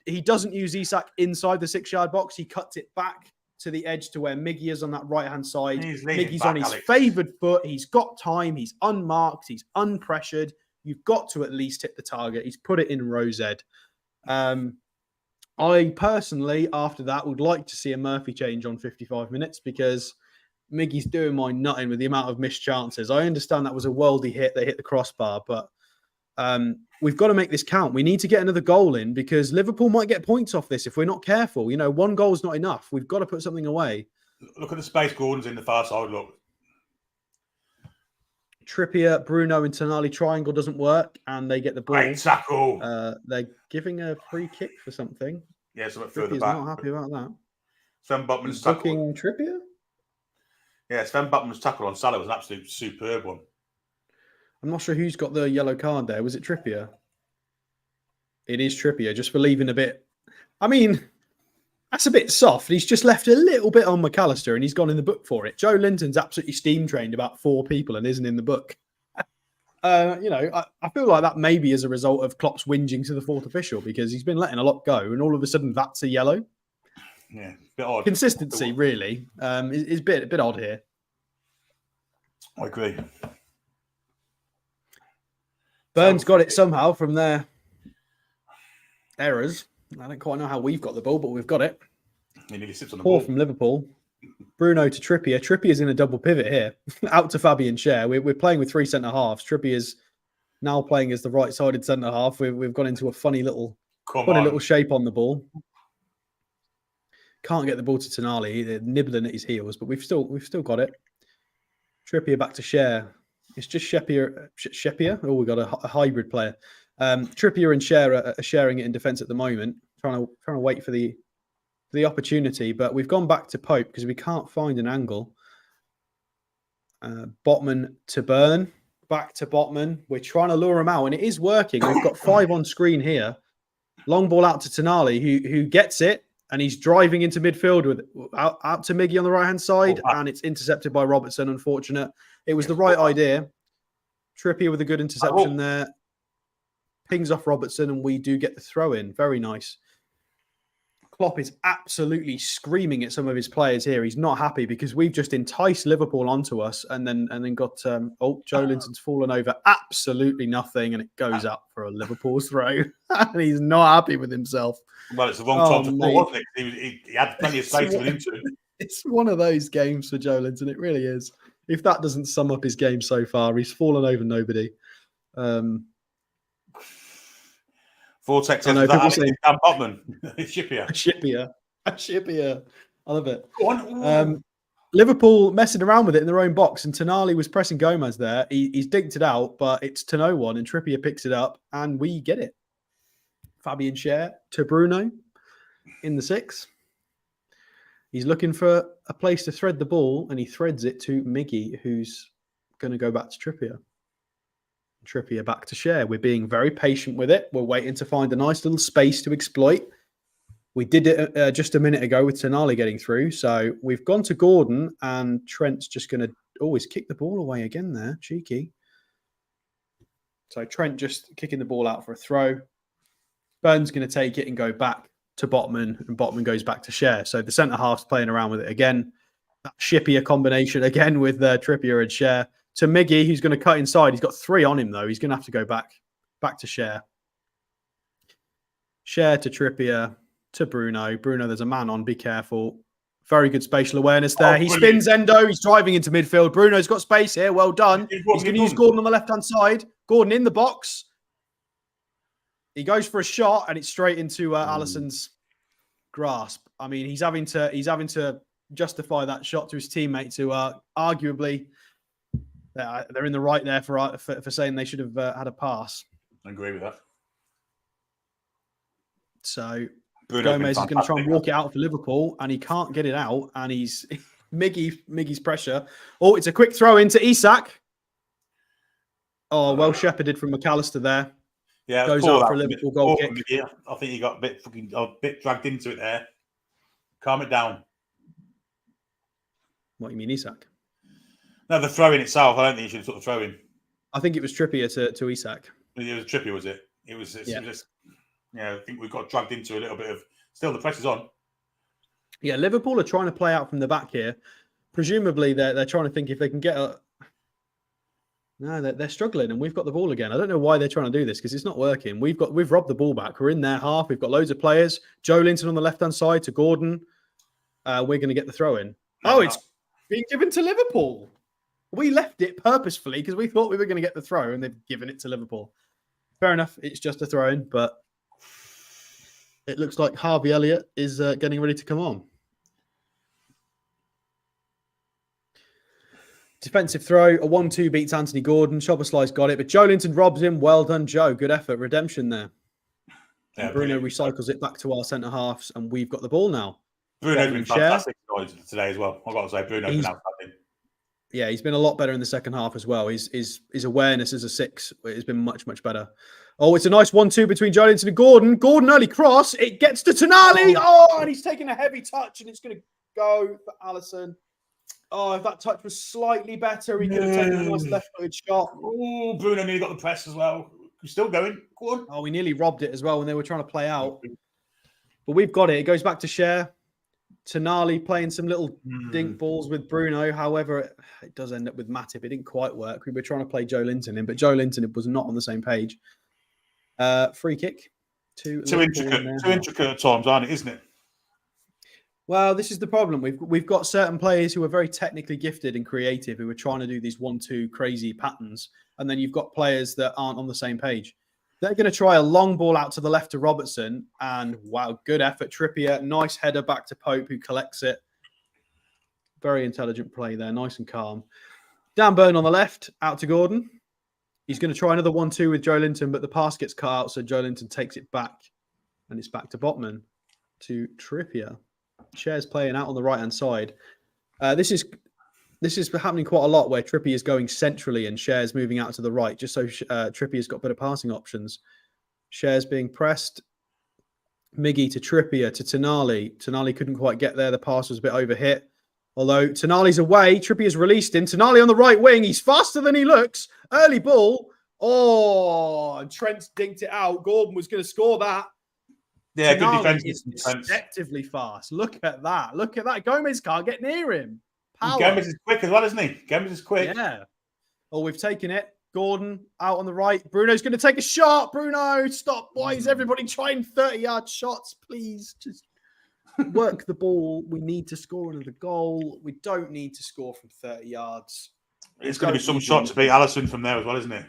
[SPEAKER 2] He doesn't use Isak inside the 6-yard box. He cuts it back to the edge to where Miggy is on that right-hand side. Miggy's on his favoured foot. He's got time. He's unmarked. He's unpressured. You've got to at least hit the target. He's put it in Rose Ed. I personally, after that, would like to see a Murphy change on 55 minutes, because Miggy's doing my nutting with the amount of missed chances. I understand that was a worldy hit. They hit the crossbar, but we've got to make this count. We need to get another goal in, because Liverpool might get points off this if we're not careful. You know, 1 goal is not enough. We've got to put something away.
[SPEAKER 1] Look at the space Gordon's in the far side. Look.
[SPEAKER 2] Trippier, Bruno and Tonali triangle doesn't work, and they get the ball.
[SPEAKER 1] Great tackle.
[SPEAKER 2] They're giving a free kick for something.
[SPEAKER 1] Yeah, something further
[SPEAKER 2] Trippier's
[SPEAKER 1] back.
[SPEAKER 2] not happy about that.
[SPEAKER 1] Sven Botman's tackle.
[SPEAKER 2] Trippier?
[SPEAKER 1] Yeah, Sven Botman's tackle on Salah was an absolute superb one.
[SPEAKER 2] I'm not sure who's got the yellow card there. Was it Trippier? It is Trippier, just for leaving a bit. I mean, that's a bit soft. He's just left a little bit on McAllister, and he's gone in the book for it. Joe Linton's absolutely steam trained about 4 people and isn't in the book. I feel like that maybe as a result of Klopp's whinging to the fourth official because he's been letting a lot go, and all of a sudden that's a yellow.
[SPEAKER 1] Yeah, bit odd.
[SPEAKER 2] Consistency really is a bit odd here.
[SPEAKER 1] I agree.
[SPEAKER 2] Burns got it somehow from their errors. I don't quite know how we've got the ball, but we've got it.
[SPEAKER 1] He nearly sits on the
[SPEAKER 2] Poor
[SPEAKER 1] ball.
[SPEAKER 2] from Liverpool. Bruno to Trippier. Trippier's in a double pivot here. Out to Fabian Schär. We're playing with three centre halves. Trippier's now playing as the right-sided centre half. We've gone into a funny little shape on the ball. Can't get the ball to Tonali. They're nibbling at his heels, but we've still got it. Trippier back to Schär. It's just Sheppier. Oh, we got a hybrid player. Trippier and Schär are sharing it in defence at the moment. Trying to wait for the opportunity, but we've gone back to Pope because we can't find an angle. Botman to Burn. Back to Botman. We're trying to lure him out, and it is working. We've got 5 on screen here. Long ball out to Tonali, who gets it, and he's driving into midfield with out to Miggy on the right-hand side, and it's intercepted by Robertson. Unfortunate. It was the right idea. Trippier with a good interception there. Pings off Robertson, and we do get the throw in. Very nice. Klopp is absolutely screaming at some of his players here. He's not happy because we've just enticed Liverpool onto us and then got Joe Linton's fallen over absolutely nothing, and it goes up for a Liverpool throw. And he's not happy with himself.
[SPEAKER 1] Well, it's the wrong time to fall, wasn't it? He had plenty of space for him to.
[SPEAKER 2] It's one of those games for Joe Linton. It really is. If that doesn't sum up his game so far, he's fallen over nobody.
[SPEAKER 1] Vortex.
[SPEAKER 2] I know people say
[SPEAKER 1] Botman. Shippier.
[SPEAKER 2] I love it. Liverpool messing around with it in their own box, and Tonali was pressing Gomez there. He's dinked it out, but it's to no one, and Trippier picks it up, and we get it. Fabian Schär to Bruno in the 6. He's looking for a place to thread the ball, and he threads it to Miggy, who's going to go back to Trippier. Trippier back to Schär. We're being very patient with it. We're waiting to find a nice little space to exploit. We did it just a minute ago with Tonali getting through. So we've gone to Gordon, and Trent's just going to always kick the ball away again there. Cheeky. So Trent just kicking the ball out for a throw. Burns going to take it and go back to Botman, and Botman goes back to Schär. So the centre-half's playing around with it again. That Shippier combination again with Trippier and Schär. To Miggy, who's going to cut inside. He's got 3 on him, though. He's going to have to go back to Schär. Schär to Trippier to Bruno. Bruno, there's a man on. Be careful. Very good spatial awareness there. He spins Endo. He's driving into midfield. Bruno's got space here. Well done. He's going to use Gordon on the left-hand side. Gordon in the box. He goes for a shot, and it's straight into Alisson's grasp. I mean, he's having to justify that shot to his teammate to arguably they're in the right there for saying they should have had a pass.
[SPEAKER 1] I agree with that.
[SPEAKER 2] So Gomez is going to try and walk it out for Liverpool, and he can't get it out. And he's Miggy's pressure. Oh, it's a quick throw into Isak. Oh, well shepherded from McAllister there.
[SPEAKER 1] Yeah,
[SPEAKER 2] goes out for a Liverpool goal kick.
[SPEAKER 1] I think he got a bit dragged into it there. Calm it down.
[SPEAKER 2] What, you mean Isak?
[SPEAKER 1] No, the throw in itself. I don't think you should sort of throw in.
[SPEAKER 2] I think it was Trippier to Isak.
[SPEAKER 1] It was Trippier, was it? It was just. Yeah, I think we got dragged into a little bit of. Still, the pressure's on.
[SPEAKER 2] Yeah, Liverpool are trying to play out from the back here. Presumably, they're trying to think if they can get a. No, they're struggling, and we've got the ball again. I don't know why they're trying to do this because it's not working. We've robbed the ball back. We're in their half. We've got loads of players. Joe Linton on the left hand side to Gordon. We're going to get the throw in. Oh, it's being given to Liverpool. We left it purposefully because we thought we were going to get the throw, and they've given it to Liverpool. Fair enough. It's just a throw in, but it looks like Harvey Elliott is getting ready to come on. Defensive throw, a 1-2 beats Anthony Gordon. Szoboszlai's got it, but Joe Linton robs him. Well done, Joe. Good effort. Redemption there. Yeah, Bruno recycles it back to our centre halves, and we've got the ball now.
[SPEAKER 1] Bruno's been fantastic today as well. I've got to say, Bruno's been outstanding.
[SPEAKER 2] Yeah, he's been a lot better in the second half as well. His awareness as a 6 has been much, much better. Oh, it's a nice 1-2 between Joe Linton and Gordon. Gordon early cross. It gets to Tonali. Oh, and he's taking a heavy touch, and it's going to go for Alisson. Oh, if that touch was slightly better, he could have taken a nice left-footed shot.
[SPEAKER 1] Oh, Bruno nearly got the press as well. He's still going. Go on.
[SPEAKER 2] Oh, we nearly robbed it as well when they were trying to play out. But we've got it. It goes back to Cher. Tonali playing some little dink balls with Bruno. However, it does end up with Matip. It didn't quite work. We were trying to play Joe Linton in, but Joe Linton was not on the same page. Free kick. Too
[SPEAKER 1] intricate at times, aren't it? Isn't it?
[SPEAKER 2] Well, this is the problem. We've got certain players who are very technically gifted and creative who are trying to do these 1-2 crazy patterns, and then you've got players that aren't on the same page. They're going to try a long ball out to the left to Robertson, and wow, good effort. Trippier, nice header back to Pope, who collects it. Very intelligent play there, nice and calm. Dan Burn on the left, out to Gordon. He's going to try another 1-2 with Joe Linton, but the pass gets cut out, so Joe Linton takes it back, and it's back to Botman, to Trippier. Cher's playing out on the right-hand side. This is happening quite a lot where Trippier is going centrally and Cher's moving out to the right, just so Trippier's got better passing options. Cher's being pressed. Miggy to Trippier to Tonali. Tonali couldn't quite get there. The pass was a bit overhit. Although Tonali's away, Trippier's released him. Tonali on the right wing. He's faster than he looks. Early ball. Oh, and Trent's dinked it out. Gordon was going to score that.
[SPEAKER 1] Yeah,
[SPEAKER 2] Tonali
[SPEAKER 1] good defense.
[SPEAKER 2] is deceptively fast. Look at that. Look at that. Gomez can't get near him. Power.
[SPEAKER 1] Gomez is quick as well, isn't he? Gomez is quick.
[SPEAKER 2] Yeah. Oh, we've taken it. Gordon out on the right. Bruno's going to take a shot. Bruno, stop, boys. Everybody trying 30-yard shots, please. Just work the ball. We need to score another goal. We don't need to score from 30 yards.
[SPEAKER 1] It's going to be some shot to beat Allison from there as well, isn't it?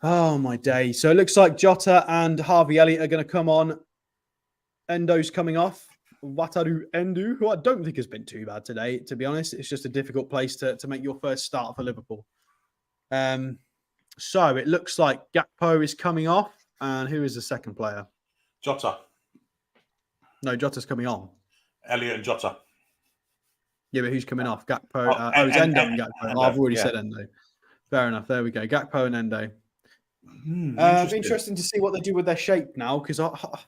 [SPEAKER 2] Oh, my day. So it looks like Jota and Harvey Elliott are going to come on. Endo's coming off. Wataru Endo, who I don't think has been too bad today, to be honest. It's just a difficult place to make your first start for Liverpool. So it looks like Gakpo is coming off. And who is the second player?
[SPEAKER 1] Jota.
[SPEAKER 2] No, Jota's coming on.
[SPEAKER 1] Elliott and Jota.
[SPEAKER 2] Yeah, but who's coming off? Gakpo. It's Endo and Gakpo.
[SPEAKER 1] Endo,
[SPEAKER 2] I've already said Endo. Fair enough. There we go. Gakpo and Endo. Interesting to see what they do with their shape now, because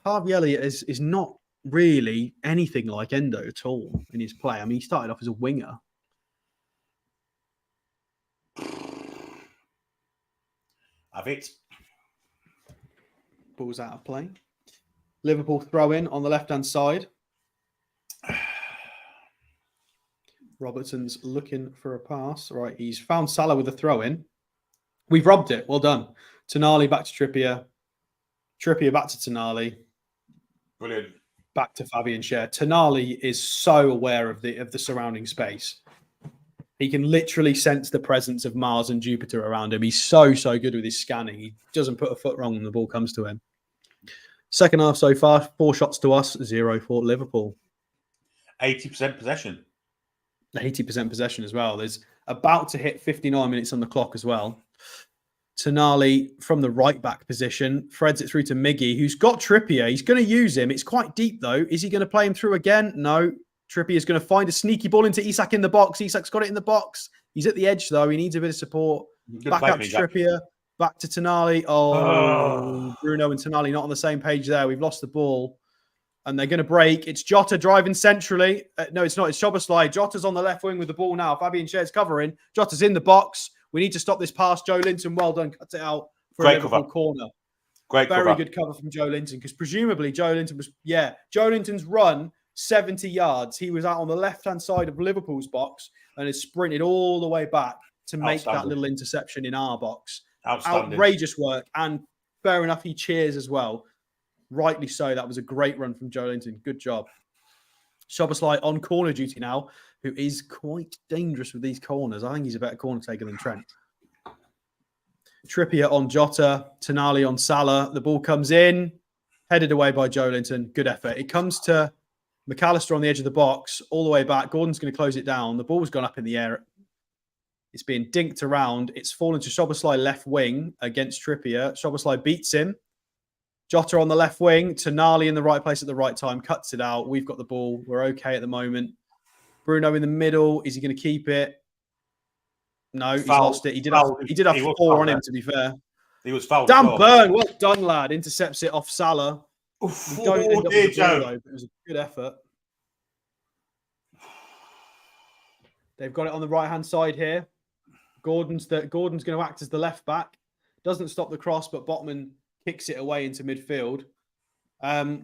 [SPEAKER 2] Harvey Elliott is not really anything like Endo at all in his play. I mean, he started off as a winger.
[SPEAKER 1] Have it.
[SPEAKER 2] Ball's out of play. Liverpool throw in on the left-hand side. Robertson's looking for a pass. Right, he's found Salah with a throw in. We've robbed it. Well done. Tonali back to Trippier. Trippier back to Tonali.
[SPEAKER 1] Brilliant.
[SPEAKER 2] Back to Fabian Cher. Tonali is so aware of the surrounding space. He can literally sense the presence of Mars and Jupiter around him. He's so good with his scanning. He doesn't put a foot wrong when the ball comes to him. Second half so far, 4 shots to us, 0 for Liverpool.
[SPEAKER 1] 80% possession.
[SPEAKER 2] 80% possession as well. There's about to hit 59 minutes on the clock as well. Tonali from the right back position threads it through to Miggy, who's got Trippier. He's going to use him. It's quite deep though. Is he going to play him through again? No. Trippier is going to find a sneaky ball into Isak in the box. Isak's got it in the box. He's at the edge though. He needs a bit of support. Back up to Trippier. Back to Tonali. Oh, Bruno and Tonali not on the same page there. We've lost the ball. And they're going to break. It's Jota driving centrally. No, it's not. It's Szoboszlai. Jota's on the left wing with the ball now. Fabian Scher's covering. Jota's in the box. We need to stop this pass. Joe Linton, well done. Cuts it out for a Liverpool corner. Very good cover from Joe Linton, because presumably Joe Linton was, Joe Linton's run 70 yards. He was out on the left-hand side of Liverpool's box and has sprinted all the way back to make that little interception in our box. Outrageous work. And fair enough, he cheers as well. Rightly so. That was a great run from Joe Linton. Good job. Szoboszlai on corner duty now, who is quite dangerous with these corners. I think he's a better corner taker than Trent. Trippier on Jota. Tonali on Salah. The ball comes in. Headed away by Joe Linton. Good effort. It comes to McAllister on the edge of the box. All the way back. Gordon's going to close it down. The ball's gone up in the air. It's being dinked around. It's fallen to Szoboszlai left wing against Trippier. Szoboszlai beats him. Jota on the left wing, Tonali in the right place at the right time, cuts it out. We've got the ball. We're okay at the moment. Bruno in the middle. Is he going to keep it? No, he's lost it. He did have 4 on him, to be fair.
[SPEAKER 1] He was fouled.
[SPEAKER 2] Dan Burn, well done, lad. Intercepts it off Salah. We don't end up with the ball, though, but it was a good effort. They've got it on the right-hand side here. Gordon's going to act as the left back. Doesn't stop the cross, but Botman kicks it away into midfield.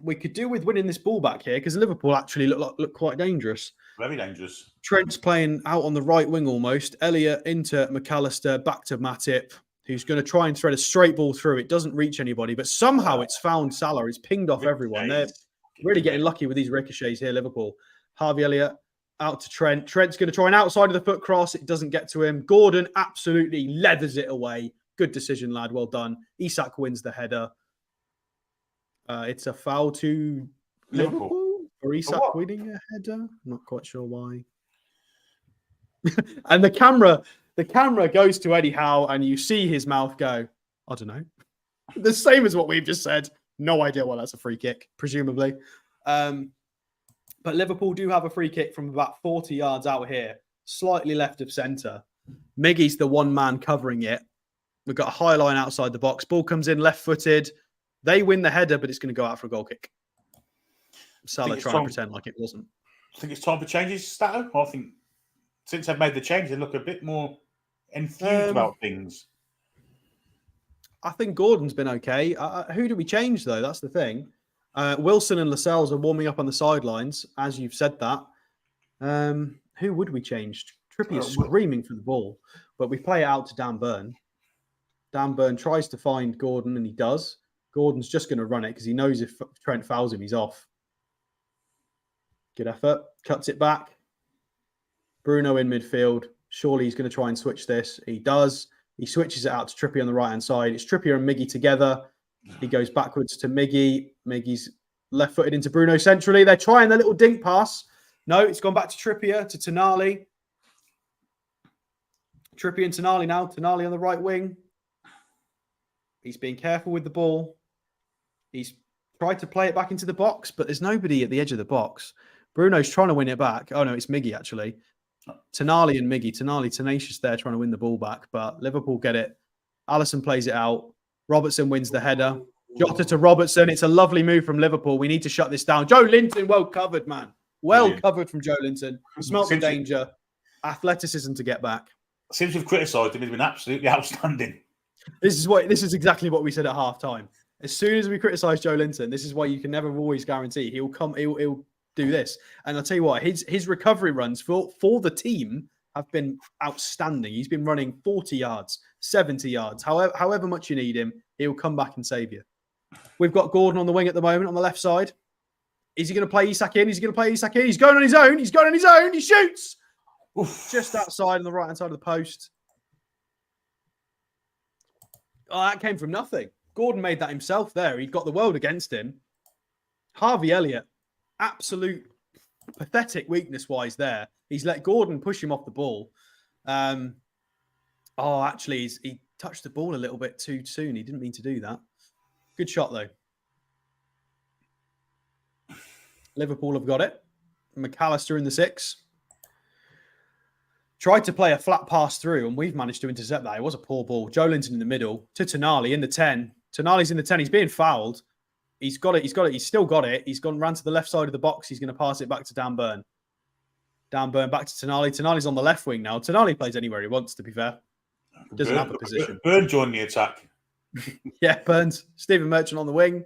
[SPEAKER 2] We could do with winning this ball back here because Liverpool actually look quite dangerous.
[SPEAKER 1] Very dangerous.
[SPEAKER 2] Trent's playing out on the right wing almost. Elliott into McAllister, back to Matip, who's going to try and thread a straight ball through. It doesn't reach anybody, but somehow it's found Salah. It's pinged off everyone. They're really getting lucky with these ricochets here, Liverpool. Harvey Elliott out to Trent. Trent's going to try an outside of the foot cross. It doesn't get to him. Gordon absolutely leathers it away. Good decision, lad. Well done. Isak wins the header. It's a foul to Liverpool for Isak winning a header. I'm not quite sure why. And the camera goes to Eddie Howe, and you see his mouth go, I don't know. The same as what we've just said. No idea why that's a free kick, presumably. But Liverpool do have a free kick from about 40 yards out here, slightly left of centre. Miggy's the one man covering it. We've got a high line outside the box. Ball comes in left-footed. They win the header, but it's going to go out for a goal kick. Salah trying to pretend like it wasn't.
[SPEAKER 1] I think it's time for changes, Stato. I think since they've made the change, they look a bit more enthused about things.
[SPEAKER 2] I think Gordon's been okay. Who do we change, though? That's the thing. Wilson and Lascelles are warming up on the sidelines, as you've said that. Who would we change? Trippier's screaming for the ball, but we play it out to Dan Burn. Dan Burn tries to find Gordon, and he does. Gordon's just going to run it because he knows if Trent fouls him, he's off. Good effort. Cuts it back. Bruno in midfield. Surely he's going to try and switch this. He does. He switches it out to Trippier on the right-hand side. It's Trippier and Miggy together. He goes backwards to Miggy. Miggy's left-footed into Bruno centrally. They're trying their little dink pass. No, it's gone back to Trippier, to Tonali. Trippier and Tonali now. Tonali on the right wing. He's being careful with the ball. He's tried to play it back into the box, but there's nobody at the edge of the box. Bruno's trying to win it back. Oh, no, it's Miggy, actually. Tonali and Miggy. Tonali tenacious there trying to win the ball back, but Liverpool get it. Alisson plays it out. Robertson wins the header. Jota to Robertson. It's a lovely move from Liverpool. We need to shut this down. Joe Linton, well covered, man. Well covered from Joe Linton. Smelt the danger. Athleticism to get back.
[SPEAKER 1] Since we've criticised him, he's been absolutely outstanding.
[SPEAKER 2] This is exactly what we said at half time. As soon as we criticise Joe Linton, this is why you can never always guarantee he'll do this. And I'll tell you what, his recovery runs for the team have been outstanding. He's been running 40 yards, 70 yards, however much you need him, he'll come back and save you. We've got Gordon on the wing at the moment on the left side. Is he going to play Isak in? He's going to play Isak in. He's going on his own. He's going on his own. He shoots. Oof. Just outside on the right-hand side of the post. Oh, that came from nothing. Gordon made that himself there. He'd got the world against him. Harvey Elliott, absolute pathetic weakness-wise there. He's let Gordon push him off the ball. Actually, he touched the ball a little bit too soon. He didn't mean to do that. Good shot, though. Liverpool have got it. McAllister in the 6. Tried to play a flat pass through, and we've managed to intercept that. It was a poor ball. Joe Linton in the middle to Tonali in the 10. Tonali's in the 10. He's being fouled. He's got it. He's still got it. He's ran to the left side of the box. He's going to pass it back to Dan Burn. Dan Burn back to Tonali. Tonali's on the left wing now. Tonali plays anywhere he wants, to be fair. Doesn't have a position.
[SPEAKER 1] Burn joined the attack.
[SPEAKER 2] Yeah, Burns. Stephen Merchant on the wing.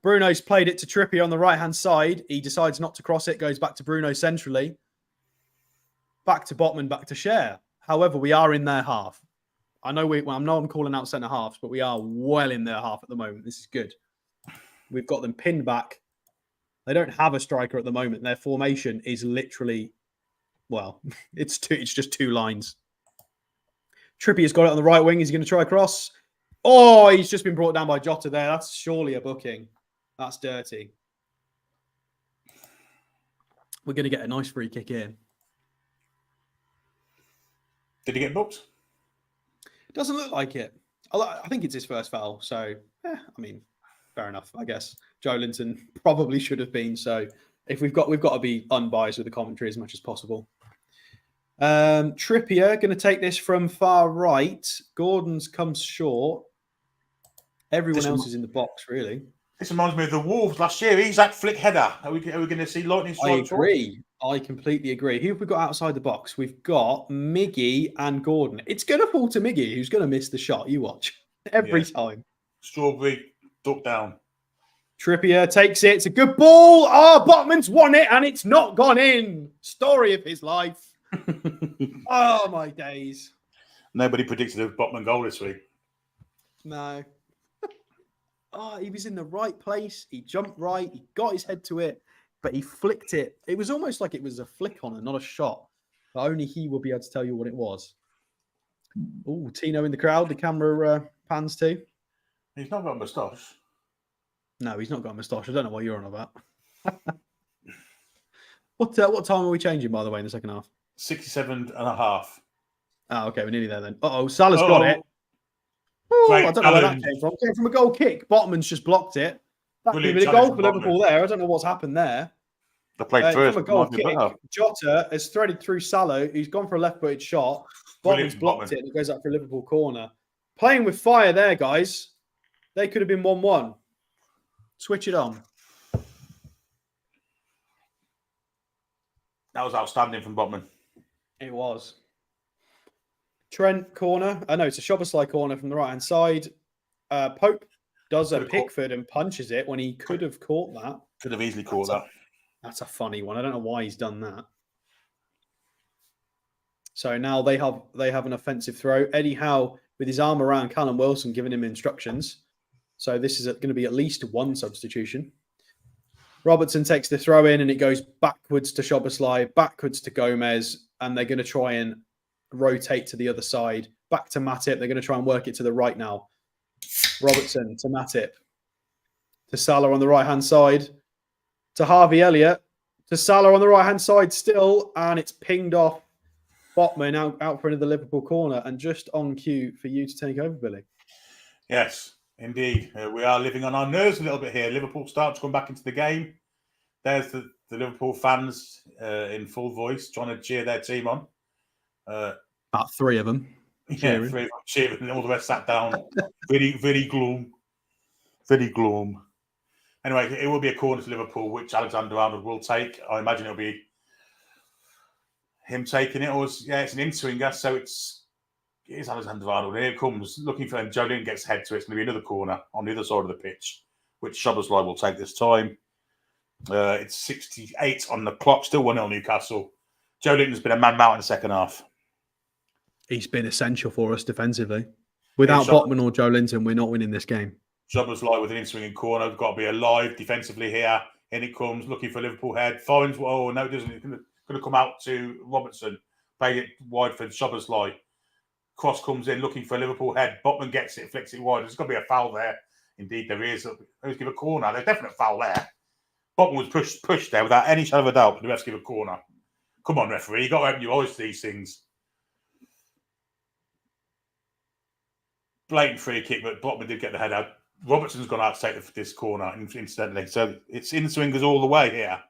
[SPEAKER 2] Bruno's played it to Trippier on the right-hand side. He decides not to cross it. Goes back to Bruno centrally. Back to Botman, back to Cher. However, we are in their half. I know I'm calling out centre halves, but we are well in their half at the moment. This is good. We've got them pinned back. They don't have a striker at the moment. Their formation is literally, it's just 2 lines. Trippier's got it on the right wing. He's going to try a cross. Oh, he's just been brought down by Jota there. That's surely a booking. That's dirty. We're going to get a nice free kick in.
[SPEAKER 1] Did he get booked?
[SPEAKER 2] Doesn't look like it. I think it's his first foul. So, fair enough, I guess. Joe Linton probably should have been. So, if we've got to be unbiased with the commentary as much as possible. Trippier going to take this from far right. Gordon's comes short. Everyone else is in the box, really.
[SPEAKER 1] This reminds me of the Wolves last year. Isak flick header. Are we going to see lightning strikes?
[SPEAKER 2] I agree. I completely agree. Who have we got outside the box? We've got Miggy and Gordon. It's going to fall to Miggy, who's going to miss the shot. You watch every time.
[SPEAKER 1] Strawberry, duck down.
[SPEAKER 2] Trippier takes it. It's a good ball. Oh, Botman's won it, and it's not gone in. Story of his life. Oh, my days.
[SPEAKER 1] Nobody predicted a Botman goal this week.
[SPEAKER 2] No. Oh, he was in the right place. He jumped right. He got his head to it, but he flicked it. It was almost like it was a flick on and not a shot. But only he will be able to tell you what it was. Oh, Tino in the crowd. The camera pans to.
[SPEAKER 1] He's not got a moustache.
[SPEAKER 2] No, he's not got a moustache. I don't know what you're on about. What time are we changing, by the way, in the second half?
[SPEAKER 1] 67.5.
[SPEAKER 2] Oh, okay. We're nearly there then. Salah's got it. Ooh, I don't know where that came from. It came from a goal kick. Botman's just blocked it. That could have been a goal for Liverpool there. I don't know what's happened there.
[SPEAKER 1] They played first.
[SPEAKER 2] From a goal kick, Jota has threaded through Salah. He's gone for a left-footed shot. Botman's blocked it and it goes up for a Liverpool corner. Playing with fire there, guys. They could have been 1-1. Switch it on.
[SPEAKER 1] That was outstanding from Botman.
[SPEAKER 2] It was. Trent corner. I know it's a Szoboszlai corner from the right-hand side. Pope does a Pickford and punches it when he could have caught that.
[SPEAKER 1] Could have easily caught that.
[SPEAKER 2] That's a funny one. I don't know why he's done that. So now they have an offensive throw. Eddie Howe with his arm around Callum Wilson, giving him instructions. So this is going to be at least one substitution. Robertson takes the throw in and it goes backwards to Szoboszlai, backwards to Gomez, and they're going to try and rotate to the other side. Back to Matip. They're going to try and work it to the right now. Robertson to Matip. To Salah on the right-hand side. To Harvey Elliott. To Salah on the right-hand side still. And it's pinged off Botman out for another Liverpool corner. And just on cue for you to take over, Billy.
[SPEAKER 1] Yes, indeed. We are living on our nerves a little bit here. Liverpool start to come back into the game. There's the Liverpool fans in full voice trying to cheer their team on.
[SPEAKER 2] About three of them.
[SPEAKER 1] Yeah, three of them cheering, and all the rest sat down. very gloom. Very gloom. Anyway, it will be a corner to Liverpool, which Alexander-Arnold will take. I imagine it'll be him taking it. It's an in-swinger, so it is Alexander-Arnold. Here it comes, looking for him. Joe Linton gets head to it. It's going to be another corner on the other side of the pitch, which Szoboszlai will take this time. It's 68 on the clock, still 1-0 Newcastle. Joe Linton's been a man-mount in the second half. He's
[SPEAKER 2] been essential for us defensively. Without Botman or Joe Linton, we're not winning this game.
[SPEAKER 1] Szoboszlai with an in-swinging corner. We've got to be alive defensively here. In it comes, looking for Liverpool head. Finds, no, it doesn't. It's going to come out to Robertson. Play it wide for Szoboszlai. Cross comes in, looking for a Liverpool head. Botman gets it, flicks it wide. There's got to be a foul there. Indeed, there is. Let's give a corner. There's definitely a foul there. Botman was pushed there without any shadow of a doubt. But the refs give a corner. Come on, referee. You've got to open your eyes to these things. Blatant free kick, but Botman did get the head out. Robertson's gone out to take this corner, incidentally. So it's in swingers all the way here.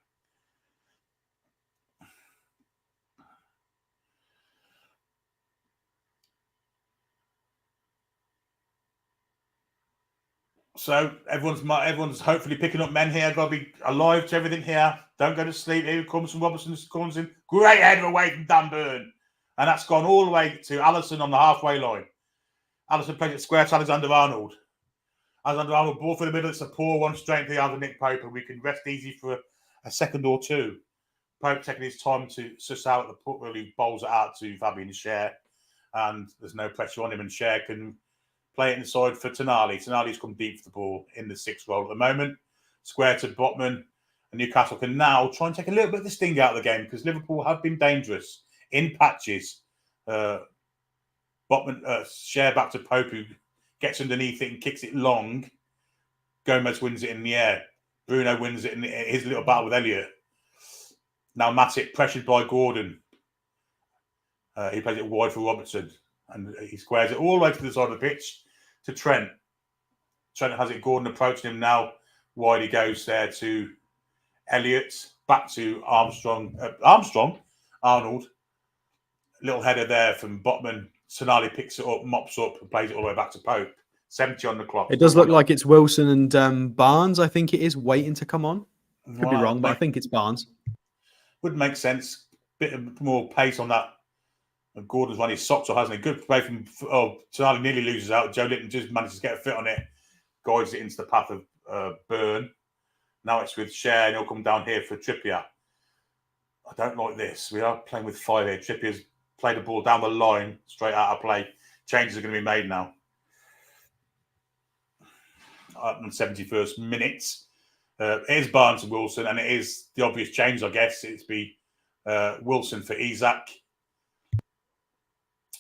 [SPEAKER 1] So everyone's hopefully picking up men here. Got to be alive to everything here. Don't go to sleep. Here comes from Robertson. Comes in. Great header away from Dan Burn. And that's gone all the way to Alisson on the halfway line. Alisson plays it square to Alexander-Arnold. Alexander-Arnold ball for the middle. It's a poor one straight to the hand of Nick Pope. And we can rest easy for a second or two. Pope taking his time to suss out the put, really bowls it out to Fabian Schär. And there's no pressure on him. And Schär can play it inside for Tonali. Tonali's come deep for the ball in the sixth role at the moment. Square to Botman. And Newcastle can now try and take a little bit of the sting out of the game because Liverpool have been dangerous in patches. Botman, Schär back to Pope, who gets underneath it and kicks it long. Gomez wins it in the air. Bruno wins it in his little battle with Elliott. Now Matip pressured by Gordon. He plays it wide for Robertson. And he squares it all the way to the side of the pitch to Trent. Trent has it. Gordon approaching him now. Wide he goes there to Elliott. Back to Armstrong. Arnold. Little header there from Botman. Tonali picks it up, mops up, and plays it all the way back to Pope. 70 on the clock.
[SPEAKER 2] It does look like it's Wilson and Barnes, I think it is, waiting to come on. Could be wrong, but I think it's Barnes.
[SPEAKER 1] Would make sense. Bit of more pace on that. And Gordon's run his socks off, hasn't he? Good play from Tonali nearly loses out. Joe Linton just manages to get a fit on it, guides it into the path of Byrne. Now it's with Share, and he'll come down here for Trippier. I don't like this. We are playing with 5 here. Trippier's played the ball down the line, straight out of play. Changes are going to be made now. Up in 71st minute. It is Barnes and Wilson, and it is the obvious change, I guess. It's be Wilson for Isak.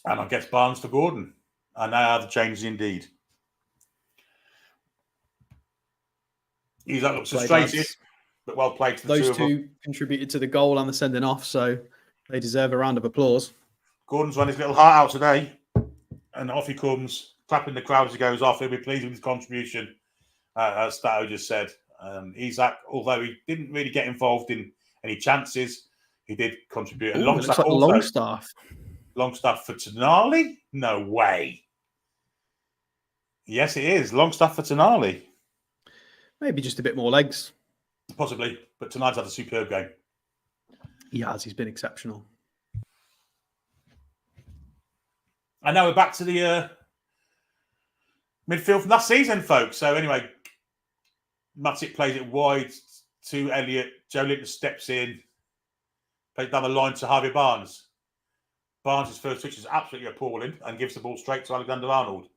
[SPEAKER 1] And I guess Barnes for Gordon. And now the changes indeed. Isak looks frustrated, but well played to the
[SPEAKER 2] Those
[SPEAKER 1] two of them.
[SPEAKER 2] two contributed to the goal and the sending off, so they deserve a round of applause.
[SPEAKER 1] Gordon's run his little heart out today, and off he comes, clapping the crowd as he goes off. He'll be pleased with his contribution, as Stato just said. Isak, although he didn't really get involved in any chances, he did contribute. And
[SPEAKER 2] Looks like Longstaff.
[SPEAKER 1] Longstaff for Tonali? No way. Yes, it is. Longstaff for Tonali.
[SPEAKER 2] Maybe just a bit more legs.
[SPEAKER 1] Possibly, but tonight's had a superb game.
[SPEAKER 2] He has. He's been exceptional.
[SPEAKER 1] And now we're back to the midfield from last season, folks. So anyway, Matic plays it wide to Elliott. Joe Linton steps in, plays down the line to Harvey Barnes. Barnes' first switch is absolutely appalling and gives the ball straight to Alexander-Arnold.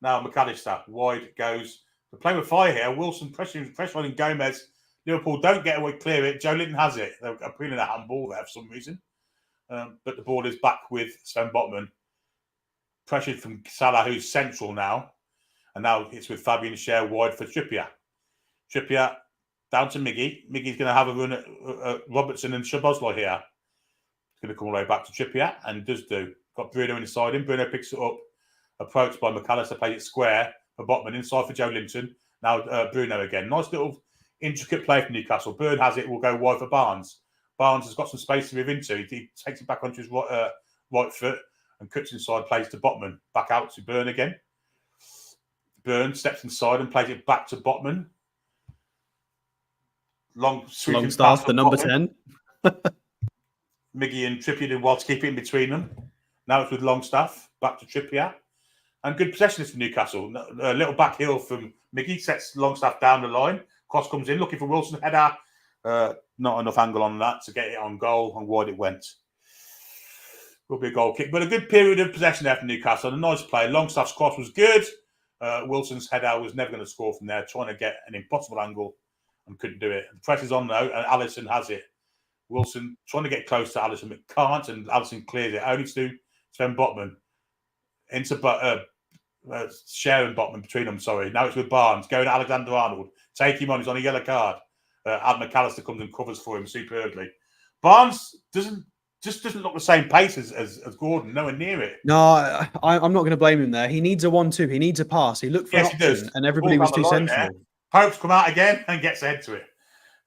[SPEAKER 1] Now McAllister, wide goes. We're playing with fire here. Wilson pressuring Gomez. Liverpool don't get away, clear it. Joe Linton has it. They're appealing a handball there for some reason. But the ball is back with Sven Botman. Pressured from Salah, who's central now. And now it's with Fabian Schär wide for Trippier. Trippier down to Miggy. Miggy's going to have a run at Robertson and Szoboszlai here. He's going to come all the way back to Trippier and does do. Got Bruno inside him. Bruno picks it up. Approached by McAllister, plays it square for Botman. Inside for Joe Linton. Now Bruno again. Nice little intricate play from Newcastle. Byrne has it. Will go wide for Barnes. Barnes has got some space to move into. He takes it back onto his right foot and cuts inside, plays to Botman. Back out to Byrne again. Byrne steps inside and plays it back to Botman.
[SPEAKER 2] Longstaff, the number 10.
[SPEAKER 1] Miggy and Trippier did well to keep it in between them. Now it's with Longstaff. Back to Trippier. And good possession for Newcastle. A little back heel from Miggy. Sets Longstaff down the line. Cross comes in, looking for Wilson. Header. Not enough angle on that to get it on goal, and wide it went. Will be a goal kick. But a good period of possession there for Newcastle. A nice play. Longstaff's cross was good. Wilson's header was never going to score from there. Trying to get an impossible angle and couldn't do it. The press is on now, and Alisson has it. Wilson trying to get close to Alisson, but can't, and Alisson clears it. Only to Sven Botman. Into Schär and Botman between them, sorry. Now it's with Barnes. Going to Alexander-Arnold. Take him on. He's on a yellow card. Adam McAllister comes and covers for him superbly. Barnes doesn't look the same pace as Gordon. Nowhere near it.
[SPEAKER 2] No, I'm not going to blame him there. He needs a 1-2. He needs a pass. He looked for an option, and everybody was too central.
[SPEAKER 1] Pope's come out again and gets ahead to it.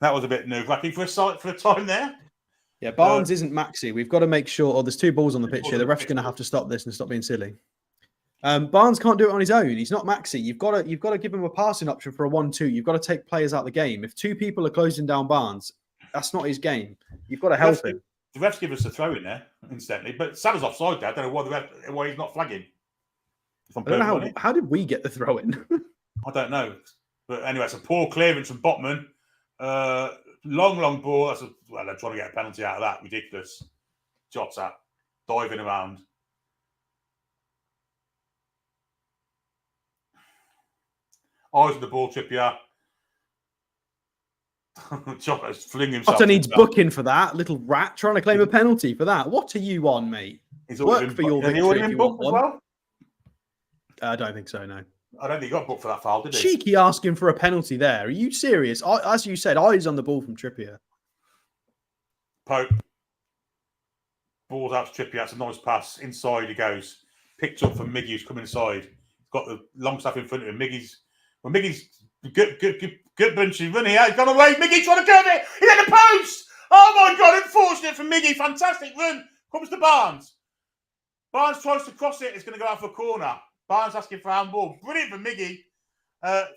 [SPEAKER 1] That was a bit nerve-wracking for a time there.
[SPEAKER 2] Yeah, Barnes isn't Maxi. We've got to make sure. Oh, there's 2 balls on the pitch here. The ref's going to have to stop this and stop being silly. Barnes can't do it on his own. He's not Maxi. You've got to give him a passing option for a 1-2. You've got to take players out of the game. If 2 people are closing down Barnes, that's not his game. You've got to help him.
[SPEAKER 1] The refs give us a throw in there instantly, but Salah's offside there. I don't know why he's not flagging.
[SPEAKER 2] I don't know how did we get the throw in?
[SPEAKER 1] I don't know. But anyway, it's a poor clearance from Botman. Long ball. They're trying to get a penalty out of that. Ridiculous. Jota diving around. Eyes on the ball, Trippier. Jota's flinging himself.
[SPEAKER 2] Jota needs booking for that. Little rat trying to claim a penalty for that. What are you on, mate? Work for your victory if you want one. Well? I don't think so, no.
[SPEAKER 1] I don't think he got booked for that foul, did he?
[SPEAKER 2] Cheeky asking for a penalty there. Are you serious? As you said, eyes on the ball from Trippier.
[SPEAKER 1] Pope. Ball's out to Trippier. That's a nice pass. Inside he goes. Picked up from Miggy, who's come inside. Got the long stuff in front of him. Miggy's good bunch of running out. He's gone away. Miggy trying to curve it. He hit the post. Oh my God. Unfortunate for Miggy. Fantastic run. Comes to Barnes. Barnes tries to cross it. It's going to go out for a corner. Barnes asking for a handball. Brilliant for Miggy.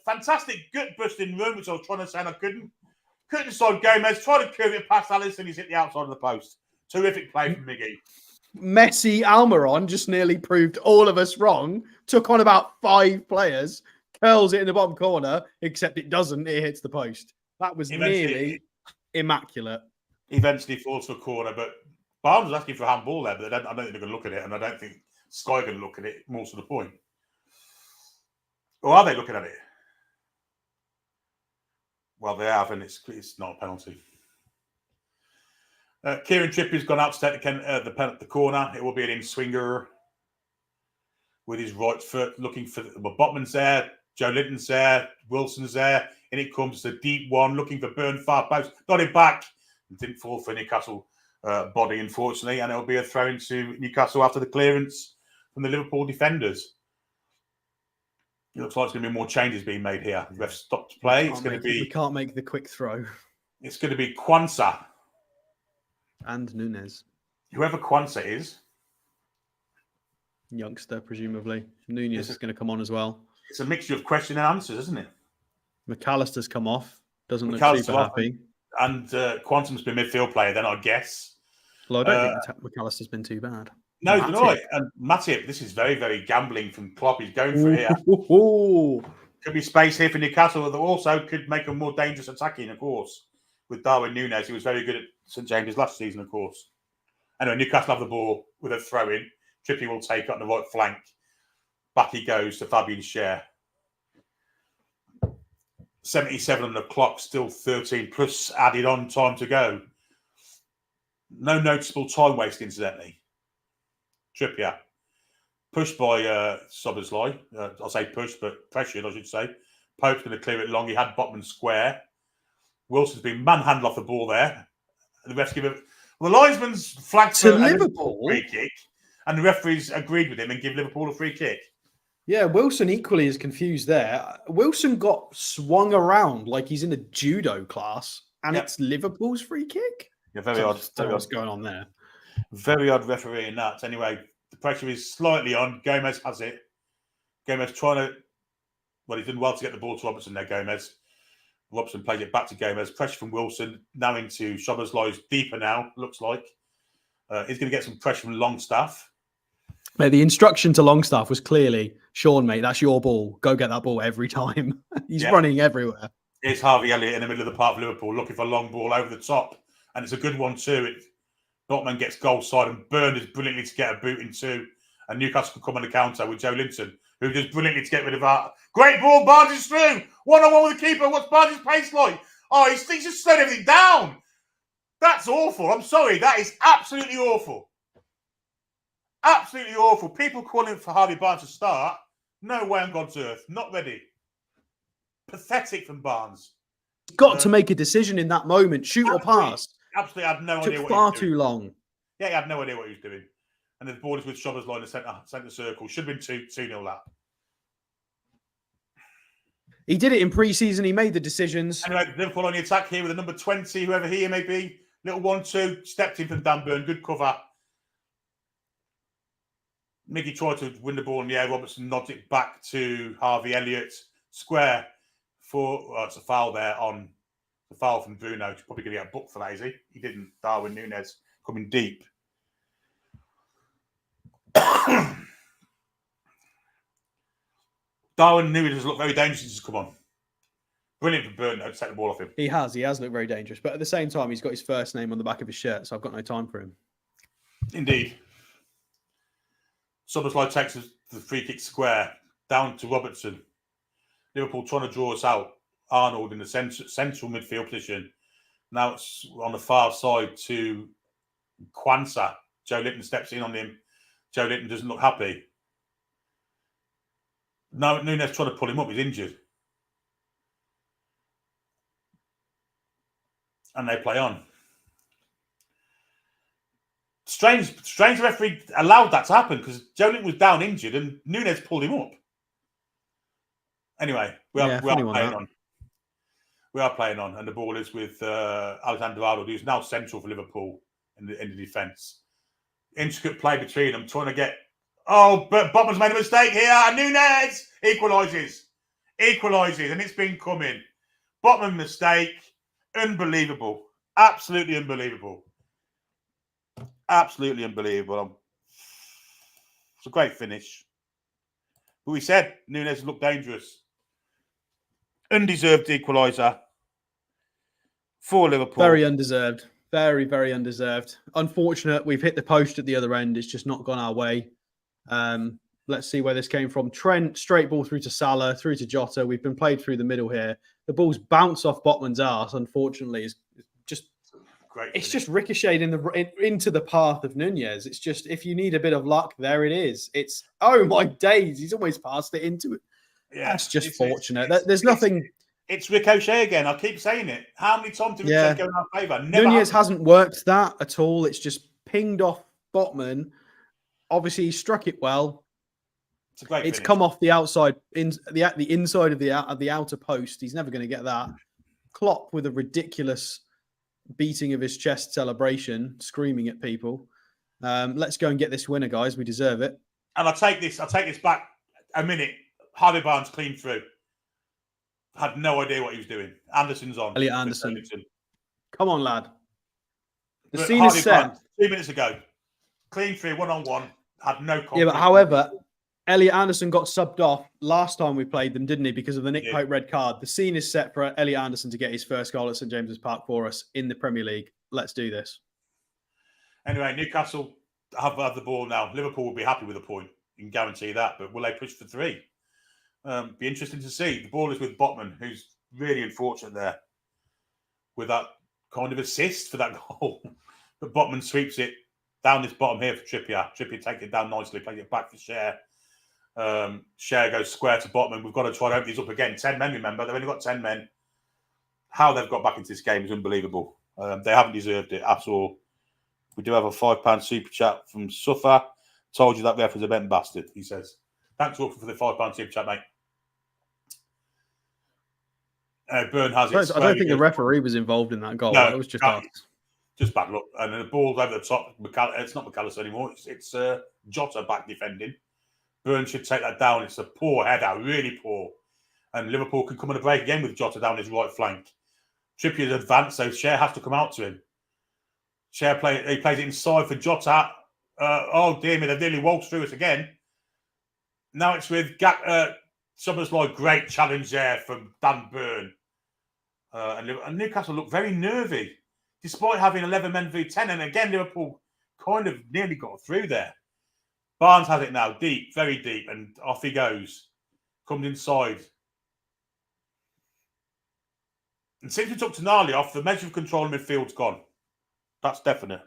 [SPEAKER 1] Fantastic gut busting run, which I was trying to say and I couldn't. Cut inside Gomez, tried to curve it past Alisson, he's hit the outside of the post. Terrific play from Miggy.
[SPEAKER 2] Messi Almiron just nearly proved all of us wrong. Took on about 5 players, curls it in the bottom corner, except it doesn't. It hits the post. That was nearly immaculate.
[SPEAKER 1] Eventually falls for a corner, but Barnes was asking for a handball there, but I don't think they're going to look at it, and I don't think Sky are going to look at it, more to the point. Or are they looking at it? Well, they have, and it's not a penalty. Kieran Trippier's gone out to take the corner. It will be an in-swinger with his right foot, looking for... Well, Botman's there, Joe Linton's there, Wilson's there, and it comes the deep one, looking for Burn far post. Got it back. Didn't fall for Newcastle body, unfortunately, and it'll be a throw into Newcastle after the clearance from the Liverpool defenders. It looks like there's going to be more changes being made here. The ref stopped play. It's going to be...
[SPEAKER 2] We can't make the quick throw.
[SPEAKER 1] It's going to be Kwanzaa.
[SPEAKER 2] And Nunez.
[SPEAKER 1] Whoever Kwanzaa is.
[SPEAKER 2] Youngster, presumably. Nunez is going to come on as well.
[SPEAKER 1] It's a mixture of question and answers, isn't it?
[SPEAKER 2] McAllister's come off. Doesn't look super happy.
[SPEAKER 1] And Quantum's been midfield player then, I guess.
[SPEAKER 2] Well, I don't think McAllister's been too bad.
[SPEAKER 1] No, right. And Matip, this is very, very gambling from Klopp. He's going for here. Could be space here for Newcastle, that also could make them more dangerous attacking, of course. With Darwin Nunez, he was very good at St James's last season, of course. Anyway, Newcastle have the ball with a throw-in. Trippier will take it on the right flank. Back he goes to Fabian Schär. 77 on the clock, still 13 plus added on time to go. No noticeable time waste, incidentally. Trippier. Pushed by Szoboszlai. I'll say pushed, but pressured, I should say. Pope's going to clear it long. He had Botman square. Wilson's been manhandled off the ball there. The refs give it... Well, the linesman's flagged for
[SPEAKER 2] Liverpool
[SPEAKER 1] free kick, and the referees agreed with him and give Liverpool a free kick.
[SPEAKER 2] Yeah, Wilson equally is confused there. Wilson got swung around like he's in a judo class, and it's Liverpool's free kick?
[SPEAKER 1] Yeah, very odd.
[SPEAKER 2] What's going on there?
[SPEAKER 1] Very odd referee in that. Anyway, the pressure is slightly on. Gomez has it. Gomez trying to... Well, he's done well to get the ball to Robertson there, Gomez. Robertson plays it back to Gomez. Pressure from Wilson. Now into Szoboszlai's deeper now, looks like. He's going to get some pressure from Longstaff.
[SPEAKER 2] Mate, the instruction to Longstaff was clearly, Sean, mate, that's your ball. Go get that ball every time. He's running everywhere.
[SPEAKER 1] Here's Harvey Elliott in the middle of the park for Liverpool, looking for a long ball over the top. And it's a good one too. Botman gets goal side and Byrne is brilliantly to get a boot in too. And Newcastle can come on the counter with Joe Linton, who does brilliantly to get rid of that. Great ball, Barnes is through. One-on-one with the keeper. What's Barnes' pace like? Oh, he's just slowed everything down. That's awful. I'm sorry. That is absolutely awful. Absolutely awful. People calling for Harvey Barnes to start. No way on God's earth. Not ready. Pathetic from Barnes.
[SPEAKER 2] Got to make a decision in that moment. Shoot or pass.
[SPEAKER 1] Absolutely had no idea what he was doing.
[SPEAKER 2] Took far too long.
[SPEAKER 1] Yeah, he had no idea what he was doing. And the ball is with Szoboszlai in the centre circle. Should have been 2-0 that.
[SPEAKER 2] He did it in pre-season. He made the decisions.
[SPEAKER 1] Anyway, Liverpool on the attack here with the number 20, whoever he may be. Little 1-2. Stepped in from Dan Burn. Good cover. Miggy tried to win the ball in the air. Robertson nods it back to Harvey Elliott. Square for... it's a foul there on... The foul from Bruno. He's probably going to get a book for that, is he? He didn't. Darwin Nunez coming deep. Darwin Nunez looked very dangerous since he's come on. Brilliant for Bruno to take the ball off him.
[SPEAKER 2] He has looked very dangerous. But at the same time, he's got his first name on the back of his shirt, so I've got no time for him. Indeed.
[SPEAKER 1] Szoboszlai takes the free kick square down to Robertson. Liverpool trying to draw us out. Arnold in the central midfield position. Now it's on the far side to Kwanzaa. Joe Linton steps in on him. Joe Linton doesn't look happy. No, Nunez trying to pull him up. He's injured. And they play on. Strange the referee allowed that to happen because Joe Linton was down injured and Nunez pulled him up. Anyway, we are playing on. We are playing on, and the ball is with Alexander Arnold, who's now central for Liverpool in the defence. Intricate play between them, trying to get... Oh, but Botman's made a mistake here, and Nunez equalises, and it's been coming. Botman mistake, Unbelievable. Absolutely unbelievable. Absolutely unbelievable. It's a great finish. But we said Núñez looked dangerous. Undeserved equaliser for Liverpool.
[SPEAKER 2] Very undeserved. Very, very undeserved. Unfortunate. We've hit the post at the other end. It's just not gone our way. Let's see where this came from. Trent, straight ball through to Salah, through to Jota. We've been played through the middle here. The ball's bounced off Botman's arse. Unfortunately, it's just ricocheted into the path of Núñez. It's just, if you need a bit of luck, there it is. It's, oh my days, he's always passed it into it. Yeah, that's just fortunate. There's nothing.
[SPEAKER 1] It's ricochet again. I keep saying it. How many times did ricochet go in our favour?
[SPEAKER 2] Núñez hasn't worked that at all. It's just pinged off Botman. Obviously, he struck it well.
[SPEAKER 1] It's a great finish.
[SPEAKER 2] Come off the outside, the inside of the outer post. He's never going to get that. Klopp with a ridiculous beating of his chest celebration, screaming at people. Let's go and get this winner, guys. We deserve it.
[SPEAKER 1] And I'll take this back a minute. Harvey Barnes clean through. Had no idea what he was doing. Anderson's on.
[SPEAKER 2] Elliot Anderson. Come on, lad. The scene
[SPEAKER 1] Harvey
[SPEAKER 2] is set.
[SPEAKER 1] Barnes, 2 minutes ago. Clean through, 1-on-1. Had no confidence.
[SPEAKER 2] Yeah, but however, Elliot Anderson got subbed off last time we played them, didn't he? Because of the Nick Pope red card. The scene is set for Elliot Anderson to get his first goal at St James's Park for us in the Premier League. Let's do this.
[SPEAKER 1] Anyway, Newcastle have the ball now. Liverpool will be happy with a point. You can guarantee that. But will they push for 3? Be interesting to see. The ball is with Botman, who's really unfortunate there with that kind of assist for that goal. But Botman sweeps it down this bottom here for Trippier. Trippier takes it down nicely, plays it back for Cher. Cher goes square to Botman. We've got to try to open these up again. 10 men, remember? They've only got 10 men. How they've got back into this game is unbelievable. They haven't deserved it at all. We do have a £5 super chat from Suffer. Told you that ref was a bent bastard, he says. Thanks for the £5 super chat, mate. Burn has it.
[SPEAKER 2] I don't think the referee was involved in that goal. No, it was just
[SPEAKER 1] bad luck. And the ball's over the top. It's not McAllister anymore. It's Jota back defending. Burn should take that down. It's a poor header, really poor. And Liverpool can come on a break again with Jota down his right flank. Trippier's advanced, so Cher has to come out to him. Cher plays it inside for Jota. Oh dear me, they've nearly waltzed through us again. Now it's with Szoboszlai. Great challenge there from Dan Burn. And Newcastle look very nervy, despite having 11 men v 10. And again, Liverpool kind of nearly got through there. Barnes has it now, deep, very deep, and off he goes. Comes inside. And since we took Tonali off, the measure of control in midfield's gone. That's definite.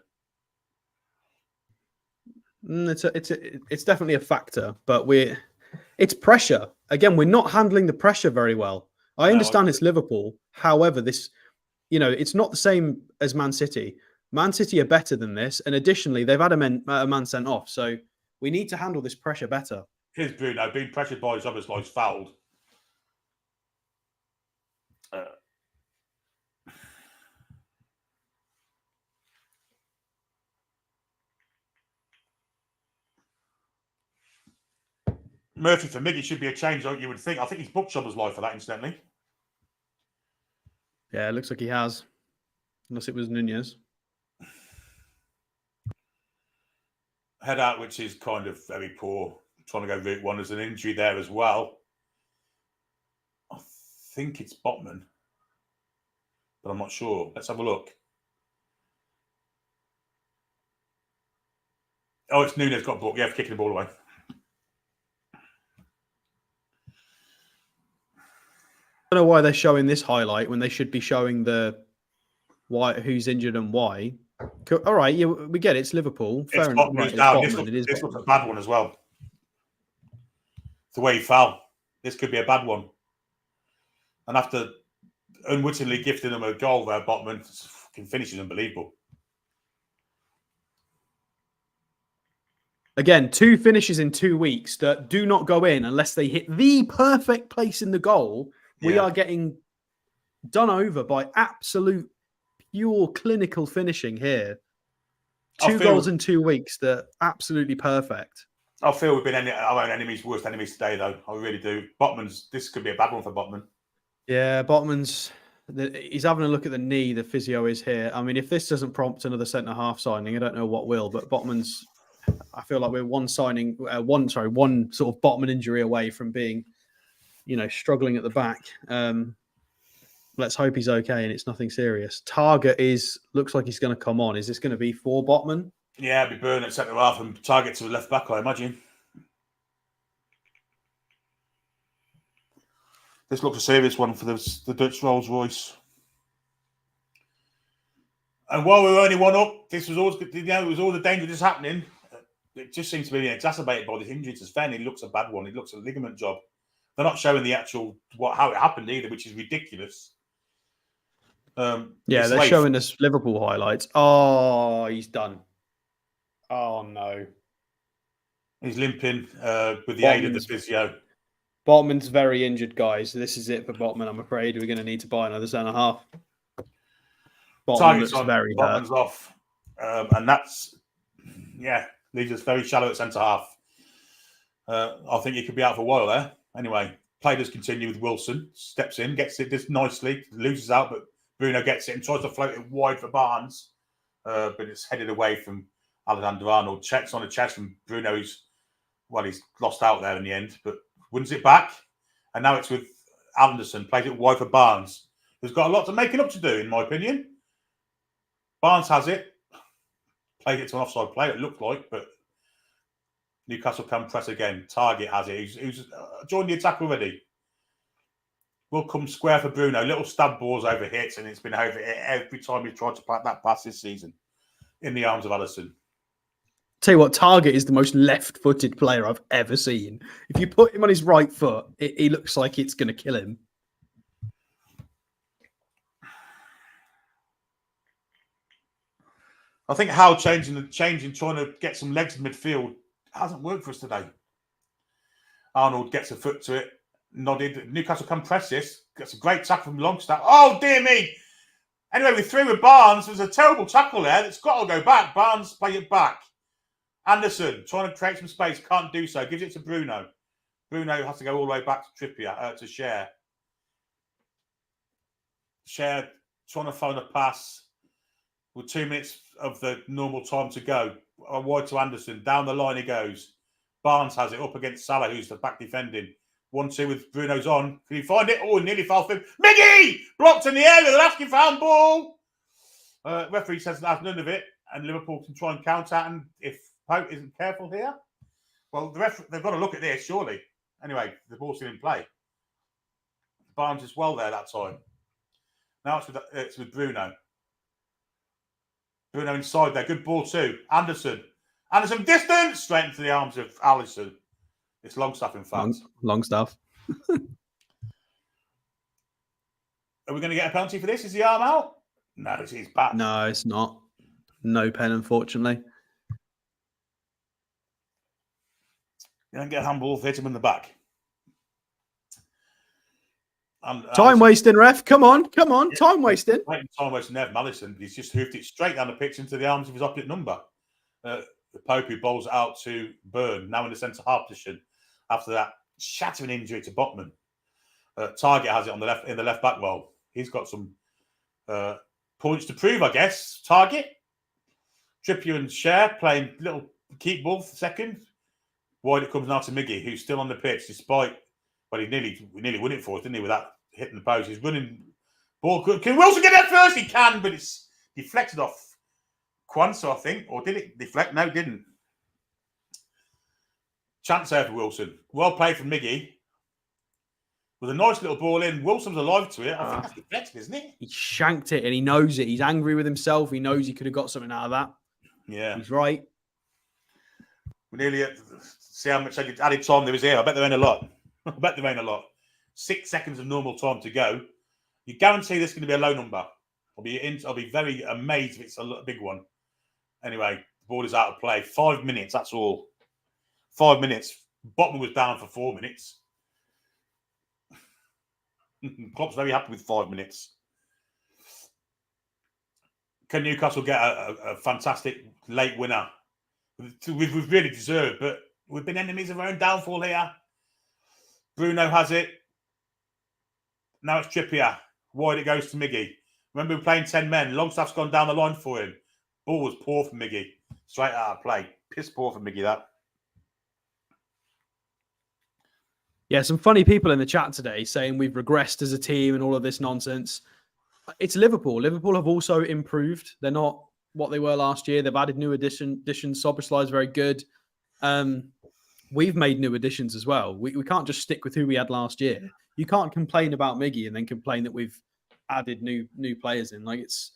[SPEAKER 2] It's definitely a factor, but it's pressure. Again, we're not handling the pressure very well. I understand it's Liverpool. However, it's not the same as Man City. Man City are better than this, and additionally, they've had a man sent off. So we need to handle this pressure better.
[SPEAKER 1] Here's Bruno being pressured by his others, like fouled. Murphy for Miggy should be a change, you would think. I think he's booked Szoboszlai for that, incidentally.
[SPEAKER 2] Yeah, it looks like he has. Unless it was Núñez.
[SPEAKER 1] Head out, which is kind of very poor. Trying to go route one. There's an injury there as well. I think it's Botman. But I'm not sure. Let's have a look. Oh, it's Núñez got booked. Yeah, for kicking the ball away.
[SPEAKER 2] I don't know why they're showing this highlight when they should be showing who's injured and why. All right, yeah, we get it. It's Liverpool. Fair enough. Right,
[SPEAKER 1] this looks a bad one as well. The way he fell. This could be a bad one. And after unwittingly gifting them a goal there, Botman, fucking finish is unbelievable.
[SPEAKER 2] Again, 2 finishes in 2 weeks that do not go in unless they hit the perfect place in the goal. We are getting done over by absolute pure clinical finishing here. 2 goals in 2 weeks that are absolutely perfect.
[SPEAKER 1] I feel we've been our own worst enemies today, though. I really do. This could be a bad one for Botman.
[SPEAKER 2] Yeah, Botman's He's having a look at the knee. The physio is here. I mean, if this doesn't prompt another centre half signing, I don't know what will. But Botman's, I feel like we're one sort of Botman injury away from being, struggling at the back. Let's hope he's okay and it's nothing serious. Target looks like he's going to come on. Is this going to be for Botman?
[SPEAKER 1] Yeah, it'll be Burn at centre half and Target to the left back, I imagine. This looks a serious one for the Dutch Rolls Royce. And while we were only one up, this was always, it was all the danger just happening. It just seems to be exacerbated by this injury to Sven. It looks a bad one. It looks a ligament job. They're not showing the actual how it happened either, which is ridiculous.
[SPEAKER 2] They're showing us Liverpool highlights. Oh, he's done. Oh no,
[SPEAKER 1] he's limping with the aid of the physio.
[SPEAKER 2] Botman's very injured, guys. This is it for Botman. I'm afraid we're going to need to buy another centre half. Botman looks very hurt.
[SPEAKER 1] Botman's off, and that's leaves us very shallow at centre half. I think he could be out for a while there. Anyway, play does continue with Wilson. Steps in, gets it just nicely, loses out, but Bruno gets it and tries to float it wide for Barnes, but it's headed away from Alexander Arnold. Checks on the chest from Bruno. He's lost out there in the end, but wins it back. And now it's with Anderson. Plays it wide for Barnes, who's got a lot of making up to do, in my opinion. Barnes has it. Played it to an offside play, it looked like, but Newcastle can press again. Target has it. He's joined the attack already. Will come square for Bruno. Little stab balls over hits, and it's been over every time he's tried to pack that pass this season in the arms of Alisson.
[SPEAKER 2] Tell you what, Target is the most left-footed player I've ever seen. If you put him on his right foot, he looks like it's going to kill him.
[SPEAKER 1] I think Howe changing, trying to get some legs in midfield hasn't worked for us today. Arnold gets a foot to it, nodded. Newcastle can press this. Gets a great tackle from Longstaff. Oh, dear me. Anyway, we threw with Barnes. There's a terrible tackle there that's got to go back. Barnes play it back. Anderson trying to create some space. Can't do so. Gives it to Bruno. Bruno has to go all the way back to Trippier, to Cher. Cher trying to find a pass with 2 minutes of the normal time to go. Wide to Anderson. Down the line he goes. Barnes has it up against Salah, who's the back defending. 1-2 with Bruno's on. Can he find it? Oh, nearly fell for him. Miggy! Blocked in the area. They're asking for handball. Referee says that's none of it. And Liverpool can try and counter. And if Pope isn't careful here, well, they've got to look at this, surely. Anyway, the ball's still in play. Barnes is well there that time. Now it's with Bruno. Bruno inside there. Good ball too. Anderson distance. Straight into the arms of Alisson. It's Longstaff, in fact.
[SPEAKER 2] Longstaff.
[SPEAKER 1] Are we going to get a penalty for this? Is the arm out? No, it's his back.
[SPEAKER 2] No, it's not. No pen, unfortunately.
[SPEAKER 1] You don't get a handball, hit him in the back.
[SPEAKER 2] Time wasting, ref. Come on. Yeah. Time wasting.
[SPEAKER 1] Time wasting there from Alisson. He's just hoofed it straight down the pitch into the arms of his opposite number. The Pope, who bowls it out to Byrne, now in the centre half position after that shattering injury to Botman. Target has it in the left back role. He's got some points to prove, I guess. Target. Trippier and Cher playing little keep ball for second. Wide it comes now to Miggy, who's still on the pitch despite. Well, we nearly won it for us, didn't he, without hitting the post. He's running. Ball. Can Wilson get there first? He can, but it's deflected off Kwanzaa, I think. Or did it deflect? No, it didn't. Chance there for Wilson. Well played from Miggy. With a nice little ball in. Wilson's alive to it. I think that's deflected, isn't it?
[SPEAKER 2] He shanked it and he knows it. He's angry with himself. He knows he could have got something out of that.
[SPEAKER 1] Yeah.
[SPEAKER 2] He's right.
[SPEAKER 1] We nearly see how much added time there is here. I bet there ain't a lot. 6 seconds of normal time to go. You guarantee this is going to be a low number. I'll be very amazed if it's a big one. Anyway, the ball is out of play. 5 minutes, that's all. 5 minutes. Botman was down for 4 minutes. Klopp's very happy with 5 minutes. Can Newcastle get a fantastic late winner? We've really deserved, but we've been enemies of our own downfall here. Bruno has it. Now it's Trippier. Wide it goes to Miggy. Remember, we're playing 10 men. Longstaff's gone down the line for him. Ball was poor for Miggy. Straight out of play. Piss poor for Miggy, that.
[SPEAKER 2] Yeah, some funny people in the chat today saying we've regressed as a team and all of this nonsense. It's Liverpool. Liverpool have also improved. They're not what they were last year. They've added new additions. Soboslai is very good. We've made new additions as well. We can't just stick with who we had last year. You can't complain about Miggy and then complain that we've added new players in. Like it's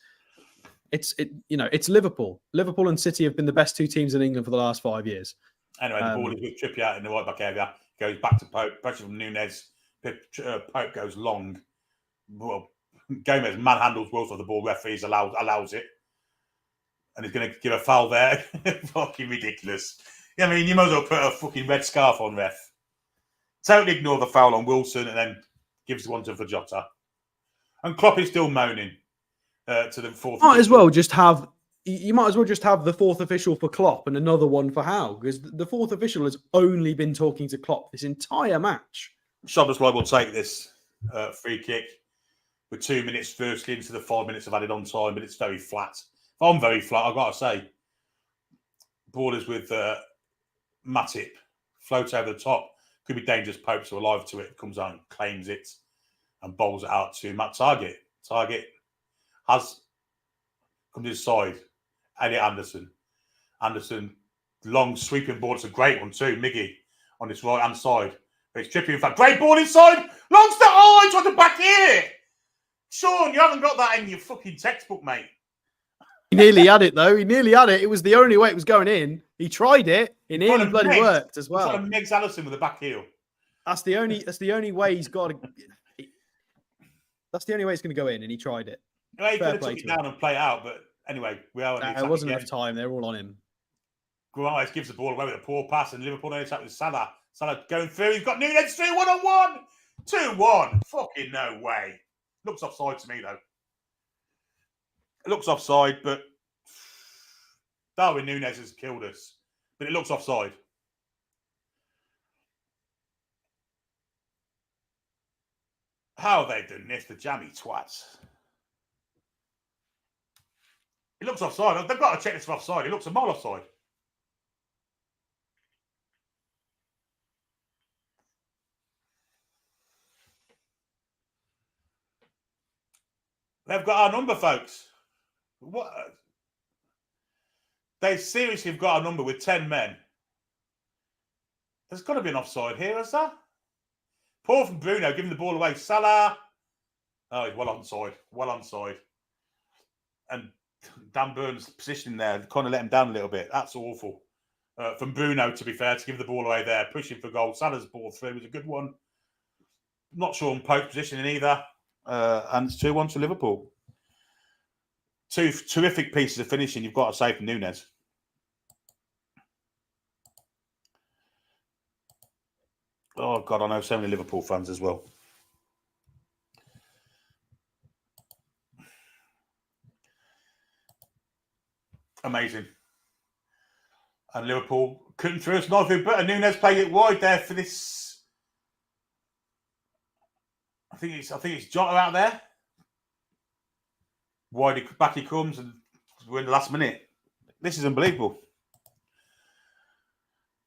[SPEAKER 2] Liverpool. Liverpool and City have been the best two teams in England for the last 5 years.
[SPEAKER 1] Anyway, the ball is with Trippier in the right back area. Goes back to Pope. Pressure from Nunez. Pope goes long. Well, Gomez manhandles Wilson. The ball referees allows it, and he's going to give a foul there. Fucking ridiculous. I mean, you might as well put a fucking red scarf on, ref. Totally ignore the foul on Wilson and then gives one to Vajota. And Klopp is still moaning to the fourth.
[SPEAKER 2] You might as well just have the fourth official for Klopp and another one for Howe, because the fourth official has only been talking to Klopp this entire match.
[SPEAKER 1] Soboslai will take this free kick with 2 minutes firstly into the 5 minutes of added on time, but it's very flat. I'm very flat, I've got to say. Ball is with Matip. Floats over the top. Could be dangerous. Pope's alive to it. Comes out and claims it and bowls it out to Matt Target. Target has come to his side. Elliot Anderson. Anderson, long sweeping ball. It's a great one too. Miggy on his right hand side. It's Trippier, in fact. Great ball inside. Longstaff. Oh, he tried to back here. Sean, you haven't got that in your fucking textbook, mate.
[SPEAKER 2] He nearly had it though. He nearly had it. It was the only way it was going in. He tried it. It nearly bloody worked as well.
[SPEAKER 1] It's like Megs Allison with a back heel.
[SPEAKER 2] That's the only way he's got to. That's the only way it's going to go in, and he tried it.
[SPEAKER 1] Well, he could have took it down and play it out, but anyway, we are.
[SPEAKER 2] It wasn't enough time. They're all on him.
[SPEAKER 1] Grimes gives the ball away with a poor pass, and Liverpool only attack with Salah. Salah going through. He's got Nunez through 1-on-1. 2-1. Fucking no way. Looks offside to me though. It looks offside, but Darwin Nunez has killed us. But it looks offside. How have they done this, the jammy twats? It looks offside. They've got to check this for offside. It looks a mile offside. They've got our number, folks. What? They seriously have got our number with 10 men. There's got to be an offside here, is there? Poor from Bruno, giving the ball away. Salah. Oh, he's well onside. Well onside. And Dan Burns' positioning there kind of let him down a little bit. That's awful. From Bruno, to be fair, to give the ball away there. Pushing for goal. Salah's ball through was a good one. Not sure on Pope's positioning either. And it's 2-1 to Liverpool. Two terrific pieces of finishing you've got to say from Nunez. Oh, God, I know so many Liverpool fans as well. Amazing. And Liverpool couldn't throw us nothing but Nunez played it wide there for this. I think it's Jota out there. Wide back he comes, and we're in the last minute. This is unbelievable.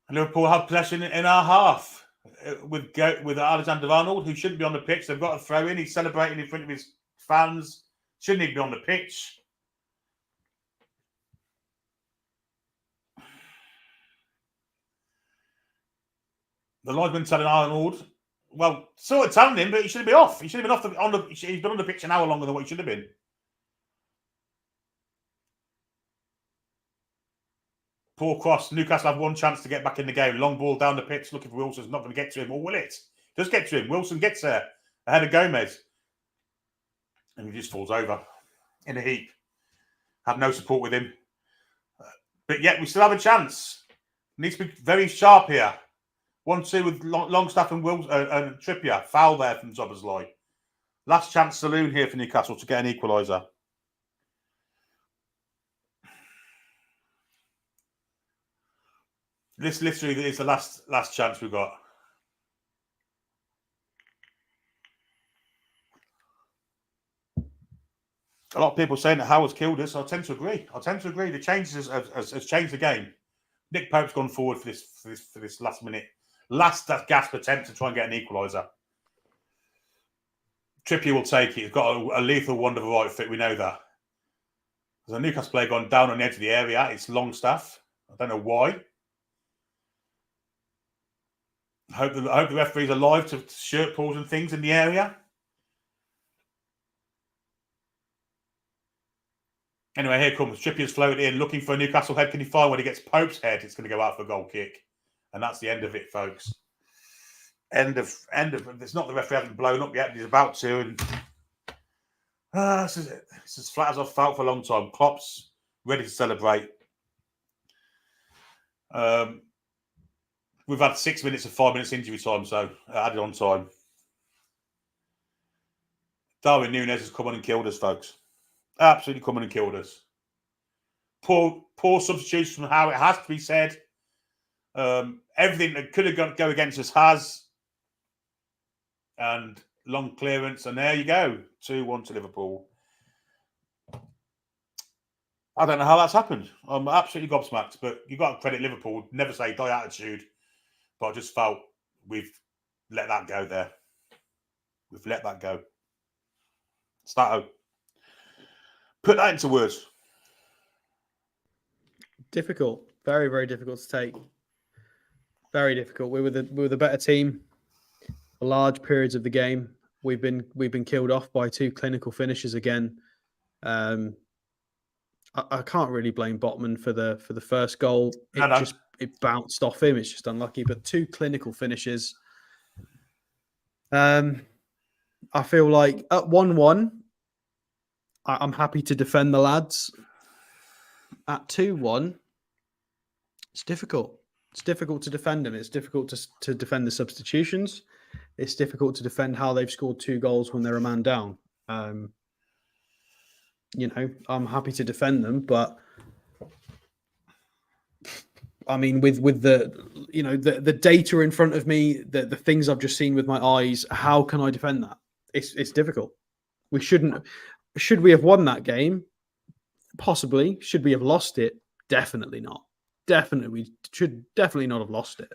[SPEAKER 1] And Liverpool have possession in our half with Alexander Arnold, who shouldn't be on the pitch. They've got to throw in. He's celebrating in front of his fans. Shouldn't even be on the pitch. The linesman telling Arnold, well, sort of telling him, but he shouldn't be off. He should have been off he's been on the pitch an hour longer than what he should have been. Poor cross. Newcastle have one chance to get back in the game. Long ball down the pitch, looking for Wilson's not going to get to him. Or will it? Does get to him. Wilson gets there ahead of Gomez. And he just falls over in a heap. Have no support with him. But yet we still have a chance. Needs to be very sharp here. 1-2 with Longstaff and Wilson and Trippier. Foul there from Zoboslai. Last chance saloon here for Newcastle to get an equaliser. This literally is the last chance we've got. A lot of people saying that Howard's killed us. I tend to agree. The changes has changed the game. Nick Pope's gone forward for this last gasp attempt to try and get an equaliser. Trippier will take it. He's got a lethal one of the right fit. We know that. There's a Newcastle player gone down on the edge of the area. It's Longstaff. I don't know why. I hope the referee's alive to shirt pulls and things in the area. Anyway, here comes Trippier's floated in, looking for a Newcastle head. Can he find when he gets Pope's head? It's going to go out for a goal kick, and that's the end of it, folks. End of. It's not the referee hasn't blown up yet. But he's about to, and this is it. It's as flat as I've felt for a long time. Klopp's ready to celebrate. We've had 6 minutes of 5 minutes injury time, so added on time. Darwin Núñez has come on and killed us, folks. Absolutely come on and killed us. Poor substitution from how it has to be said. Everything that could have go against us has. And long clearance, and there you go. 2-1 to Liverpool. I don't know how that's happened. I'm absolutely gobsmacked, but you've got to credit Liverpool. Never say die attitude. But I just felt we've let that go there. We've let that go. Stato. Put that into words.
[SPEAKER 2] Difficult. Very, very difficult to take. Very difficult. We were the better team for large periods of the game. We've been killed off by 2 clinical finishes again. I can't really blame Botman for the first goal. It bounced off him. It's just unlucky. But 2 clinical finishes. I feel like at 1-1, I'm happy to defend the lads. At 2-1, it's difficult. It's difficult to defend them. It's difficult to defend the substitutions. It's difficult to defend how they've scored 2 goals when they're a man down. I'm happy to defend them, but I mean, with the data in front of me, the things I've just seen with my eyes, how can I defend that? It's difficult. We shouldn't. Should we have won that game? Possibly. Should we have lost it? Definitely not. We should definitely not have lost it.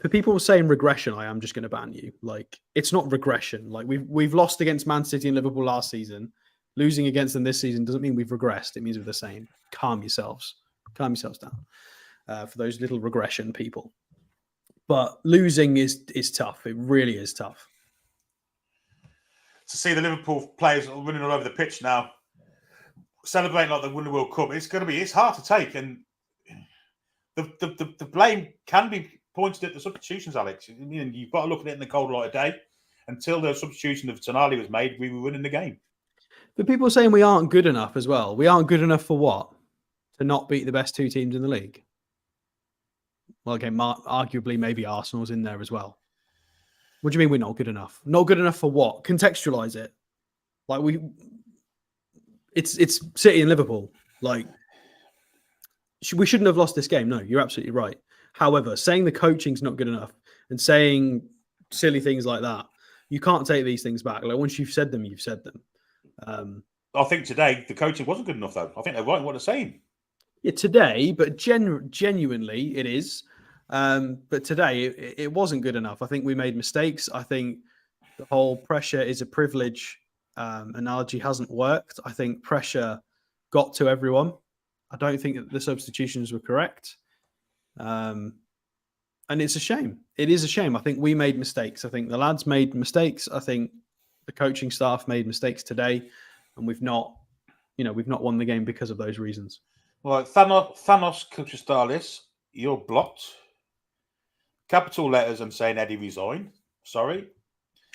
[SPEAKER 2] For people saying regression, I am just going to ban you. Like, it's not regression. Like, we've lost against Man City and Liverpool last season. Losing against them this season doesn't mean we've regressed. It means we're the same. Calm yourselves down. For those little regression people. But losing is tough. It really is tough.
[SPEAKER 1] To see the Liverpool players running all over the pitch now, celebrating like they won the World Cup, it's hard to take, and the blame can be pointed at the substitutions, Alex. You've got to look at it in the cold light of day. Until the substitution of Tonali was made, we were winning the game.
[SPEAKER 2] But people are saying we aren't good enough as well. We aren't good enough for what? To not beat the best 2 teams in the league? Well, again, arguably maybe Arsenal's in there as well. What do you mean we're not good enough? Not good enough for what? Contextualize it. Like it's City and Liverpool. Like we shouldn't have lost this game. No, you're absolutely right. However, saying the coaching's not good enough and saying silly things like that, you can't take these things back. Like once you've said them, you've said them.
[SPEAKER 1] I think today the coaching wasn't good enough, though. I think they're right in what they're saying.
[SPEAKER 2] Yeah, today, but genuinely it is. But today it wasn't good enough. I think we made mistakes. I think the whole pressure is a privilege analogy hasn't worked. I think pressure got to everyone. I don't think that the substitutions were correct. And it's a shame. It is a shame. I think we made mistakes. I think the lads made mistakes. I think the coaching staff made mistakes today, and we've not won the game because of those reasons.
[SPEAKER 1] Right, Thanos Kuchistalis, you're blocked. Capital letters and saying Eddie resign. Sorry.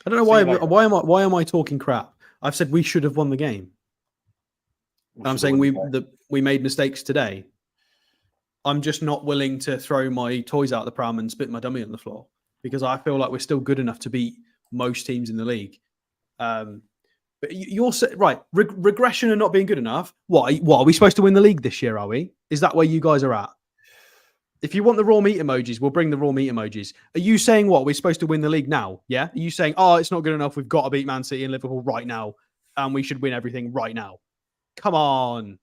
[SPEAKER 2] I don't know why am I talking crap? I've said we should have won the game. And I'm saying we made mistakes today. I'm just not willing to throw my toys out the pram and spit my dummy on the floor because I feel like we're still good enough to beat most teams in the league. But you're right. Regression and not being good enough. What are we supposed to win the league this year? Are we? Is that where you guys are at? If you want the raw meat emojis, we'll bring the raw meat emojis. Are you saying what? We're supposed to win the league now? Yeah? Are you saying, oh, it's not good enough. We've got to beat Man City and Liverpool right now. And we should win everything right now. Come on.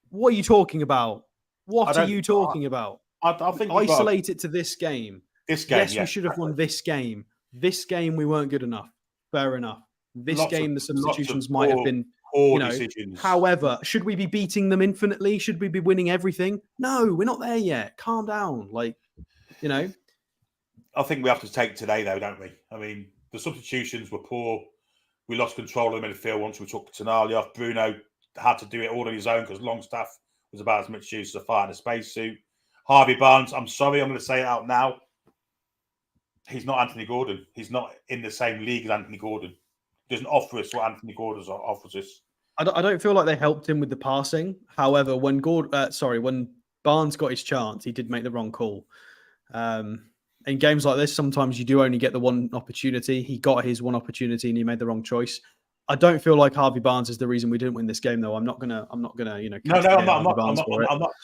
[SPEAKER 2] What are you talking about? What are you talking about?
[SPEAKER 1] I think
[SPEAKER 2] isolate it to this game.
[SPEAKER 1] This game,
[SPEAKER 2] yes, we should have won this game. This game, we weren't good enough. Fair enough. This game, the substitutions might have been
[SPEAKER 1] poor decisions.
[SPEAKER 2] However, should we be beating them infinitely? Should we be winning everything? No, we're not there yet. Calm down. I
[SPEAKER 1] think we have to take today, though, don't we? I mean, the substitutions were poor. We lost control of the midfield once we took Tonali off. Bruno had to do it all on his own because Longstaff was about as much use as a fire in a spacesuit. Harvey Barnes, I'm sorry, I'm going to say it out now. He's not Anthony Gordon. He's not in the same league as Anthony Gordon. He doesn't offer us what Anthony Gordon offers us.
[SPEAKER 2] I don't feel like they helped him with the passing. However, when Barnes got his chance, he did make the wrong call. In games like this, sometimes you do only get the one opportunity. He got his one opportunity and he made the wrong choice. I don't feel like Harvey Barnes is the reason we didn't win this game, though. I'm not gonna.
[SPEAKER 1] No, I'm not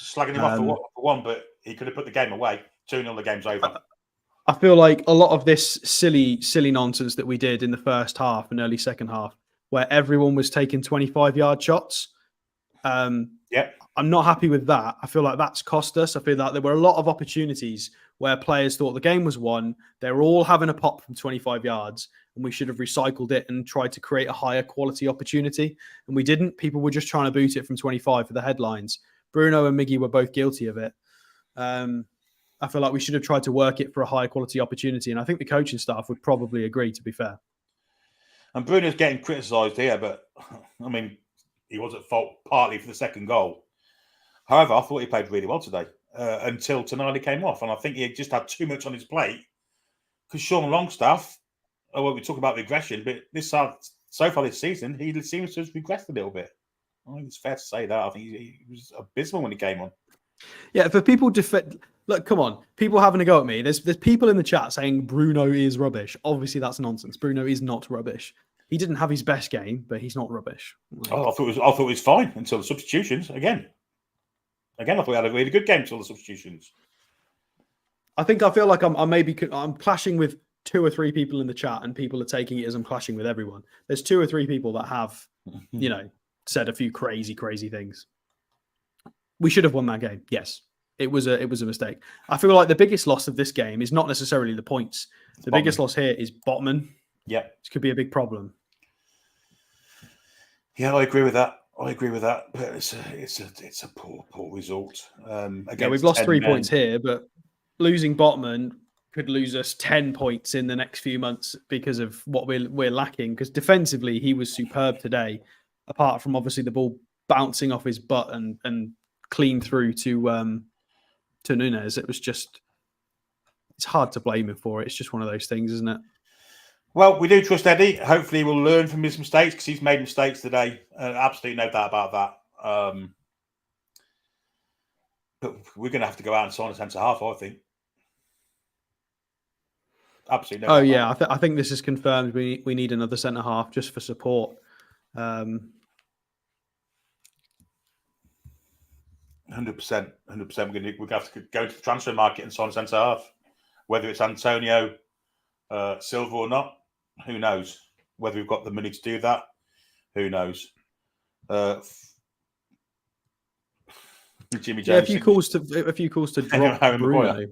[SPEAKER 1] slagging him off for one, but he could have put the game away. 2-0, the game's over.
[SPEAKER 2] I feel like a lot of this silly nonsense that we did in the first half and early second half, where everyone was taking 25-yard shots. I'm not happy with that. I feel like that's cost us. I feel like there were a lot of opportunities where players thought the game was won. They were all having a pop from 25 yards, and we should have recycled it and tried to create a higher quality opportunity. And we didn't. People were just trying to boot it from 25 for the headlines. Bruno and Miggy were both guilty of it. I feel like we should have tried to work it for a higher quality opportunity. And I think the coaching staff would probably agree, to be fair.
[SPEAKER 1] And Bruno's getting criticised here, but I mean, he was at fault partly for the second goal. However, I thought he played really well today until Tonali came off. And I think he just had too much on his plate because Sean Longstaff, we talk about regression, but so far this season, he seems to have regressed a little bit. I think it's fair to say that. I think he was abysmal when he came on.
[SPEAKER 2] Yeah, for people look, come on, people having a go at me. There's people in the chat saying Bruno is rubbish. Obviously, that's nonsense. Bruno is not rubbish. He didn't have his best game, but he's not rubbish.
[SPEAKER 1] I thought it was fine until the substitutions. Again, I thought he had a really good game until the substitutions.
[SPEAKER 2] I feel like I'm clashing with 2 or 3 people in the chat, and people are taking it as I'm clashing with everyone. There's 2 or 3 people that have, said a few crazy things. We should have won that game. Yes, it was a mistake. I feel like the biggest loss of this game is not necessarily the points. The biggest loss here is Botman.
[SPEAKER 1] Yeah,
[SPEAKER 2] this could be a big problem.
[SPEAKER 1] Yeah, I agree with that. But it's a poor result.
[SPEAKER 2] We've lost 3 points here, but losing Botman could lose us 10 points in the next few months because of what we're lacking. Because defensively, he was superb today. Apart from obviously the ball bouncing off his butt and clean through to Nunez, it's hard to blame him for it. It's just one of those things, isn't it?
[SPEAKER 1] Well, we do trust Eddie. Hopefully, we'll learn from his mistakes because he's made mistakes today. Absolutely no doubt about that. But we're going to have to go out and sign a centre half, I think. Absolutely no doubt.
[SPEAKER 2] Yeah, I think this is confirmed. We need another centre half just for support.
[SPEAKER 1] 100%. We're going to have to go to the transfer market and sign a centre half. Whether it's Antonio Silva or not, who knows? Whether we've got the money to do that, who knows? Jimmy Jones.
[SPEAKER 2] Yeah, a few calls to drop Bruno.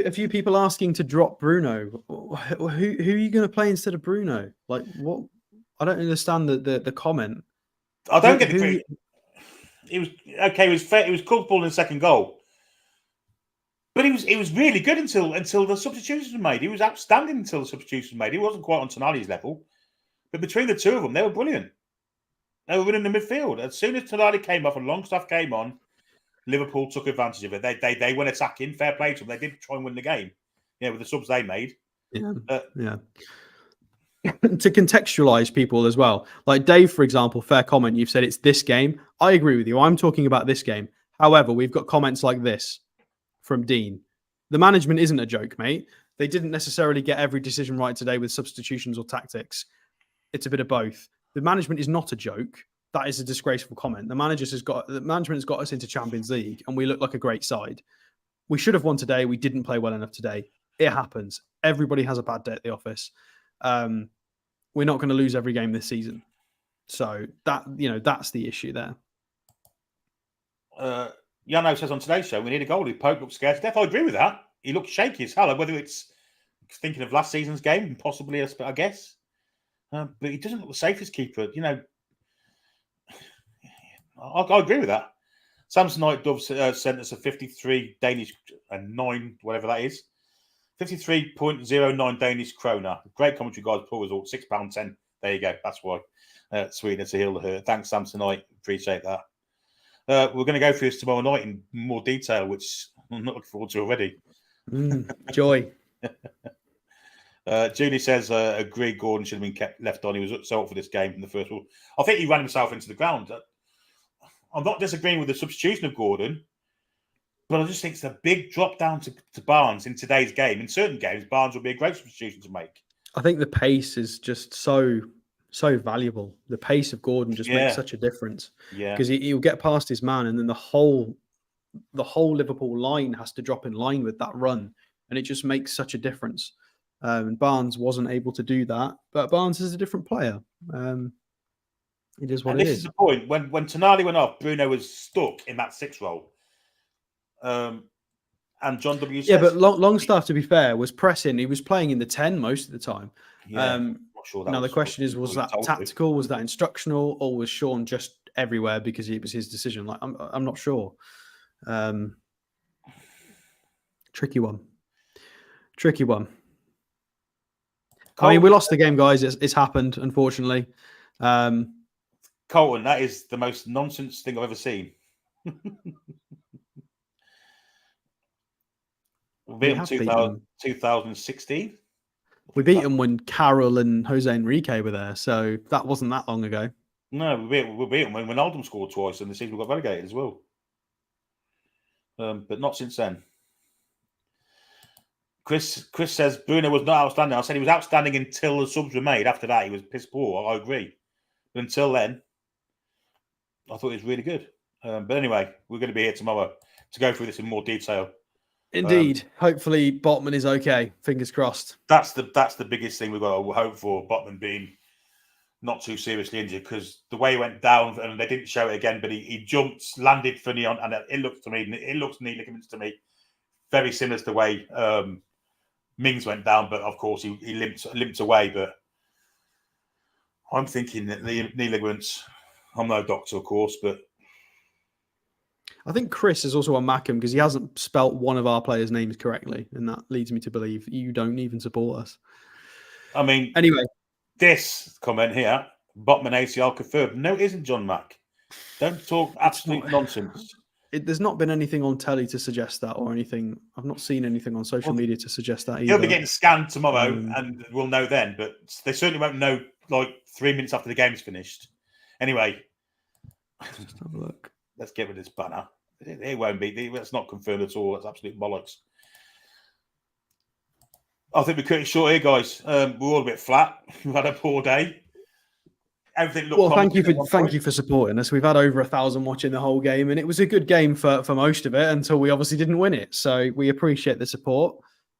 [SPEAKER 2] A few people asking to drop Bruno. Who are you going to play instead of Bruno? Like what? I don't understand the comment.
[SPEAKER 1] I don't get the green. It was okay. It was fair. It was comfortable in the second goal, but he was really good until the substitutions were made. He was outstanding until the substitutions were made. He wasn't quite on Tonali's level, but between the two of them, they were brilliant. They were winning the midfield. As soon as Tonali came off and Longstaff came on, Liverpool took advantage of it. They went attacking. Fair play to them. They did try and win the game. With the subs they made.
[SPEAKER 2] Yeah. To contextualize people as well, like Dave, for example, fair comment. You've said it's this game. I agree with you. I'm talking about this game. However, we've got comments like this from Dean. The management isn't a joke, mate. They didn't necessarily get every decision right today with substitutions or tactics. It's a bit of both. The management is not a joke. that is a disgraceful comment. The management has got us into Champions League, and we look like a great side. We should have won today. We didn't play well enough today. It happens. Everybody has a bad day at the office. We're not going to lose every game this season. So that's the issue there.
[SPEAKER 1] Yano says on today's show, we need a goalie. Pope looks scared to death. I agree with that. He looks shaky as hell. Whether it's thinking of last season's game, possibly, I guess. But he doesn't look the safest keeper. I agree with that. Samsonite Dove sent us a 53 Danish and 9, whatever that is. 53.09 Danish kroner. Great commentary, guys. Poor result. £6.10. There you go. That's why. Sweetness to heal the hurt. Thanks, Samsonite. Appreciate that. We're going to go through this tomorrow night in more detail, which I'm not looking forward to already.
[SPEAKER 2] Joy.
[SPEAKER 1] Julie says, agree, Gordon should have been left on. He was so up for this game in the first one. I think he ran himself into the ground. I'm not disagreeing with the substitution of Gordon, but I just think it's a big drop down to Barnes in today's game. In certain games, Barnes would be a great substitution to make. I
[SPEAKER 2] think the pace is just so valuable. The pace of Gordon just makes such a difference.
[SPEAKER 1] Yeah,
[SPEAKER 2] because he'll get past his man, and then the whole Liverpool line has to drop in line with that run, and it just makes such a difference. Barnes wasn't able to do that, but Barnes is a different player. It is what it is.
[SPEAKER 1] This is the point. When Tonali went off, Bruno was stuck in that 6 role. And John W. says,
[SPEAKER 2] but Longstaff, to be fair, was pressing. He was playing in the 10 most of the time.
[SPEAKER 1] Yeah, not sure
[SPEAKER 2] now the question is, was that tactical? Was that instructional? Or was Sean just everywhere because it was his decision? Like, I'm not sure. Tricky one. I mean, we lost the game, guys. It's happened, unfortunately.
[SPEAKER 1] Colton, that is the most nonsense thing I've ever seen. We beat them 2016.
[SPEAKER 2] We beat them when Carroll and Jose Enrique were there, so that wasn't that long ago.
[SPEAKER 1] No, we beat them when Wijnaldum scored twice, and the season got relegated as well. But not since then. Chris says Bruno was not outstanding. I said he was outstanding until the subs were made. After that, he was piss poor. I agree. But until then, I thought he was really good. But anyway, we're going to be here tomorrow to go through this in more detail.
[SPEAKER 2] Indeed. Hopefully, Botman is okay. Fingers crossed.
[SPEAKER 1] That's the biggest thing we've got to hope for. Botman being not too seriously injured, because the way he went down, and they didn't show it again, but he jumped, landed funny on, and it looks knee ligaments to me very similar to the way Mings went down, but of course he limped away. But I'm thinking that the knee ligaments. I'm no doctor, of course, but
[SPEAKER 2] I think Chris is also on Mackham because he hasn't spelt one of our players' names correctly, and that leads me to believe you don't even support us.
[SPEAKER 1] I mean,
[SPEAKER 2] anyway,
[SPEAKER 1] this comment here, Botman ACL confirmed. No, it isn't, John Mack. Don't talk absolute nonsense.
[SPEAKER 2] There's not been anything on telly to suggest that or anything. I've not seen anything on social media to suggest that either.
[SPEAKER 1] He'll be getting scanned tomorrow, and we'll know then. But they certainly won't know like 3 minutes after the game's finished. Anyway,
[SPEAKER 2] let's have a look.
[SPEAKER 1] Let's get rid of this banner. It won't be. That's not confirmed at all. That's absolute bollocks. I think we're cutting short here, guys. We're all a bit flat. We've had a poor day. Everything looked.
[SPEAKER 2] Well, thank you for supporting us. We've had over 1,000 watching the whole game, and it was a good game for most of it until we obviously didn't win it. So we appreciate the support.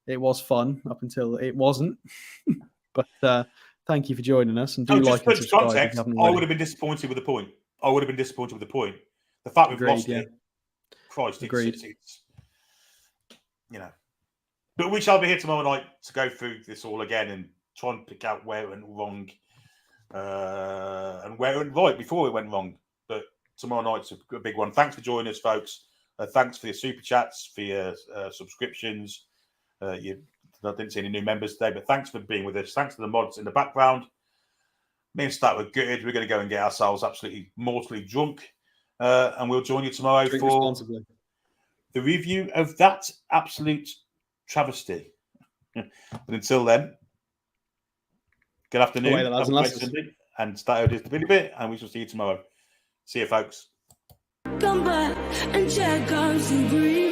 [SPEAKER 2] It was fun up until it wasn't. But thank you for joining us, and do like and subscribe.
[SPEAKER 1] Context, I would have been disappointed with the point. The fact we've lost it. Christ, it's But we shall be here tomorrow night to go through this all again and try and pick out where it went wrong and where it went right before it went wrong. But tomorrow night's a big one. Thanks for joining us, folks. Thanks for your super chats, for your subscriptions. I didn't see any new members today, but thanks for being with us. Thanks to the mods in the background. Me and Stat were good. We're going to go and get ourselves absolutely mortally drunk. And we'll join you tomorrow for the review of that absolute travesty. But until then, good afternoon, and start out the Billy bit, and we shall see you tomorrow. See you, folks.
[SPEAKER 3] Come back and check out some green.